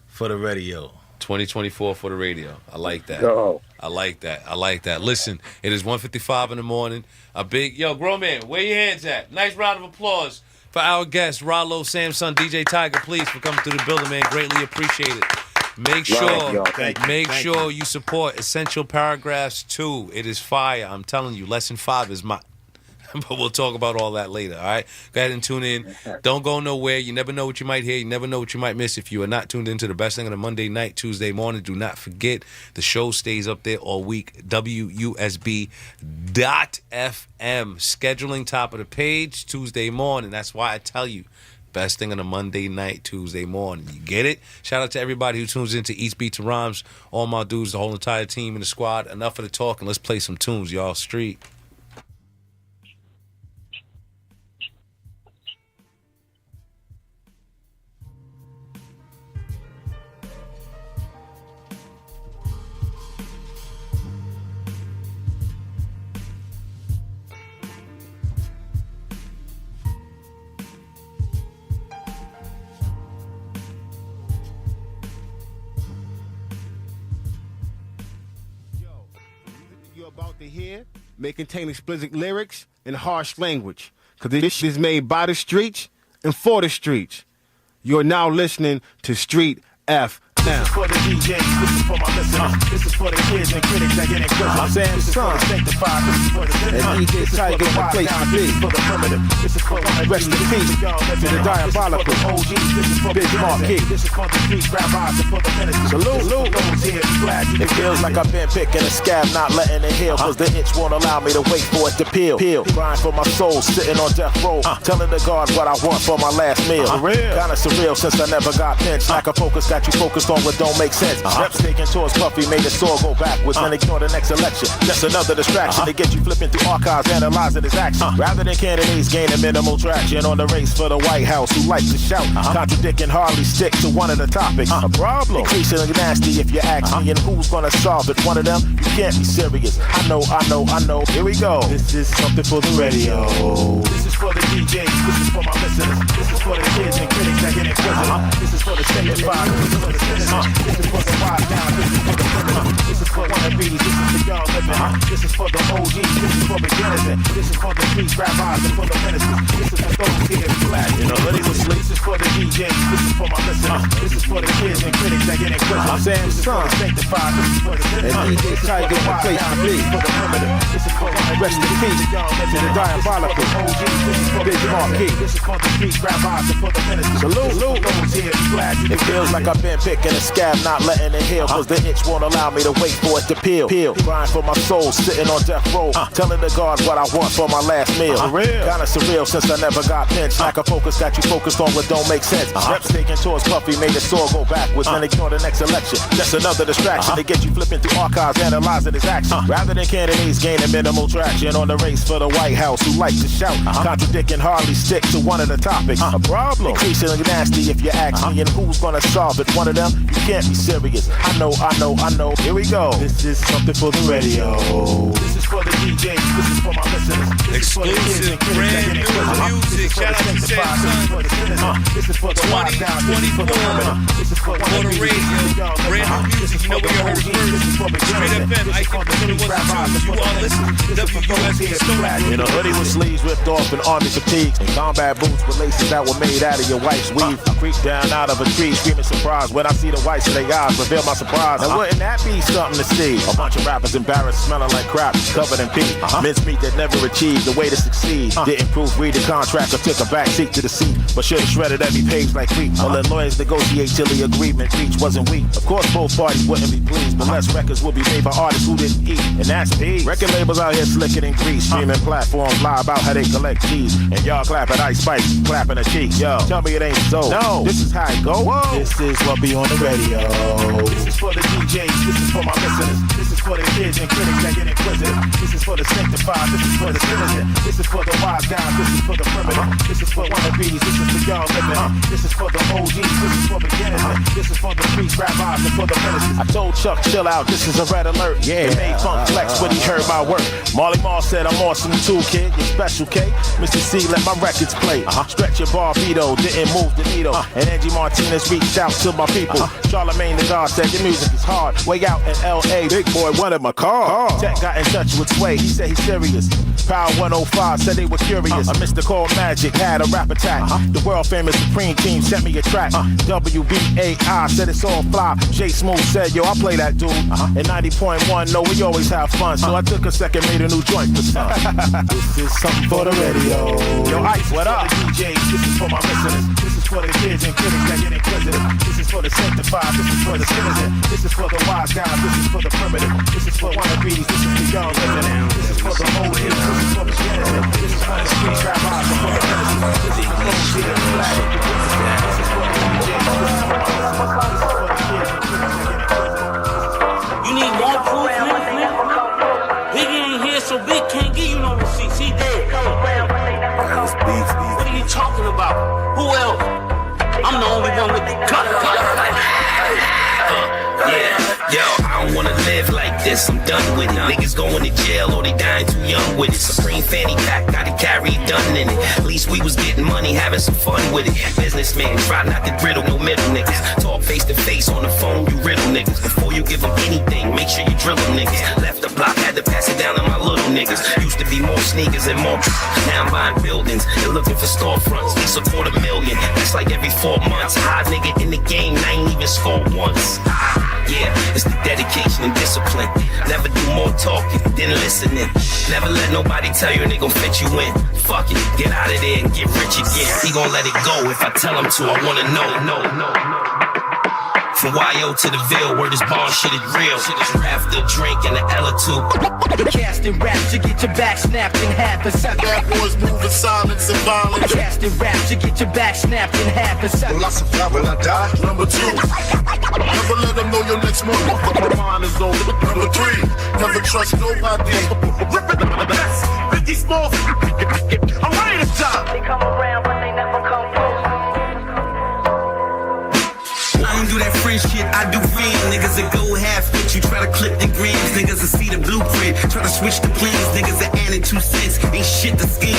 for the radio. 2024 for the radio. I like that. Yo. I like that. Listen, it is 1:55 in the morning. A big grown man, where your hands at? Nice round of applause for our guest, Rollo Samssun, Djaytiger, please, for coming through the building, man. Greatly appreciate it. Make sure you support Essential Paragraphs 2. It is fire. I'm telling you, Lesson 5 is my... But we'll talk about all that later, all right? Go ahead and tune in. Don't go nowhere. You never know what you might hear. You never know what you might miss. If you are not tuned into the best thing on a Monday night, Tuesday morning, do not forget the show stays up there all week. WUSB.FM. Scheduling top of the page, Tuesday morning. That's why I tell you, best thing on a Monday night, Tuesday morning. You get it? Shout out to everybody who tunes into East Beat to Rhymes, all my dudes, the whole entire team in the squad. Enough of the talk, and let's play some tunes, y'all. Street. About to hear may contain explicit lyrics and harsh language, because this shit is made by the streets and for the streets. You're now listening to Street F. This is for the DJs, this is for my listeners, this is for the kids and critics that get in prison. Samssun, sanctified, this is for the and Djaytiger, the place to be. For the primitive, this is for the rest in peace to the diabolical OGs. This is for Big Marquis, this is for the street rabbis and for the ministers. Salute, it feels like I've been picking a scab, not letting it heal, cause the itch won't allow me to wait for it to peel. Grind for my soul, sitting on death row, telling the guard what I want for my last meal. Kinda surreal since I never got pinched. Lack of focus got you focused on what don't make sense. Reps taking towards Puffy made the sword go backwards and ignore the next election. Just another distraction to get you flipping through archives, analyzing his action. Rather than candidates gaining minimal traction on the race for the White House, who like to shout, contradicting hardly stick to one of the topics. A problem, increasingly nasty if you ask me, and who's gonna solve it? One of them, you can't be serious. I know. Here we go. This is something for the radio. This is for the DJs. This is for my listeners. This is for the kids and critics that get in prison. This is for the sanctified. This is for the sinners. This is for the wild down. This is for the criminal. This is for wannabes. This is for y'all living. This is for the OGs. This is for beginners. This is for the street rabbis and for the ministers. This is for those here black. You know, but it was sleep. This is for the DJs. This is for my listeners. This is for the kids and critics that get in prison. Samssun, sanctified. This is for the sinners. And Djaytiger, the place to be. For the primitive. This is for rest in peace to the diabolical OGs. This is for Big Marquis. This is for the street rabbis and for the ministers. Salute, those here glad you. It feels like I've been picking a scab, not letting it heal, cause the itch won't allow me to wait for it to peel. Grind for my soul, sitting on death row, telling the guard what I want for my last meal. Kinda surreal since I never got pinched. Lack of focus got you focused on what don't make sense. Reps taking towards Puffy made the sword go backwards and ignore the next election. Just another distraction to get you flipping through archives, analyzing his action. Rather than candidates gaining minimal traction on the race for the White House, who like to shout, contradicting hardly stick to one of the topics. A problem, increasingly nasty if you ask me, and who's gonna solve it? One of them, you can't be serious. I know. Here we go. This is something for the radio. This is for the DJs. This is for my listeners. Exclusive brand new music. Shout out to Samssun. This is for the 2024 for the radio. Brand new music. You know where you heard it first. Straight FM. I can put it was you are listening to WUSB Stone. In a hoodie with sleeves ripped off and army fatigues, and combat boots with laces that were made out of your wife's weave. I creep down out of a tree, screaming surprise when I see the whites of their eyes reveal my surprise. And wouldn't that be something to see? A bunch of rappers embarrassed, smelling like crap, covered in pee. Mincemeat that never achieved the way to succeed. Didn't proofread the contract or took a back seat to the seat, but should have shredded every page like wheat. Or let lawyers negotiate till the agreement reached wasn't weak. Of course, both parties wouldn't be pleased, but less records would be made by artists who didn't eat, and that's peace. Record labels out here slicker than grease, streaming platforms lie about how they collect keys, and y'all clap at Ice Spice, clapping a cheek. Yo, tell me it ain't so. No, this is how it go. Whoa. This is what be on the radio. This is for the DJs. This is for my listeners. This is for the kids and critics that get inquisitive. This is for the sanctified. This is for the citizen. This is for the wise guys. This is for the primitive. This is for wannabes. This is for y'all living. This is for the OGs. This is for beginners. This is for the street rabbis and for the ministers. I told Chuck, chill out. This is a red alert. Yeah, it made Funk flex when he heard my work. Marley Marl said I'm awesome too, kid. You're special, K. Mr. C, let my records play. Stretch your Barbito, didn't move the needle. And Angie Martinez reached out to my people. Charlamagne the God said your music is hard. Way out in L.A., Big Boy wanted my car. Tech got in touch with Sway, he said he's serious. Power 105 said they were curious. Mr. Called Magic had a rap attack. The world famous Supreme Team sent me a track. WBAI said it's all fly. J Smooth said, yo, I play that dude. And 90.1, no, we always have fun. So I took a second, made a new joint for some. This is something for the radio. Yo, Ice, what up? DJs, this is for my listeners. This is for the kids and critics that get inquisitive. This is for the sanctified. This is for the citizen. This is for the wise guys. This is for the primitive. This is for wannabes. This is for y'all living. This is for the old kids. This is for the beginners. This is for the street rabbis and for the ministers. This is for the OGs. This is for the DJs. This is for the kids and critics that get inquisitive. You need more proof, nigga? Biggie ain't here, so Big can't give you no receipts. He dead. What are you talking about? Who else? I'm the only one with the cut. Yo, I don't wanna live like this, I'm done with it. Niggas going to jail or they dying too young with it. Supreme fanny pack, gotta carry it done in it. At least we was getting money, having some fun with it. Businessman, try not to riddle no middle niggas. Talk face to face on the phone, you riddle niggas. Before you give them anything, make sure you drill them niggas. Left the block, had to pass it down to my little niggas. Used to be more sneakers and more. Now I'm buying buildings and looking for storefronts. At least $250,000, that's like every 4 months. High nigga in the game, I ain't even scored once. Yeah, it's the dedication and discipline. Never do more talking than listening. Never let nobody tell you they gon' fit you in. Fuck it, get out of there and get rich again. He gon' let it go if I tell him to. I wanna know. From YO to the Ville, where this bar shit is real. After a drink and an L or two. Casting raps to get your back snapped in half a second. Bad boys move in silence and violence. Casting raps to get your back snapped in half a second. Will I survive? Will I die? Number 2, never let them know your next move. My mind is on. Number 3, never trust nobody. Rip it the best. 50 small. I'm ready to die. They come around, but they never come close. I don't do that French shit, I do fame. Niggas that go half with you, try to clip the grams. Niggas that see the blueprint, try to switch the plans. Niggas that added 2 cents, ain't shit to scam.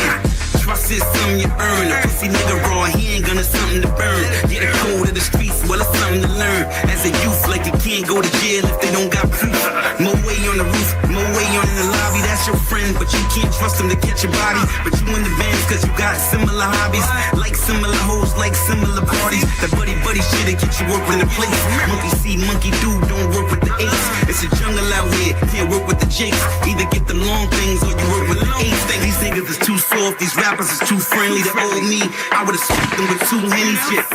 Trust is something you earn. A pussy nigga raw, he ain't gonna something to burn. Get a code of the streets, well it's something to learn. As a youth, like you can't go to jail if they don't got proof. More way on the roof, more way on in the lobby. That's your friend, but you can't trust him to catch your body. But you in the bands cause you got similar hobbies. Like similar hoes, like similar parties. That buddy shit that get you work in the place. Monkey see, monkey do, don't work with the apes. It's a jungle out here, can't work with the jakes. Either get them long things or you work with the apes. These niggas is too soft, these rappers is too friendly. To old me, I would've smoked them with 2 Henny shit.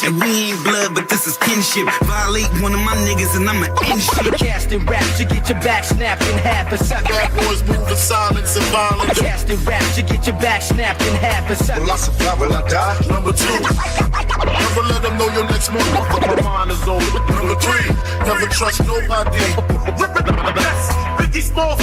And we ain't blood, but this is kinship. Violate one of my niggas and I'ma end shit. Casting raps to get your back snapped in half a second. Bad boys move in silence and violence. Casting raps to get your back snapped in half a second. Will I survive? Will I die? Number 2, never let them know your next move. My mind is on. Number 3, never trust nobody. Rip it the best. 50 small.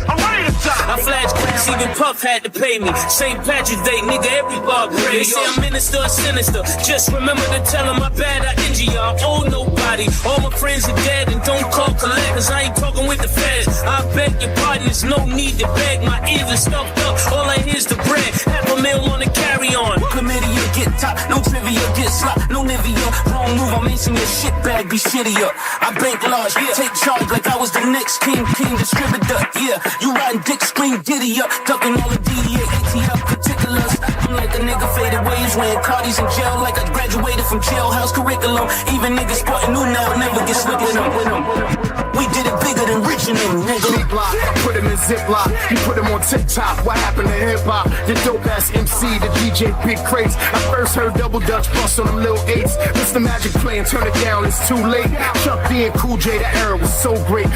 I'm ready to die. I flash crash, even Puff had to pay me. St. Patrick's Day, nigga, every bar pray. They say I'm minister or sinister. Just remember to tell them how bad I injure y'all. Owe nobody. All my friends are dead and don't call collect, cause I ain't talking with the feds. I beg your pardon, there's no need to beg. My ears are stuffed up, all I hear's the bread. $500,000 on the carry on. Chlamydia get top, no trivia get slop, no Nivea. Wrong move, I'm acing your shit bag, be shittier. I bank large, take charge like I was the next king distributor. Yeah, you riding dick, scream giddy up, ducking all the DEA, ATF particulars. I'm like a nigga faded waves, wearing Cardi's in jail like I graduated from jailhouse curriculum. Even niggas sporting new now, never get slick with them. We did it bigger than reaching them, nigga. I put him in a Ziploc. You put him on TikTok. What happened to hip hop? The dope ass MC, the DJ Big Crates. I first heard Double Dutch bust on them little eights. Mr. Magic playing, turn it down, it's too late. Chuck D and Cool J, the era was so great.